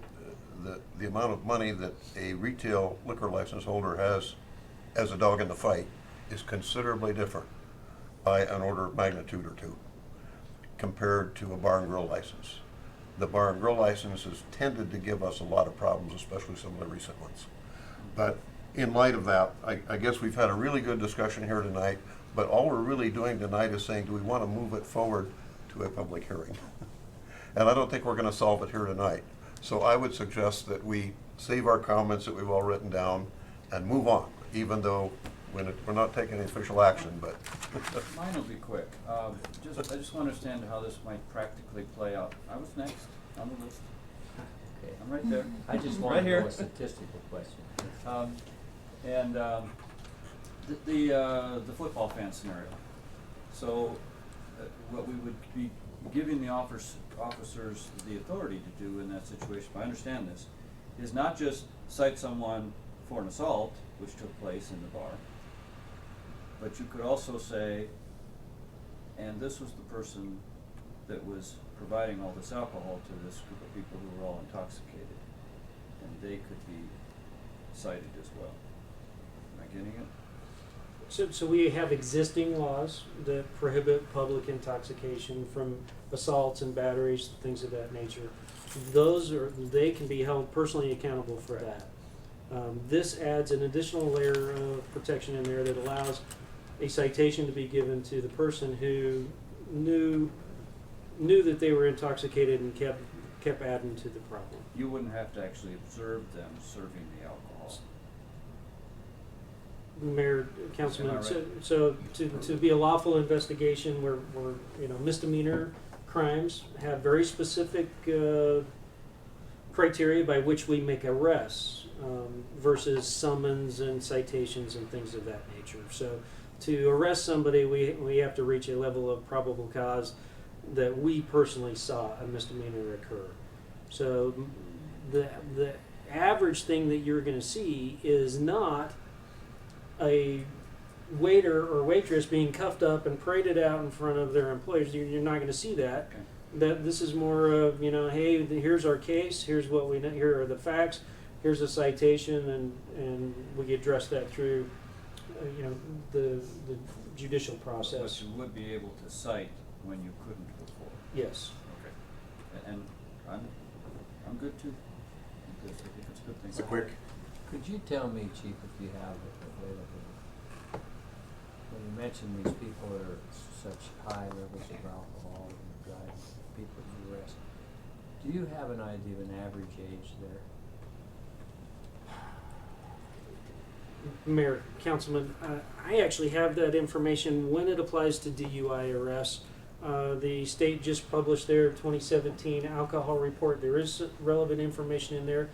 the amount of money that a retail liquor license holder has as a dog in the fight is considerably different by an order of magnitude or two compared to a bar and grill license. The bar and grill license has tended to give us a lot of problems, especially some of the recent ones. But in light of that, I guess we've had a really good discussion here tonight, but all we're really doing tonight is saying, do we want to move it forward to a public hearing? And I don't think we're going to solve it here tonight. So I would suggest that we save our comments that we've all written down and move on, even though we're not taking any official action, but. Mine will be quick. I just want to understand how this might practically play out. I was next on the list. Okay. I'm right there. I just want Right to here. know a statistical question. The football fan scenario. So, what we would be giving the officers the authority to do in that situation, if I understand this, is not just cite someone for an assault, which took place in the bar, but you could also say, and this was the person that was providing all this alcohol to this group of people who were all intoxicated, and they could be cited as well. Am I getting it? So we have existing laws that prohibit public intoxication from assaults and batteries, things of that nature. They can be held personally accountable for that. This adds an additional layer of protection in there that allows a citation to be given to the person who knew that they were intoxicated and kept adding to the problem. You wouldn't have to actually observe them serving the alcohol. Mayor, Councilman, Am I right? so to be a lawful investigation where misdemeanor crimes have very specific criteria by which we make arrests versus summons and citations and things of that nature. So to arrest somebody, we have to reach a level of probable cause that we personally saw a misdemeanor occur. So the average thing that you're going to see is not a waiter or waitress being cuffed up and paraded out in front of their employers. You're not going to see that. Okay. That this is more of, hey, here's our case, here's what we know, here are the facts, here's a citation, and we address that through the judicial process. But you would be able to cite when you couldn't before. Yes. Okay. And I'm good too. I'm good. I think it's a good thing. It's a quick. Could you tell me, Chief, if you have it available, when you mention these people that are such high levels of alcohol and drive people to arrest, do you have an idea of an average age there? Mayor, Councilman, I actually have that information when it applies to DUI arrests. The state just published their 2017 alcohol report. There is relevant information in there.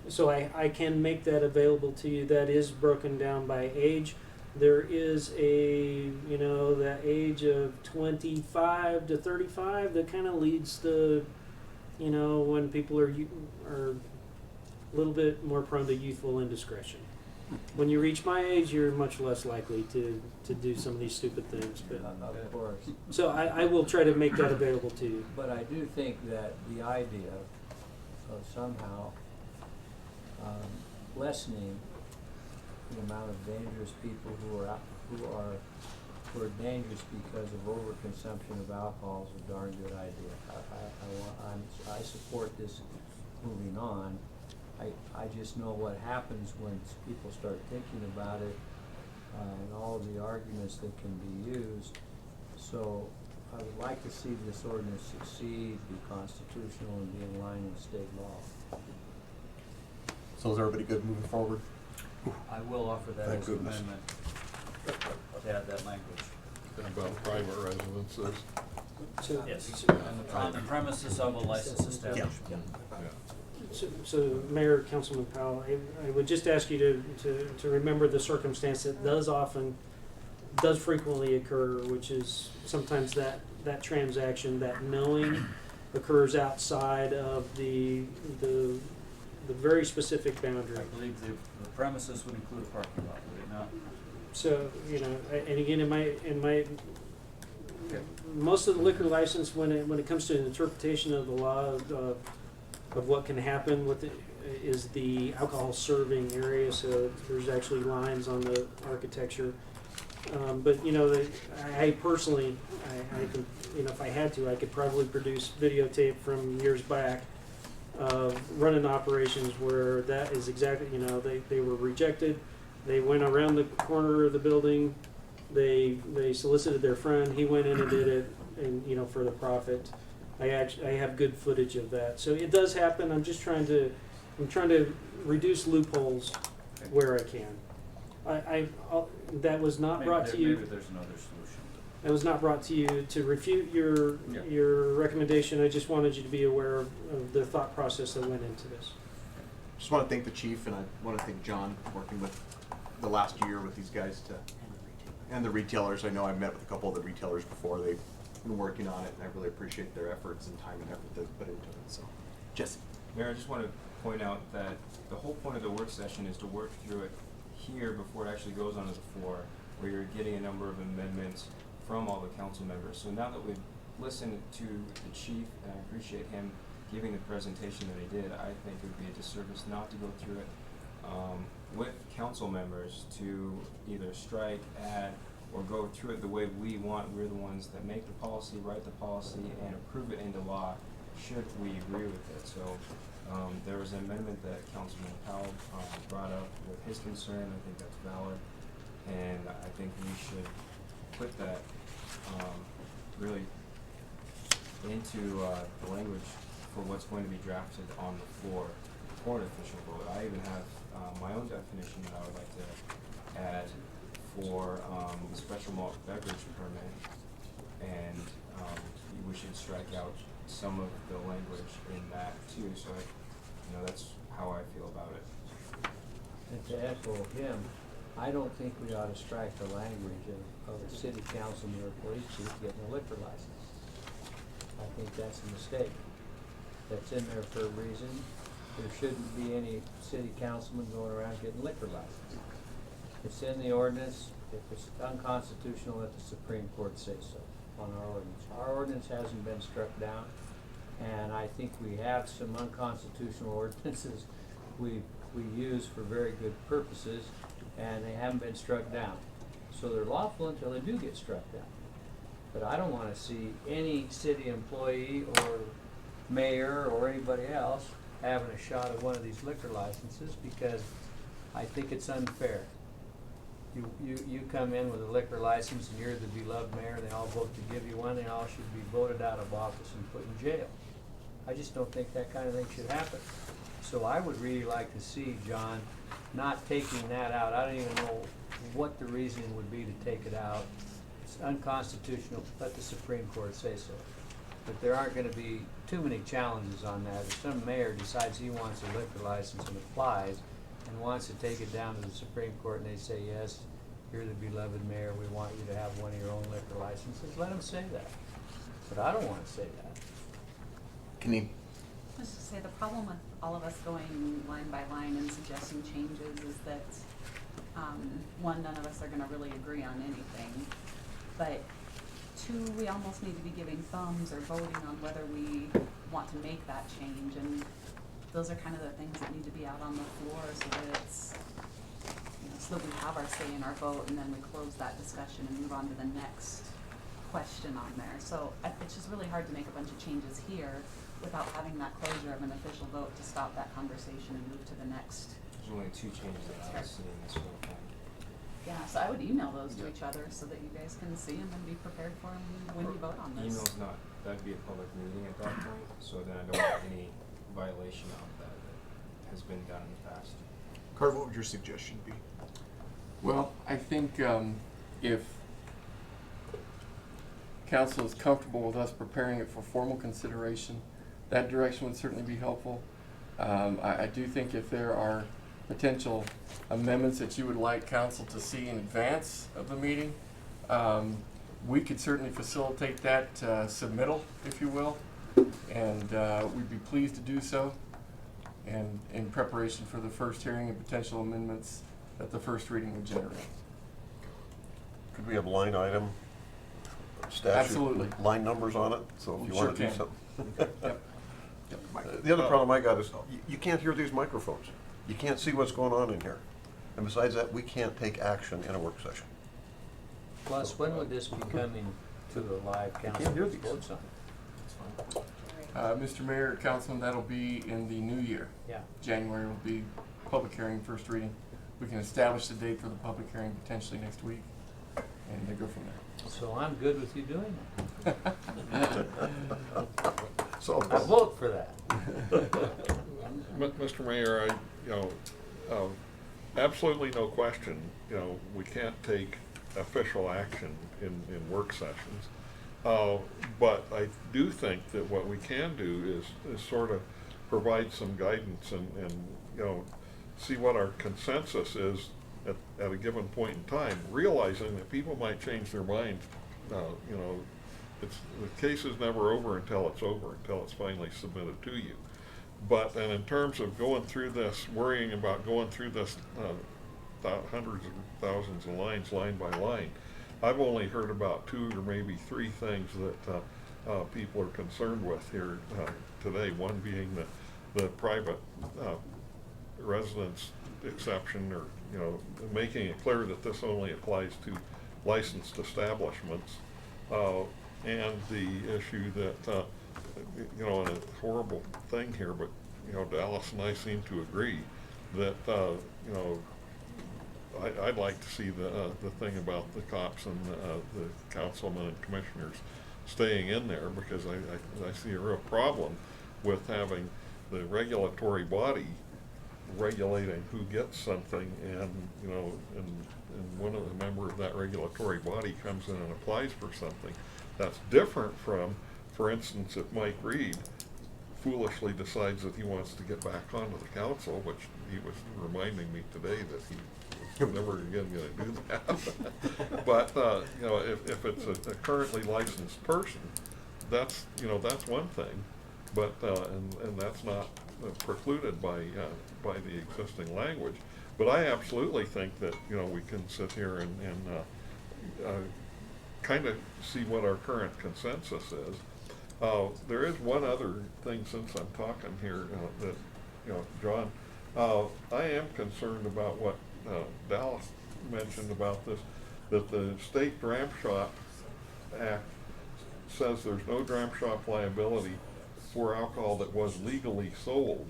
So I can make that available to you. That is broken down by age. There is that age of 25 to 35 that kind of leads to, when people are a little bit more prone to youthful indiscretion. When you reach my age, you're much less likely to do some of these stupid things. But Of course. so I will try to make that available to you. But I do think that the idea of somehow lessening the amount of dangerous people who are dangerous because of overconsumption of alcohol is a darn good idea. I support this moving on. I just know what happens when people start thinking about it and all of the arguments that can be used. So I would like to see this ordinance succeed, be constitutional, and be in line with state law. So is everybody good moving forward? I will offer that Thank as an goodness. amendment to add that language. About private residences. So, Yes. On the premises of a licensed establishment. So Mayor, Councilman Powell, I would just ask you to remember the circumstance that does frequently occur, which is sometimes that transaction, that knowing occurs outside of the very specific boundary. I believe the premises would include a parking lot, would it not? So, and again, in my most of the liquor license, when it comes to an interpretation of the law of what can happen with it, is the alcohol serving area. So there's actually lines on the architecture. But I personally, I can, if I had to, I could probably produce videotape from years back of running operations where that is exactly, they were rejected. They went around the corner of the building. They solicited their friend. He went in and did it, and for the profit. I have good footage of that. So it does happen. I'm trying to reduce loopholes where I can. That was not brought to you. Maybe there's another solution. That was not brought to you to refute your recommendation. I just wanted you to be aware of the thought process that went into this. Just want to thank the chief, and I want to thank John working with the last year with these guys and the retailers. I know I've met with a couple of the retailers before. They've been working on it, and I really appreciate their efforts and time and effort they've put into it. So, Jesse. Mayor, I just want to point out that the whole point of the work session is to work through it here before it actually goes onto the floor, where you're getting a number of amendments from all the council members. So now that we've listened to the chief, and I appreciate him giving the presentation that he did, I think it would be a disservice not to go through it with council members to either strike, add, or go through it the way we want. We're the ones that make the policy, write the policy, and approve it into law, should we agree with it. So there was an amendment that Councilman Powell brought up with his concern. I think that's valid, and I think we should put that really into the language for what's going to be drafted on the floor for an official vote. I even have my own definition that I would like to add for the special malt beverage permit, and we should strike out some of the language in that too. So that's how I feel about it. And to echo him, I don't think we ought to strike the language of a city councilman or police chief getting a liquor license. I think that's a mistake. That's in there for a reason. There shouldn't be any city councilman going around getting liquor licenses. It's in the ordinance. If it's unconstitutional, let the Supreme Court say so on our ordinance. Our ordinance hasn't been struck down, and I think we have some unconstitutional ordinances we use for very good purposes, and they haven't been struck down. So they're lawful until they do get struck down. But I don't want to see any city employee or mayor or anybody else having a shot at one of these liquor licenses, because I think it's unfair. You come in with a liquor license and you're the beloved mayor, they all vote to give you one, they all should be voted out of office and put in jail. I just don't think that kind of thing should happen. So I would really like to see, John, not taking that out. I don't even know what the reasoning would be to take it out. It's unconstitutional, let the Supreme Court say so. But there aren't going to be too many challenges on that. If some mayor decides he wants a liquor license and applies and wants to take it down to the Supreme Court and they say, yes, you're the beloved mayor, we want you to have one of your own liquor licenses, let them say that. But I don't want to say that. Can you? Just to say, the problem with all of us going line by line and suggesting changes is that, one, none of us are gonna really agree on anything. But two, we almost need to be giving thumbs or voting on whether we want to make that change. And those are kind of the things that need to be out on the floor so that it's, so that we have our say in our vote, and then we close that discussion and move on to the next question on there. So it's just really hard to make a bunch of changes here without having that closure of an official vote to stop that conversation and move to the next. There's only two changes that I see in this whole thing. Yeah, so I would email those to each other so that you guys can see them and be prepared for them when you vote on this. Email's not, that'd be a public meeting at that point, so then I don't have any violation of that has been done in the past. Carter, what would your suggestion be? Well, I think if council is comfortable with us preparing it for formal consideration, that direction would certainly be helpful. I do think if there are potential amendments that you would like council to see in advance of the meeting, we could certainly facilitate that submittal, if you will, and we'd be pleased to do so, and in preparation for the first hearing and potential amendments that the first reading would generate. Could we have line item statute? Absolutely. Line numbers on it, so if you Sure want to do can. something. Yep. The other problem I got is, you can't hear these microphones. You can't see what's going on in here. And besides that, we can't take action in a work session. Plus, when would this be coming to the live council? can't hear these. Votes on it? Mr. Mayor, Councilman, that'll be in the new year. Yeah. January will be public hearing, first reading. We can establish the date for the public hearing potentially next week, and then go from there. So I'm good with you doing that. So, I vote for that. Mr. Mayor, absolutely no question, we can't take official action in work sessions. But I do think that what we can do is sort of provide some guidance and see what our consensus is at a given point in time, realizing that people might change their minds. The case is never over until it's over, until it's finally submitted to you. And in terms of going through this, worrying about going through this hundreds of thousands of lines, line by line, I've only heard about 2 or maybe 3 things that people are concerned with here today. One being the private residents exception, or, you know, making it clear that this only applies to licensed establishments, and the issue that, you know, and a horrible thing here, but, you know, Dallas and I seem to agree that, you know, I'd like to see the thing about the cops and the councilmen and commissioners staying in there, because I see a real problem with having the regulatory body regulating who gets something, and, you know, and one of the member of that regulatory body comes in and applies for something. That's different from, for instance, if Mike Reed foolishly decides that he wants to get back onto the council, which he was reminding me today that he was never again going to do that. But, you know, if it's a currently licensed person, that's, you know, that's one thing. But, and that's not precluded by the existing language. But I absolutely think that, you know, we can sit here and kind of see what our current consensus is. There is one other thing, since I'm talking here, that, you know, John, I am concerned about what Dallas mentioned about this, that the State Dram Shop Act says there's no dram shop liability for alcohol that was legally sold.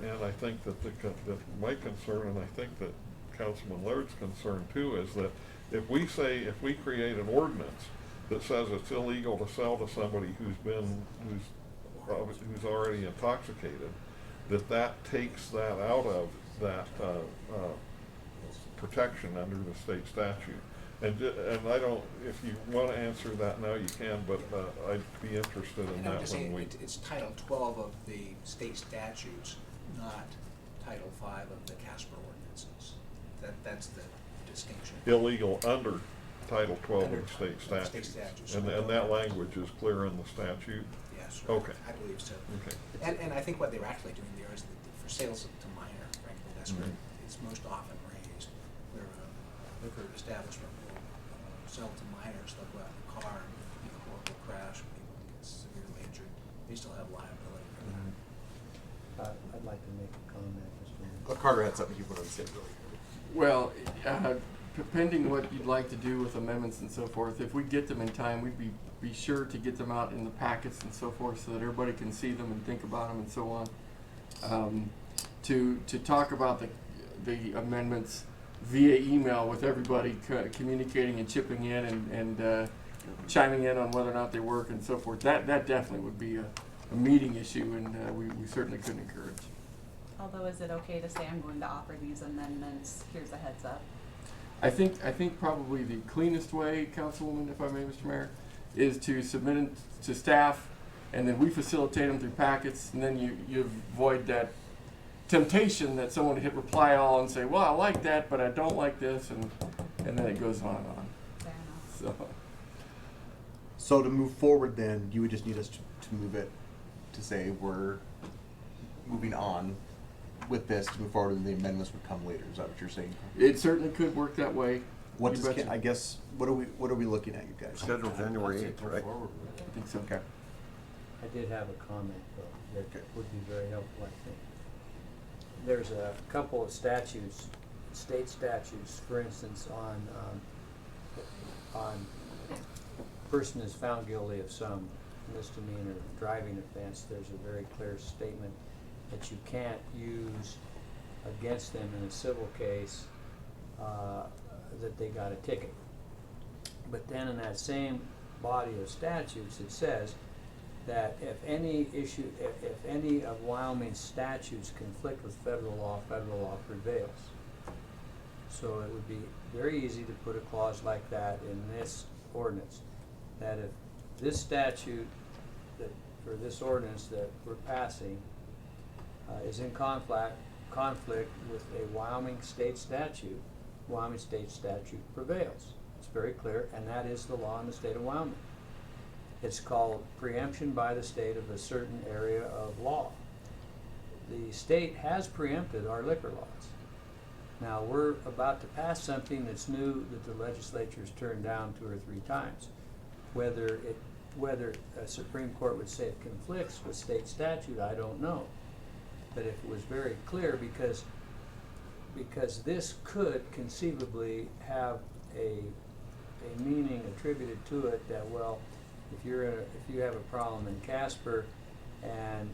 And I think that that my concern, and I think that Councilman Laird's concern too, is that if we create an ordinance that says it's illegal to sell to somebody who's already intoxicated, that takes that out of that protection under the state statute. And I don't, if you want to answer that now, you can, but I'd be interested in that when we... It's Title 12 of the state statutes, not Title 5 of the Casper ordinances. That's the distinction. Illegal under Title 12 Under of the state statutes. statutes. And that language is clear in the statute? Yes. Okay. I believe so. Okay. And I think what they're actually doing there is that for sales to minor, frankly, that's where it's most often raised, where a liquor establishment will sell to minors. They'll go out in a car and be a horrible crash, and people get severely injured. They still have liability for that. I'd like to make a comment, Mr. Mayor. Carter had something he wanted to say really quick. Well, pending what you'd like to do with amendments and so forth, if we get them in time, we'd be sure to get them out in the packets and so forth, so that everybody can see them and think about them and so on. To talk about the amendments via email with everybody communicating and chipping in and chiming in on whether or not they work and so forth, that definitely would be a meeting issue, and we certainly couldn't encourage. Although, is it okay to say I'm going to offer these amendments, here's a heads up? I think probably the cleanest way, Councilwoman, if I may, Mr. Mayor, is to submit it to staff, and then we facilitate them through packets, and then you avoid that temptation that someone would hit reply all and say, well, I like that, but I don't like this, and then it goes on and on. Fair enough. So to move forward, then you would just need us to move it to say we're moving on with this to move forward, and the amendments would come later. Is that what you're saying? It certainly could work that way. What You does betcha. I guess what are we looking at, you guys? Scheduled January 8th, right? I think so. Okay. I did have a comment, though, that would be very helpful, I think. There's a couple of statutes, state statutes, for instance, on person is found guilty of some misdemeanor driving offense. There's a very clear statement that you can't use against them in a civil case that they got a ticket. But then in that same body of statutes, it says that if any of Wyoming's statutes conflict with federal law prevails. So it would be very easy to put a clause like that in this ordinance, that if this statute or this ordinance that we're passing is in conflict with a Wyoming state statute prevails. It's very clear, and that is the law in the state of Wyoming. It's called preemption by the state of a certain area of law. The state has preempted our liquor laws. Now, we're about to pass something that's new that the legislature's turned down 2 or 3 times. Whether a Supreme Court would say it conflicts with state statute, I don't know. But if it was very clear, because because this could conceivably have a meaning attributed to it that, well, if you have a problem in Casper and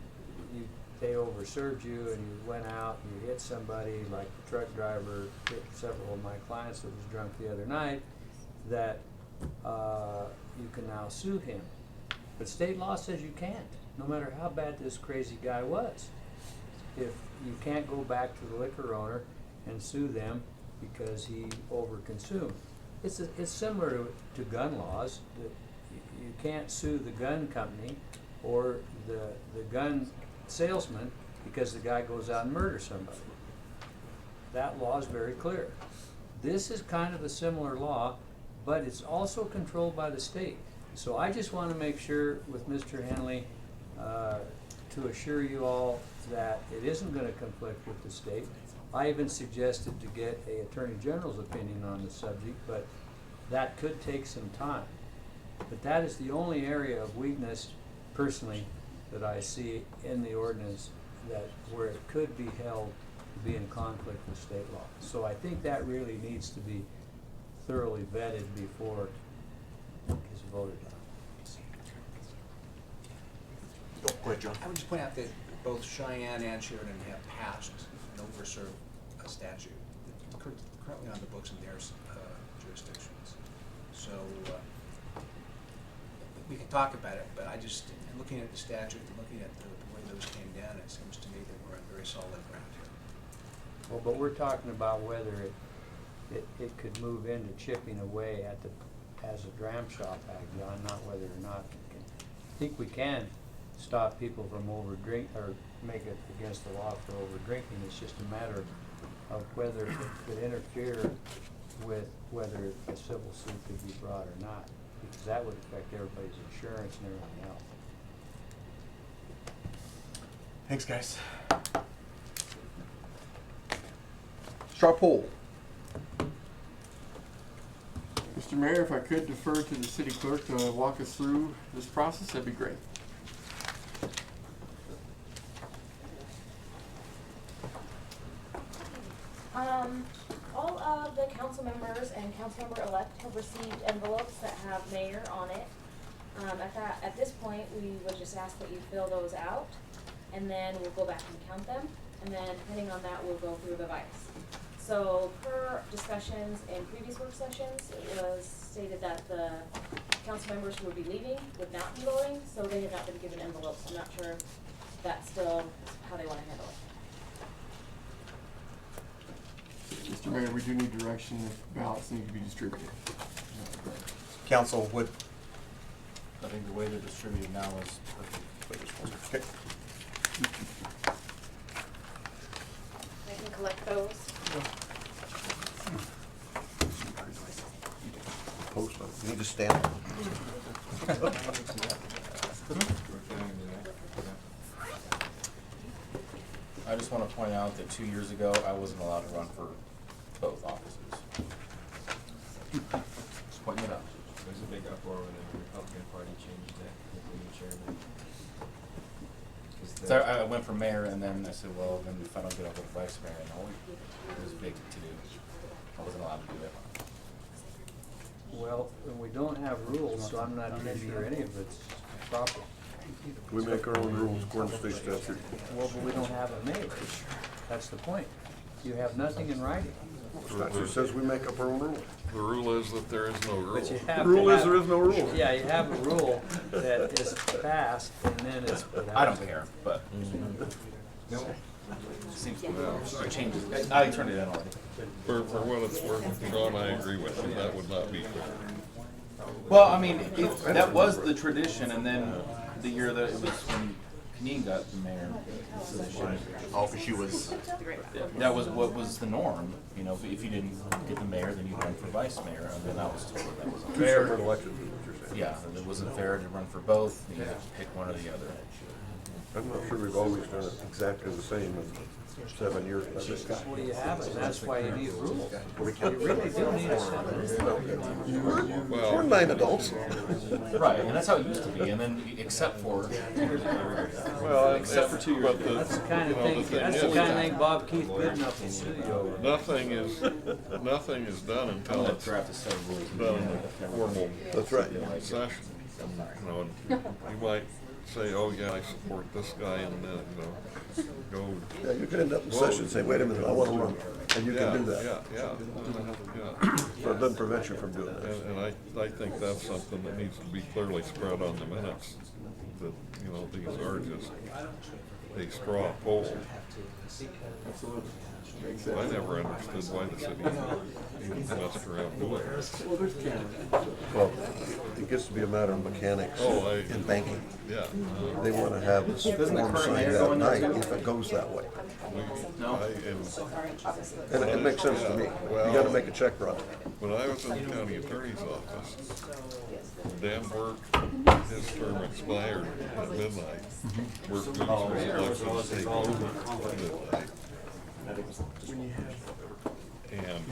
they overserved you and you went out and you hit somebody, like the truck driver hit several of my clients that was drunk the other night, that you can now sue him. But state law says you can't, no matter how bad this crazy guy was. If you can't go back to the liquor owner and sue them because he overconsumed. It's similar to gun laws. You can't sue the gun company or the gun salesman because the guy goes out and murders somebody. That law is very clear. This is kind of a similar law, but it's also controlled by the state. So I just want to make sure with Mr. Henley to assure you all that it isn't going to conflict with the state. I even suggested to get an Attorney General's opinion on the subject, but that could take some time. But that is the only area of weakness, personally, that I see in the ordinance where it could be held to be in conflict with state law. So I think that really needs to be thoroughly vetted before it's voted on. Go ahead, John. I would just point out that both Cheyenne and Sheridan have passed an overserved statute currently on the books in their jurisdictions. So we can talk about it, but I just, looking at the statute and looking at the way those came down, it seems to me that we're on very solid ground here. Well, but we're talking about whether it could move into chipping away at as a dram shop act, John, not whether or not I think we can stop people from or make it against the law for over drinking. It's just a matter of whether it could interfere with whether a civil suit could be brought or not, because that would affect everybody's insurance and everything else. Thanks, guys. Straw poll. Mr. Mayor, if I could defer to the city clerk to walk us through this process, that'd be great. All of the council members and council member-elect have received envelopes that have mayor on it. At this point, we would just ask that you fill those out, and then we'll go back and count them, and then depending on that, we'll go through the vice. So per discussions in previous work sessions, it was stated that the council members who would be leaving would not be voting, so they had not been given envelopes. I'm not sure if that's still how they want to handle it. Mr. Mayor, we do need direction if ballots need to be distributed. Council would. I think the way they're distributed now is perfect. Okay. I can collect those. Post them. You need to stand. I just want to point out that 2 years ago, I wasn't allowed to run for both offices. Just pointing it out. There was a big uproar when the Republican Party changed it with the new chairman. So I went for mayor, and then I said, well, then if I don't get up with vice mayor, it was big to do. I wasn't allowed to do it. Well, we don't have rules, so I'm not even sure any of it's proper. We make our own rules according to state statute. Well, but we don't have a mayor. That's the point. You have nothing in writing. Statute says we make up our own rules. The rule is that there is no rule. But you have The rule to is there is no rule. Yeah, you have a rule that is passed and then it's put out. I don't care, but seems I changed it. I turned it in already. For what it's worth, John, I agree with you. That would not be fair. Well, I mean, that was the tradition, and then the year that it was when Kneen got the mayor position. Oh, because she was. That was what was the norm. You know, if you didn't get the mayor, then you run for vice mayor, and then I was told that was Two unfair. separate elections is what you're saying. Yeah, it wasn't fair to run for both. You had to pick one or the other. I'm not sure we've always done it exactly the same. 7 years. Well, you have it, that's why you need rules. We You can't. really do need a set of rules. We're 9 adults. Right, and that's how it used to be, and then except for 2 years ago. Well, Except for 2 years ago. That's the kind of thing, that's the kind of thing Bob Keith Goodenough will sue you over. nothing is done I'm until gonna it's draft a set of rules. done in a formal That's right. session. You know, and you might say, oh yeah, I support this guy, and then, go. Yeah, you could end up in session and say, wait a minute, I want to run. And you can do that. Yeah. So it doesn't prevent you from doing that. And I think that's something that needs to be clearly spread on the minutes, that, these are just a straw poll. I never understood why the city even messed around doing this. Well, it gets to be a matter of mechanics in banking. Yeah. They want to have this form signed that night if it goes that way. And it makes sense to me. You got to make a check run. When I was in the county attorney's office, Dan Burke, his term expired at midnight. Burke was elected to take over at midnight. And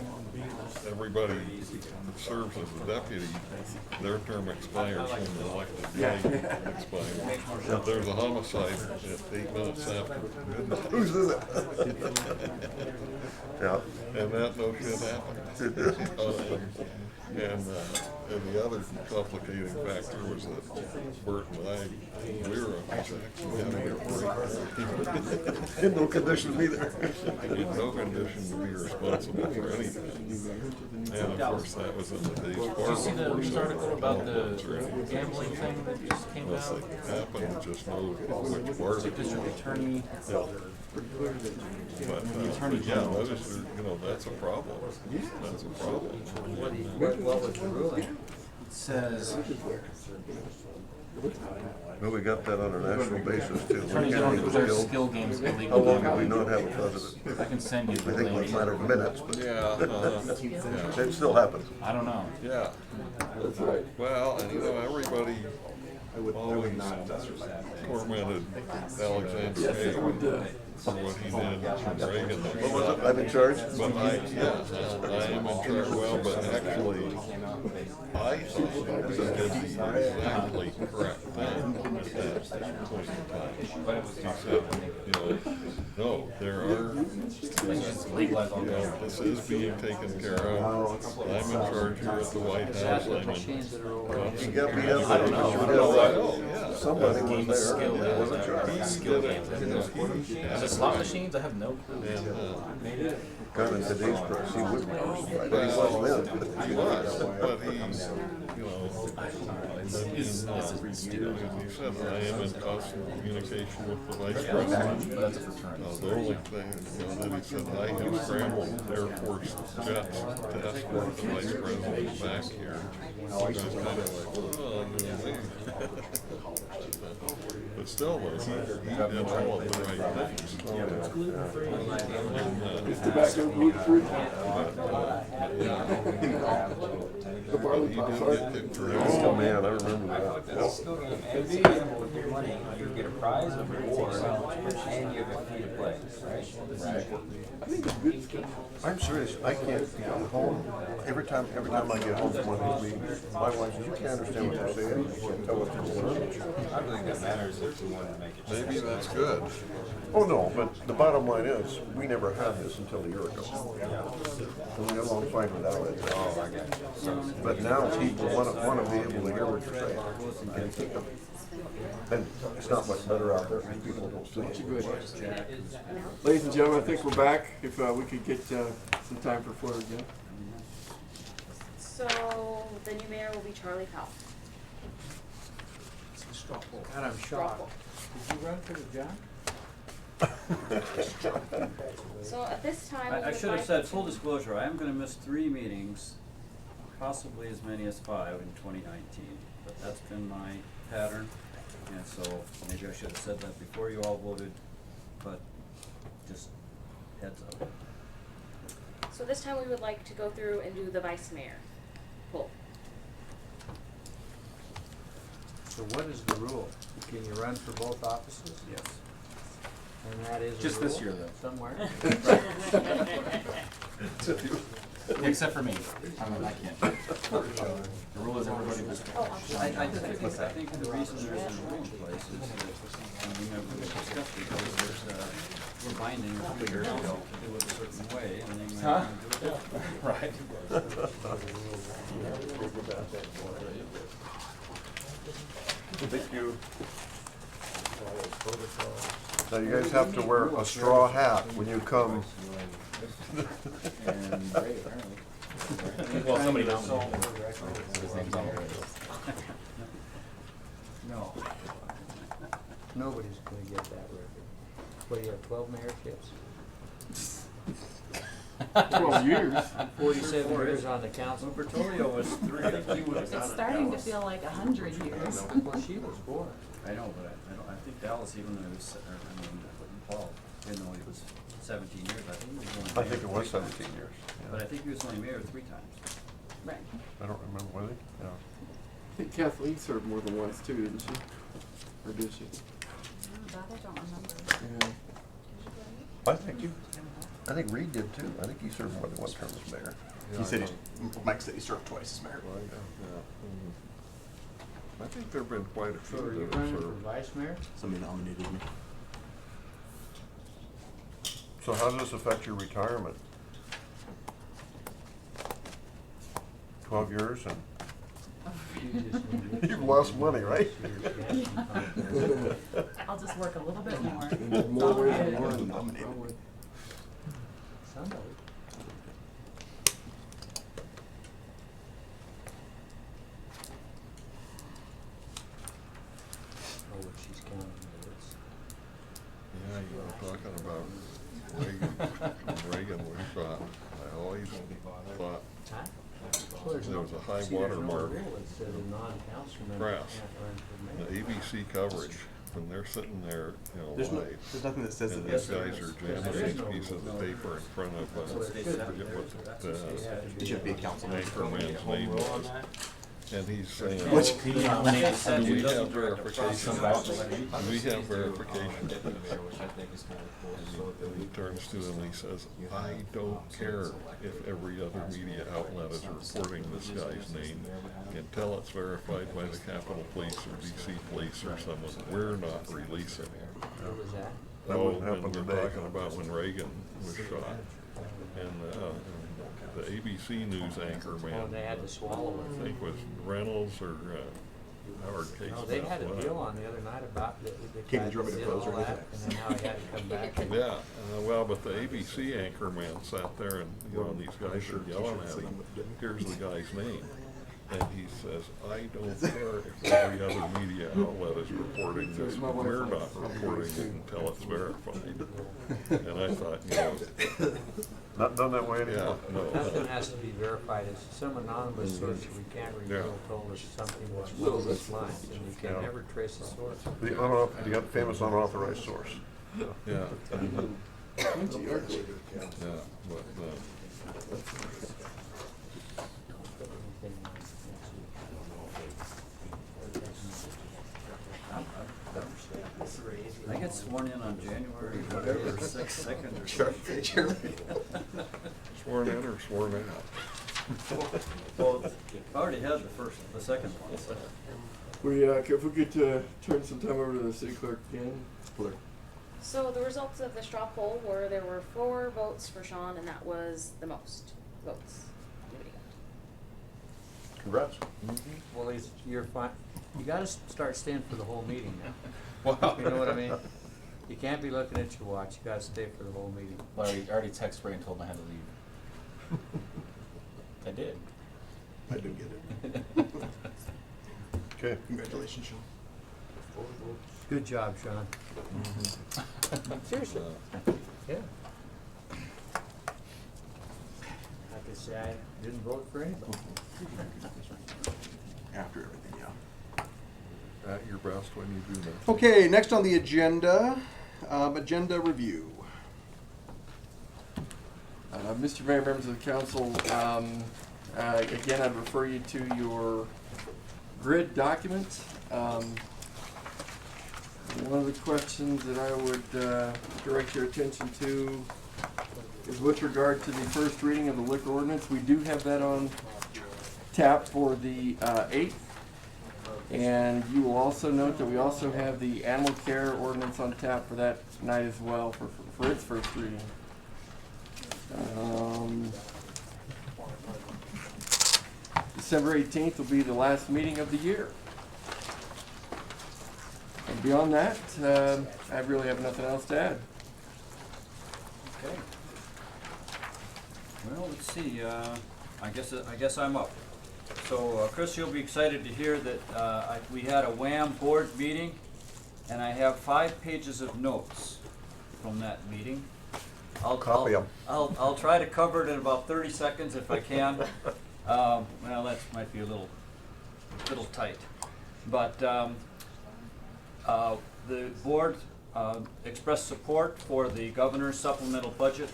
everybody that serves as a deputy, their term expires when the elected guy expires. If there's a homicide at 8 minutes after midnight. Whose is it? Yeah. And that no shit happened. And the other complicating factor was that Bert and I, we were actually having a break. In no condition to be there. In no condition to be responsible for anything. And of course, that was in the days Did you see the news article about the gambling thing that just came unless out? it happened, just know which part of it. District attorney. But, yeah, that is, that's a problem. That's a problem. What was the ruling? It says, Well, we got that on a national basis too. attorneys don't declare skill games How illegal. long have we not have a president? I can send you I the think link. it's a matter of minutes, but Yeah. it still happens. I don't know. Yeah. That's right. Well, and everybody always tormented Alexander Bale for what he did from Reagan. What was it? I'm in charge? But I am in charge. Well, but actually, I thought he did the exactly correct thing at that point in time. He said, no, there are, this is being taken care of. I'm in charge here at the White House. I'm in. He got beat up. I don't know. Yeah. Somebody Games, was there. skill, It was in charge. skill games. Is it slot machines? I have no clue. And, Kind of today's press, he wouldn't be right. But he was then. he was, but he's, It's stupid. he said, I am in constant communication with the vice president. That's a fraternity. The only thing, that he said, I have scrambled Air Force jets to escort the vice president back here. I was kind of, but still, though, he did all of the right things. But he did get kicked around. Oh, man, I remember that. Still game, and being able to get money, you get a prize, a reward, and you have a fee to play, right? I'm serious, I can't come home, every time I get home from one of these meetings, my wife says, you can't understand what they're saying, you can't tell what's going on. I don't think that matters if you wanted to make it. Maybe that's good. Oh, no, but the bottom line is, we never had this until a year ago. And we got along fine without it. Oh, I got you. But now people wanna be able to hear what you're saying, and keep them. And it's not much better out there, and people don't see it. Ladies and gentlemen, I think we're back. If we could get some time for Florida again. So the new mayor will be Charlie Powell. God, I'm shocked. Did you run for the job? So at this time, we I would should have like said, to- full disclosure, I am gonna miss 3 meetings, possibly as many as 5 in 2019. But that's been my pattern, and so maybe I should have said that before you all voted, but just heads up. So this time we would like to go through and do the vice mayor poll. So what is the rule? Can you run for both offices? Yes. And that is a Just this rule year, though. somewhere. Except for me. I mean, I can't. The rule is everybody must. I think the reason there's a rule in place is, we discussed it, because we're binding our years ago to do it a certain way, and then we have to do it differently. Right. Thank you. Now you guys have to wear a straw hat when you come. And Ray, apparently. Well, somebody nominated him. His name's on there. No. Nobody's gonna get that record. What, do you have 12 mayorships? 12 years. 47 years on the council. Bertolio was 3. It's starting to feel like 100 years. Well, she was 4. I know, but I think Dallas, even though it was, Paul, even though he was 17 years, I think he was only mayor. I think it was 17 years. But I think he was only mayor 3 times. Right. I don't remember, was he? Yeah. I think Kathleen served more than once too, didn't she? Or did she? That I don't remember. Yeah. I think Reed did too. I think he served more than one term as mayor. He said Mike said he served twice as mayor. I think there've been quite a few So are you that have running for served. vice mayor? Somebody nominated me. So how does this affect your retirement? 12 years and you've lost money, right? I'll just work a little bit more. More ways than One one. nominated. Somebody. Oh, what she's counting minutes. Yeah, you were talking about Reagan. Reagan was shot. I always thought Huh? Well, there's there no- was a high see, there's no watermark rule that says a non-council member press. can't run for The mayor. ABC coverage, when they're sitting there, There's no, live, there's nothing that says and that these this. guys are jamming these pieces of paper in front of, I forget what the It should be a council member. anchorman's name was. And he's saying, Which- we have verification, we have verification. And he turns to them and he says, I don't care if every other media outlet is reporting this guy's name until it's verified by the Capitol Police or DC Police or someone. We're not releasing it. What was that? That Oh, wouldn't and happen we're today. talking about when Reagan was shot. And the ABC News anchor Oh, man, they had to swallow I it. think was Reynolds or Howard Case. No, they had a deal on the other night about the King, guy did you want me that to did close all or that, anything? and then how he had to come back. and- Yeah, well, but the ABC anchor man sat there and, and these guys are yelling at him, here's the guy's name. And he says, I don't care if every other media outlet is reporting this, but we're not reporting it until it's verified. And I thought, Not done that way yeah, anymore. no. Nothing has to be verified. It's some anonymous source we can't Yeah. reveal told us something was along those lines, and we can Yeah. never trace the source. You got the famous unauthorized source. Yeah, Yeah, yeah, but, I get sworn in on January, whatever, 6th, 2nd or something. sworn in or sworn out? Well, I already had the second one, so. If we could turn some time over to the city clerk again. So the results of the straw poll were there were 4 votes for Sean, and that was the most votes anybody got. Congrats. Well, you're fine. You gotta start staying for the whole meeting now. Wow. You know what I mean? You can't be looking at your watch. You gotta stay for the whole meeting. Well, I already texted Ray and told him I had to leave. I did. I didn't get it. Okay. Congratulations, Sean. Good job, Sean. Seriously. Yeah. I could say I didn't vote for anybody. After everything, yeah. At your best when you do that. Okay, next on the agenda, agenda review. Mr. Mayor, members of the council, again, I'd refer you to your grid document. One of the questions that I would direct your attention to is with regard to the first reading of the liquor ordinance. We do have that on tap for the 8th. And you will also note that we also have the animal care ordinance on tap for that night as well for its first reading. December 18th will be the last meeting of the year. And beyond that, I really have nothing else to add. Okay. Well, let's see, I guess I'm up. So, Chris, you'll be excited to hear that we had a WHAM board meeting, and I have 5 pages of notes from that meeting. I'll try to cover it in about 30 seconds if I can. Well, that might be a little tight. But the board expressed support for the governor's supplemental budget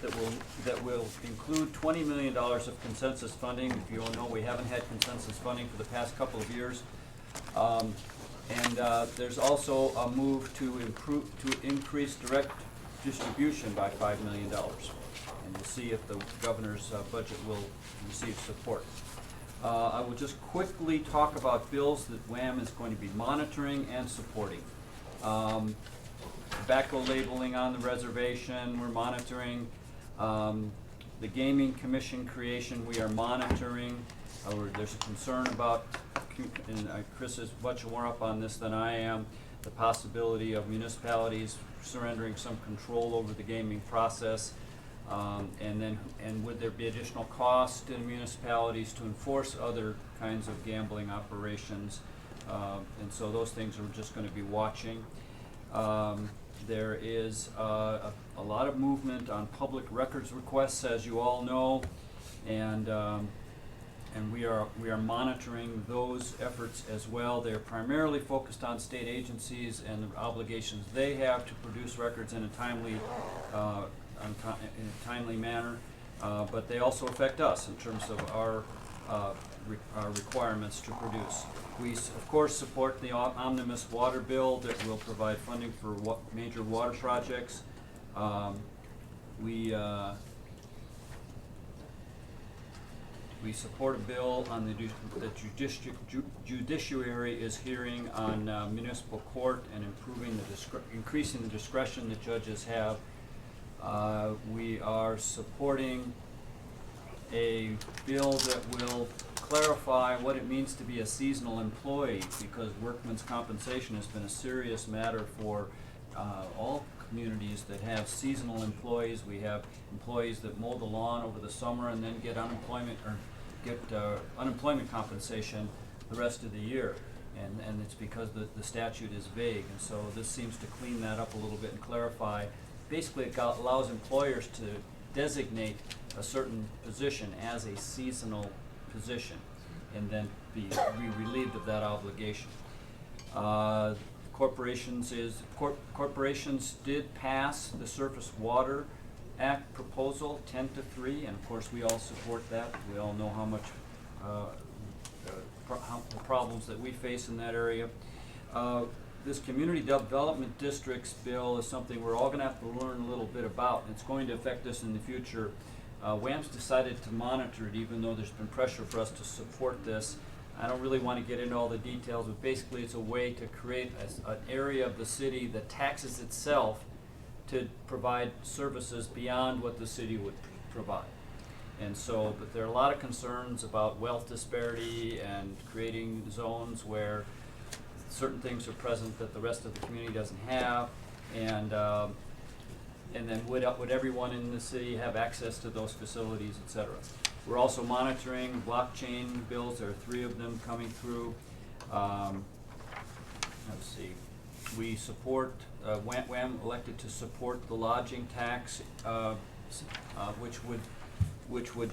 that will include $20 million of consensus funding. If you all know, we haven't had consensus funding for the past couple of years. And there's also a move to increase direct distribution by $5 million. And we'll see if the governor's budget will receive support. I will just quickly talk about bills that WHAM is going to be monitoring and supporting. Tobacco labeling on the reservation, we're monitoring. The Gaming Commission creation, we are monitoring. There's a concern about, and Chris is much more up on this than I am, the possibility of municipalities surrendering some control over the gaming process. And would there be additional cost in municipalities to enforce other kinds of gambling operations? And so those things we're just going to be watching. There is a lot of movement on public records requests, as you all know, and we are monitoring those efforts as well. They're primarily focused on state agencies and the obligations they have to produce records in a timely manner, but they also affect us in terms of our requirements to produce. We, of course, support the omnibus water bill that will provide funding for major water projects. We support a bill on the judiciary is hearing on municipal court and increasing the discretion that judges have. We are supporting a bill that will clarify what it means to be a seasonal employee, because workman's compensation has been a serious matter for all communities that have seasonal employees. We have employees that mow the lawn over the summer and then get unemployment compensation the rest of the year, and it's because the statute is vague, and so this seems to clean that up a little bit and clarify. Basically, it allows employers to designate a certain position as a seasonal position and then be relieved of that obligation. Corporations did pass the Surface Water Act proposal 10-3, and of course we all support that. We all know how much the problems that we face in that area. This community development districts bill is something we're all going to have to learn a little bit about, and it's going to affect us in the future. WHAM's decided to monitor it, even though there's been pressure for us to support this. I don't really want to get into all the details, but basically it's a way to create an area of the city that taxes itself to provide services beyond what the city would provide. And so, but there are a lot of concerns about wealth disparity and creating zones where certain things are present that the rest of the community doesn't have, and then would everyone in the city have access to those facilities, et cetera. We're also monitoring blockchain bills. There are 3 of them coming through. Let's see. We support, WHAM elected to support the lodging tax, which would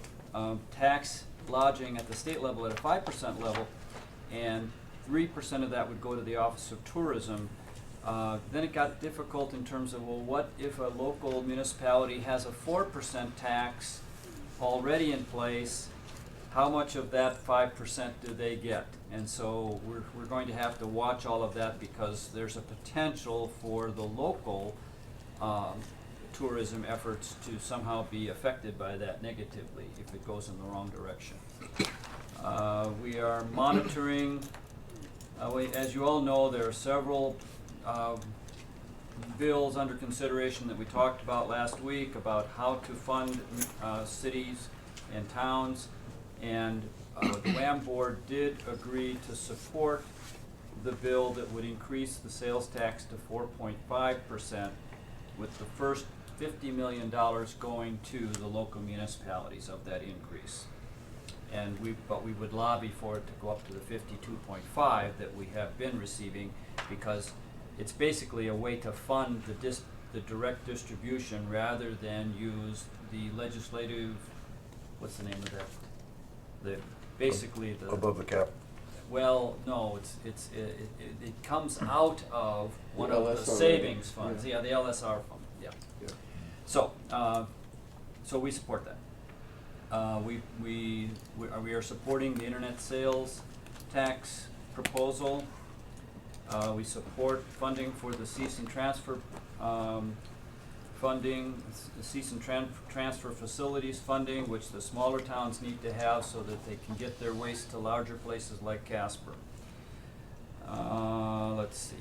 tax lodging at the state level at a 5% level, and 3% of that would go to the Office of Tourism. Then it got difficult in terms of, well, what if a local municipality has a 4% tax already in place, how much of that 5% do they get? And so we're going to have to watch all of that because there's a potential for the local tourism efforts to somehow be affected by that negatively if it goes in the wrong direction. We are monitoring, as you all know, there are several bills under consideration that we talked about last week about how to fund cities and towns, and the WAM board did agree to support the bill that would increase the sales tax to 4.5%, with the first $50 million going to the local municipalities of that increase. And but we would lobby for it to go up to the 52.5 that we have been receiving, because it's basically a way to fund the direct distribution rather than use the legislative, what's the name of that? Basically the Above the cap. Well, no, it comes out of one of the LSR savings funds. Yeah, the LSR fund. Yeah. So we support that. We are supporting the internet sales tax proposal. We support funding for the cease and transfer funding, the cease and transfer facilities funding, which the smaller towns need to have so that they can get their waste to larger places like Casper. Let's see.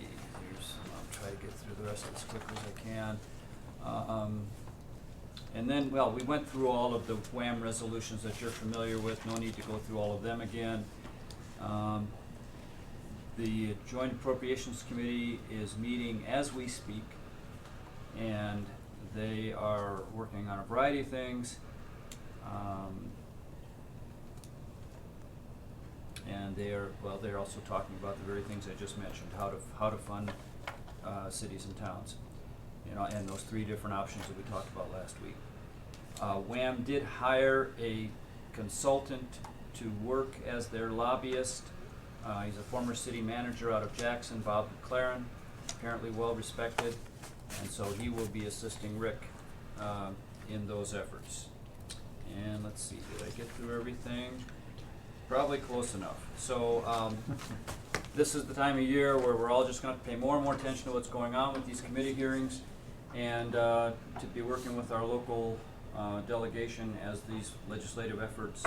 I'll try to get through the rest as quick as I can. And then, well, we went through all of the WAM resolutions that you're familiar with. No need to go through all of them again. The Joint Appropriations Committee is meeting as we speak, and they are working on a variety of things. And they're also talking about the very things I just mentioned, how to fund cities and towns, and those three different options that we talked about last week. WAM did hire a consultant to work as their lobbyist. He's a former city manager out of Jackson, Bob McLaren, apparently well respected, and so he will be assisting Rick in those efforts. And let's see, did I get through everything? Probably close enough. So this is the time of year where we're all just going to pay more and more attention to what's going on with these committee hearings, and to be working with our local delegation as these legislative efforts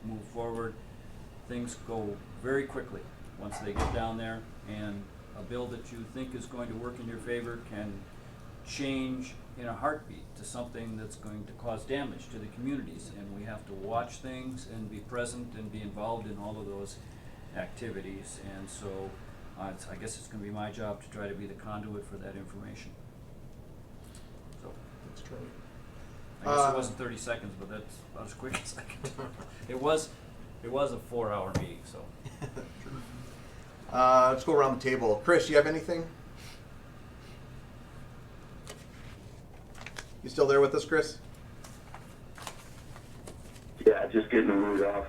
move forward. Things go very quickly once they get down there, and a bill that you think is going to work in your favor can change in a heartbeat to something that's going to cause damage to the communities, and we have to watch things and be present and be involved in all of those activities. And so I guess it's going to be my job to try to be the conduit for that information. So That's true. I guess it wasn't 30 seconds, but that's about as quick as I can. It was a 4-hour meeting, so. Let's go around the table. Chris, you have anything? You still there with us, Chris? Yeah, just getting the mood off.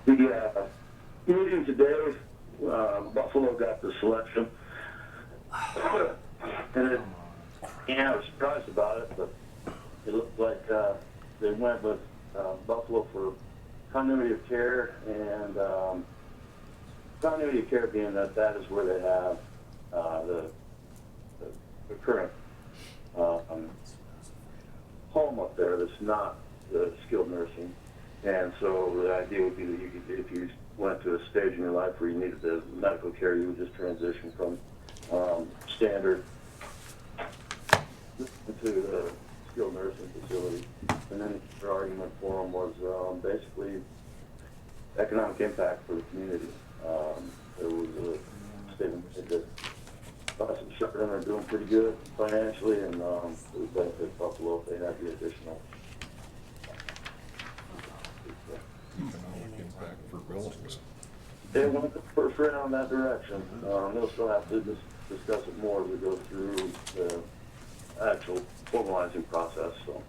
The meeting today, Buffalo got the selection. And I was surprised about it, but it looked like they went with Buffalo for continuity of care, and continuity of care being that is where they have the current home up there that's not the skilled nursing. And so the idea would be that if you went to a stage in your life where you needed the medical care, you would just transition from standard to the skilled nursing facility. And then the argument for them was basically economic impact for the community. There was a statement that Us and Shepard are doing pretty good financially, and it would benefit Buffalo if they had the additional. Economic impact for buildings. They went the first round in that direction. They'll still have to discuss it more as we go through the actual formalizing process. So.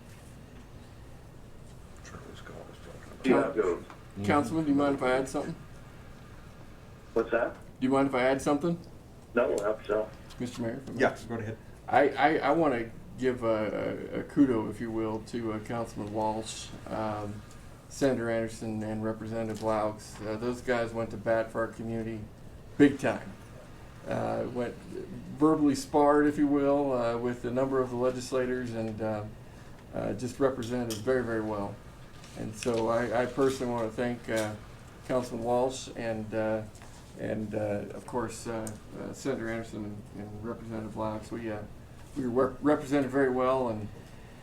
See how it goes. Councilman, do you mind if I add something? What's that? Do you mind if I add something? No, help yourself. Mr. Mayor? Yeah, go ahead. I want to give a kudo, if you will, to Councilman Walsh, Senator Anderson, and Representative Laux. Those guys went to bat for our community big time. Went verbally sparred, if you will, with a number of the legislators and just represented us very, very well. And so I personally want to thank Councilman Walsh and of course Senator Anderson and Representative Laux. We were represented very well, and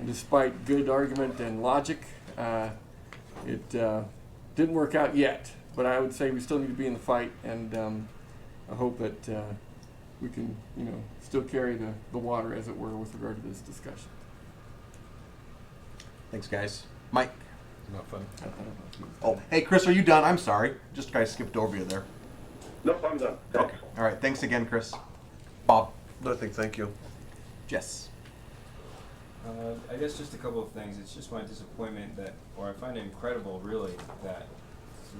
despite good argument and logic, it didn't work out yet. But I would say we still need to be in the fight, and I hope that we can, still carry the water, as it were, with regard to this discussion. Thanks, guys. Mike. Nothing. Oh, hey, Chris, are you done? I'm sorry. Just guys skipped over you there. Nope, I'm done. Thanks. Okay. All right. Thanks again, Chris. Bob. Nothing, thank you. Jess. I guess just a couple of things. It's just my disappointment that, or I find it incredible really, that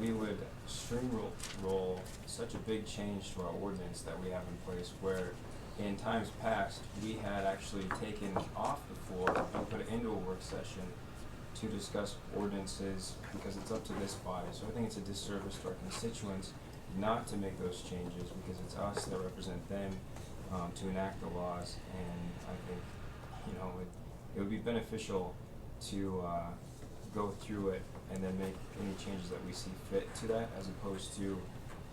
we would streamroll such a big change to our ordinance that we have in place, where in times past we had actually taken off the floor and put it into a work session to discuss ordinances, because it's up to this body. So I think it's a disservice to our constituents not to make those changes, because it's us that represent them to enact the laws. And I think, it would be beneficial to go through it and then make any changes that we see fit to that, as opposed to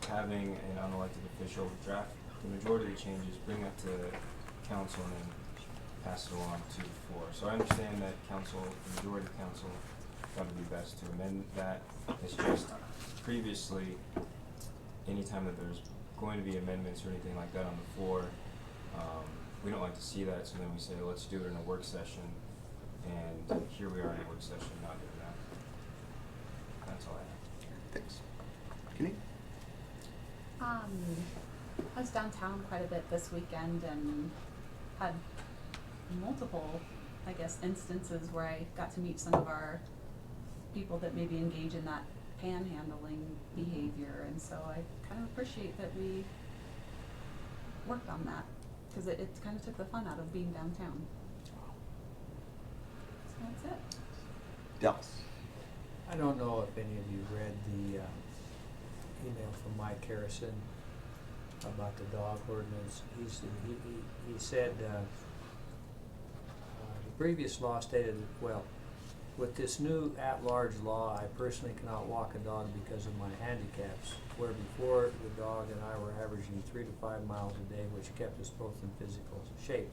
having an unelected official draft the majority of the changes, bring that to council, and then pass it along to the floor. So I understand that the majority of council thought it would be best to amend that. It's just previously, anytime that there's going to be amendments or anything like that on the floor, we don't like to see that, so then we say, let's do it in a work session, and here we are in a work session not doing that. That's all I have. Thanks. Kenny? I was downtown quite a bit this weekend and had multiple, instances where I got to meet some of our people that maybe engage in that panhandling behavior, and so I kind of appreciate that we worked on that, because it kind of took the fun out of being downtown. So that's it. Dallas. I don't know if any of you read the email from Mike Harrison about the dog ordinance. He said the previous law stated, well, with this new at-large law, I personally cannot walk a dog because of my handicaps, where before the dog and I were averaging 3 to 5 miles a day, which kept us both in physical shape.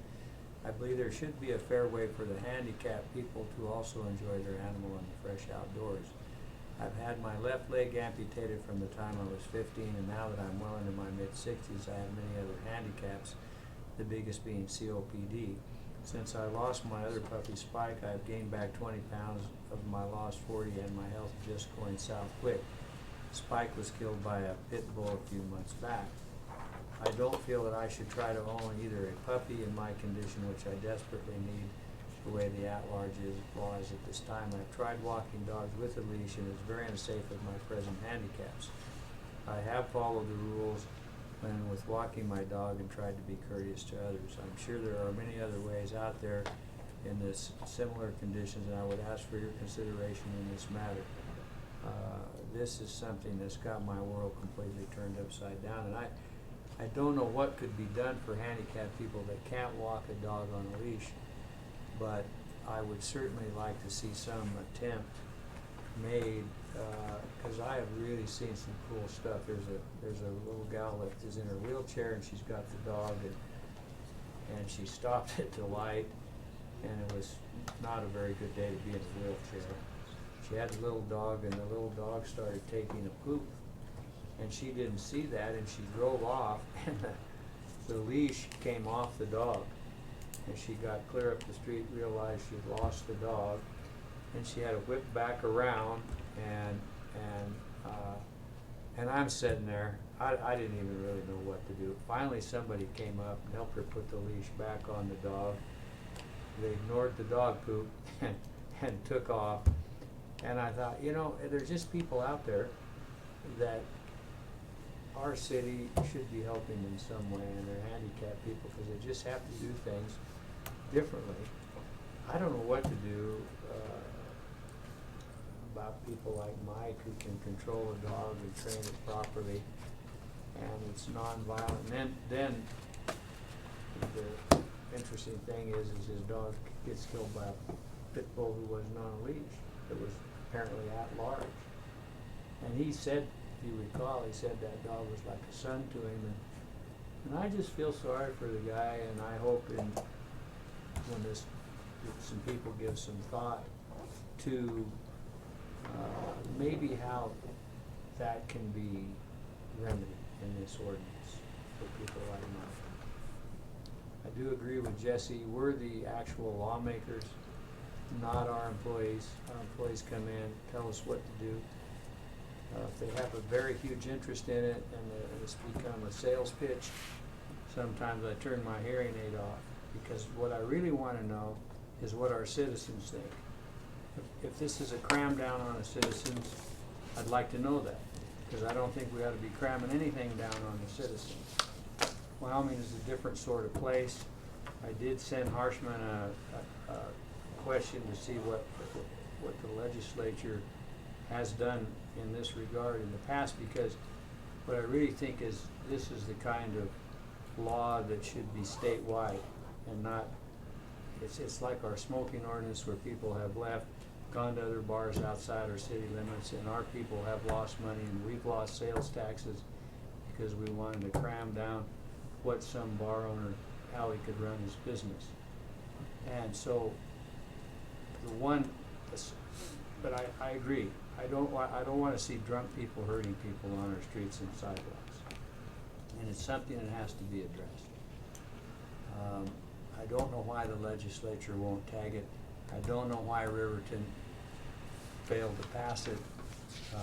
I believe there should be a fair way for the handicapped people to also enjoy their animal in the fresh outdoors. I've had my left leg amputated from the time I was 15, and now that I'm well into my mid-60s, I have many other handicaps, the biggest being COPD. Since I lost my other puppy, Spike, I've gained back 20 pounds of my lost 40, and my health is just going south quick. Spike was killed by a pit bull a few months back. I don't feel that I should try to own either a puppy in my condition, which I desperately need, the way the at-large law is at this time. I've tried walking dogs with a leash, and it's very unsafe with my present handicaps. I have followed the rules when with walking my dog and tried to be courteous to others. I'm sure there are many other ways out there in this similar conditions, and I would ask for your consideration in this matter. This is something that's got my world completely turned upside down, and I don't know what could be done for handicapped people that can't walk a dog on a leash, but I would certainly like to see some attempt made, because I have really seen some cool stuff. There's a little gal that is in her wheelchair, and she's got the dog, and she stopped at the light, and it was not a very good day to be in a wheelchair. She had the little dog, and the little dog started taking a poop, and she didn't see that, and she drove off, and the leash came off the dog. And she got clear up the street, realized she'd lost the dog, and she had to whip back around, and I'm sitting there. I didn't even really know what to do. Finally, somebody came up and helped her put the leash back on the dog. They ignored the dog poop and took off. And I thought, there's just people out there that our city should be helping in some way, and they're handicapped people, because they just have to do things differently. I don't know what to do about people like Mike who can control a dog and train it properly, and it's non-violent. And then the interesting thing is his dog gets killed by a pit bull who wasn't on a leash, that was apparently at large. And he said, if you recall, he said that dog was like a son to him. And I just feel sorry for the guy, and I hope when some people give some thought to maybe how that can be remedied in this ordinance for people like Mike. I do agree with Jesse. We're the actual lawmakers, not our employees. Our employees come in, tell us what to do. If they have a very huge interest in it and it's become a sales pitch, sometimes I turn my hearing aid off, because what I really want to know is what our citizens think. If this is a cram down on the citizens, I'd like to know that, because I don't think we ought to be cramming anything down on the citizens. Wyoming is a different sort of place. I did send Harshman a question to see what the legislature has done in this regard in the past, because what I really think is this is the kind of law that should be statewide and not, it's like our smoking ordinance where people have left, gone to other bars outside our city limits, and our people have lost money and we've lost sales taxes because we wanted to cram down what some bar owner, how he could run his business. And so but I agree. I don't want to see drunk people hurting people on our streets and sidewalks. And it's something that has to be addressed. I don't know why the legislature won't tag it. I don't know why Riverton failed to pass it.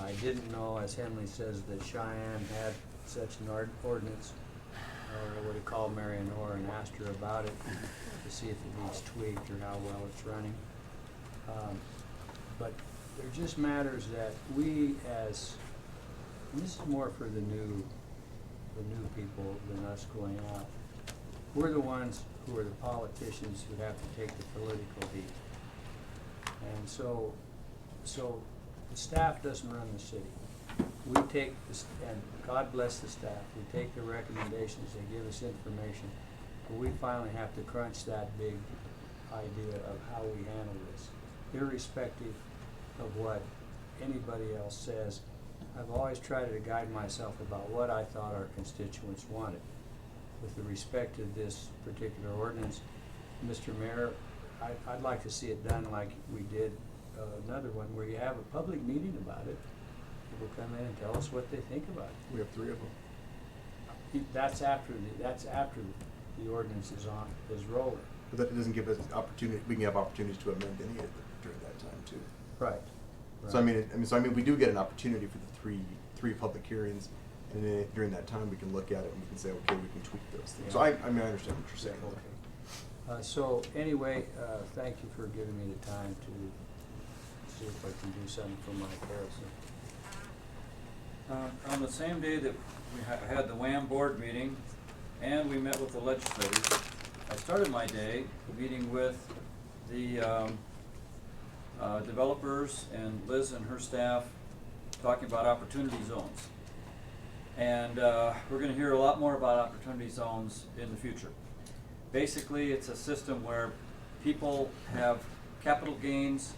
I didn't know, as Henley says, that Cheyenne had such an ordinance, or I would have called Marion Orr and asked her about it to see if it needs tweaked or how well it's running. But there just matters that we as, and this is more for the new people than us going out, we're the ones who are the politicians who have to take the political heat. And so the staff doesn't run the city. We take this, and God bless the staff, we take the recommendations, they give us information, but we finally have to crunch that big idea of how we handle this, irrespective of what anybody else says. I've always tried to guide myself about what I thought our constituents wanted. With the respect to this particular ordinance, Mr. Mayor, I'd like to see it done like we did another one, where you have a public meeting about it. People come in and tell us what they think about it. We have 3 of them. That's after the ordinance is rolling. But that doesn't give us opportunity. We can have opportunities to amend any of it during that time too. Right. So I mean, we do get an opportunity for the three public hearings, and then during that time we can look at it and we can say, okay, we can tweak those things. Yeah. So I understand what you're saying. Okay. So anyway, thank you for giving me the time to see if I can do something for Mike Harrison. On the same day that we had the WAM board meeting and we met with the legislators, I started my day meeting with the developers and Liz and her staff talking about opportunity zones. And we're going to hear a lot more about opportunity zones in the future. Basically, it's a system where people have capital gains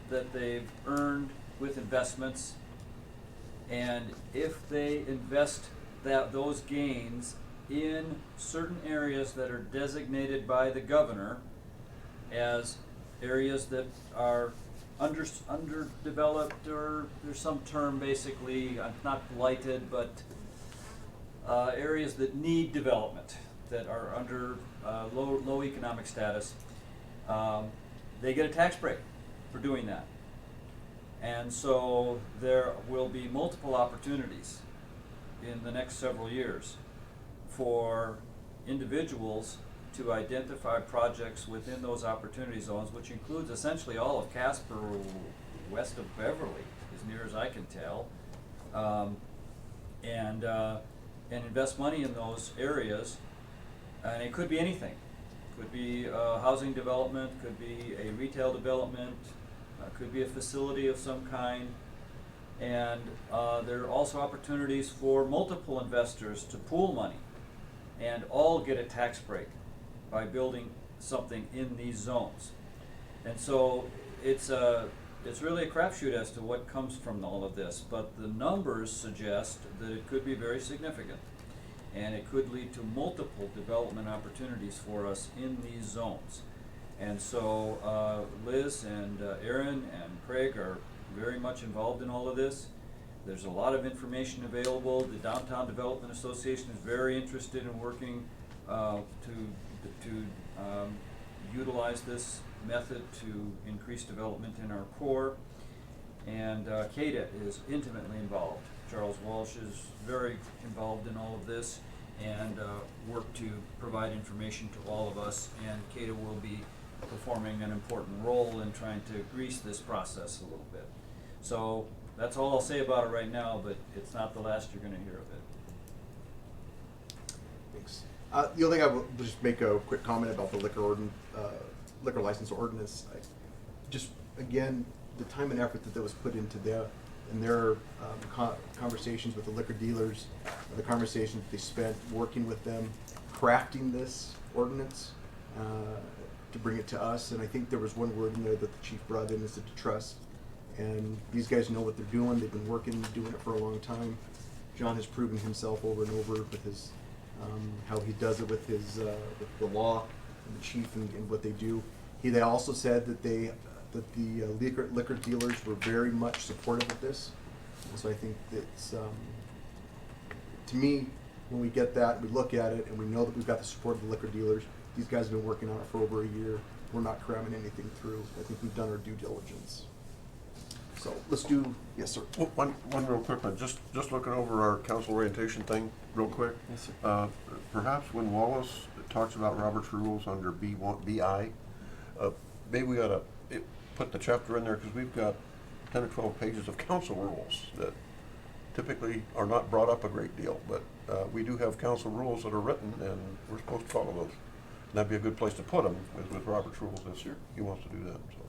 that they've earned with investments, and if they invest those gains in certain areas that are designated by the governor as areas that are underdeveloped, or there's some term basically, not blighted, but areas that need development, that are under low economic status, they get a tax break for doing that. And so there will be multiple opportunities in the next several years for individuals to identify projects within those opportunity zones, which includes essentially all of Casper west of Beverly, as near as I can tell, and invest money in those areas. And it could be anything. Could be housing development, could be a retail development, could be a facility of some kind. And there are also opportunities for multiple investors to pool money and all get a tax break by building something in these zones. And so it's really a crapshoot as to what comes from all of this, but the numbers suggest that it could be very significant. And it could lead to multiple development opportunities for us in these zones. And so Liz and Aaron and Craig are very much involved in all of this. There's a lot of information available. The Downtown Development Association is very interested in working to utilize this method to increase development in our core. And CADA is intimately involved. Charles Walsh is very involved in all of this and work to provide information to all of us, and CADA will be performing an important role in trying to grease this process a little bit. So that's all I'll say about it right now, but it's not the last you're going to hear of it. Thanks. The only thing I will just make a quick comment about the liquor license ordinance. Just again, the time and effort that was put into their conversations with the liquor dealers, the conversations they spent working with them, crafting this ordinance to bring it to us. And I think there was one word in there that the chief brought in, is to trust. And these guys know what they're doing. They've been working, doing it for a long time. John has proven himself over and over with his how he does it with his with the law and the chief and what they do. They also said that the liquor dealers were very much supportive of this. And so I think that's, to me, when we get that, we look at it and we know that we've got the support of the liquor dealers. These guys have been working on it for over a year. We're not cramming anything through. I think we've done our due diligence. So let's do, yes, sir. One real quick one, just looking over our council orientation thing real quick. Yes, sir. Perhaps when Wallace talks about Robert's rules under BI, maybe we ought to put the chapter in there, because we've got 10 or 12 pages of council rules that typically are not brought up a great deal, but we do have council rules that are written, and we're supposed to follow those. And that'd be a good place to put them with Robert's rules this year. He wants to do that, so.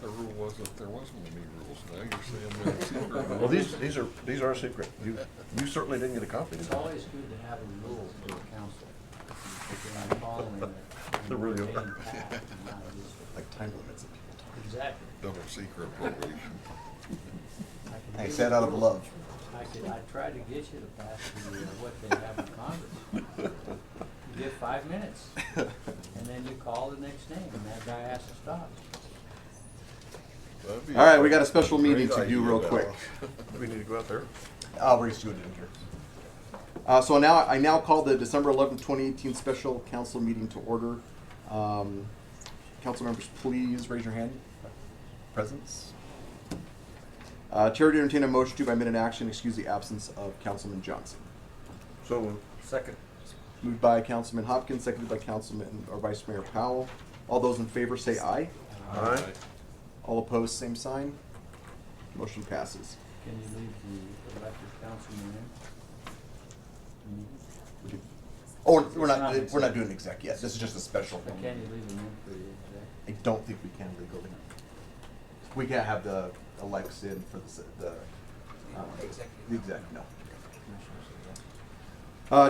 The rule was that there wasn't any rules. Now you're saying they're secret. Well, these are secret. You certainly didn't get a copy. It's always good to have a rule for the council. If you're not following it, They're really you're old. paying back and not useful. Like time limits that people talk. Exactly. Double secret probation. I said out of love. I tried to get you to pass what they have in Congress. You get 5 minutes, and then you call the next day, and that guy has to stop. All right, we got a special meeting to do real quick. Do we need to go out there? We're just doing it in here. So I now call the December 11th, 2018 special council meeting to order. Council members, please raise your hand. Presence. Chair to entertain a motion to, by minute action, excuse the absence of Councilman Johnson. So moved. Second. Moved by Councilman Hopkins, seconded by Councilman or Vice Mayor Powell. All those in favor say aye. Aye. All opposed, same sign. Motion passes. Can you leave the elected councilman in? Oh, we're It's not not doing exec yet. This is just a special But one. can you leave him in for the exec? I don't think we can legally. We can't have the elects in for the exec, no.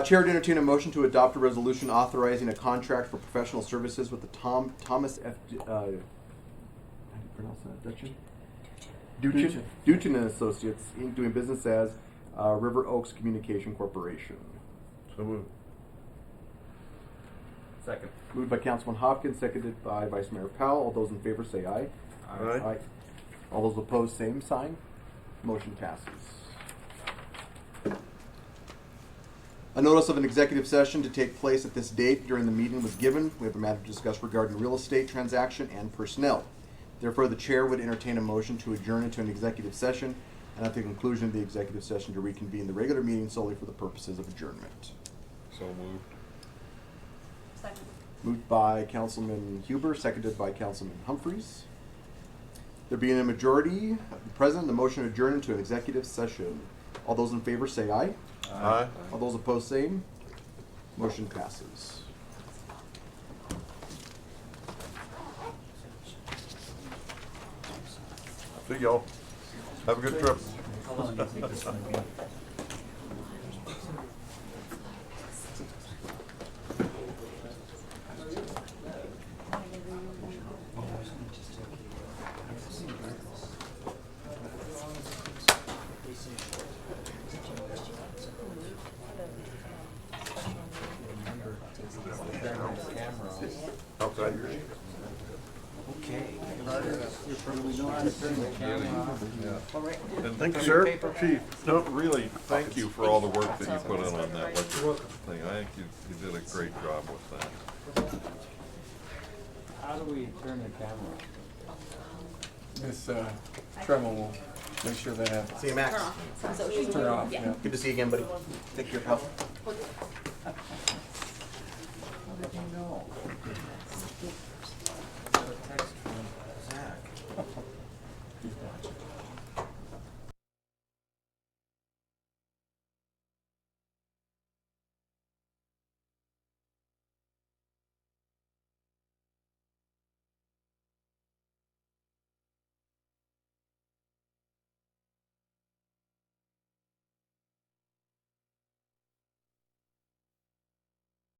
Chair to entertain a motion to adopt a resolution authorizing a contract for professional services with the Thomas F. How do you pronounce that? Duchin and Associates, Inc., doing business as River Oaks Communication Corporation. So moved. Second. Moved by Councilman Hopkins, seconded by Vice Mayor Powell. All those in favor say aye. Aye. All those opposed, same sign. Motion passes. A notice of an executive session to take place at this date during the meeting was given. We have a matter to discuss regarding real estate transaction and personnel. Therefore, the chair would entertain a motion to adjourn into an executive session, and at the conclusion of the executive session to reconvene the regular meeting solely for the purposes of adjournment. So moved. Second. Moved by Councilman Huber, seconded by Councilman Humphreys. There being a majority present, the motion adjourned into an executive session. All those in favor say aye. Aye. All those opposed, same. Motion passes. See y'all. Have a good trip. How long do you think this is gonna be? Outside. We know how to turn the camera off. And thank you, sir. Chief, no, really, thank you for all the work that you put in on that electric thing. I think you did a great job with that. How do we turn the camera off? This, Tremel will make sure that happens. See you, Max. Turn off, yeah. Good to see you again, buddy. Take care, pal. How did you know?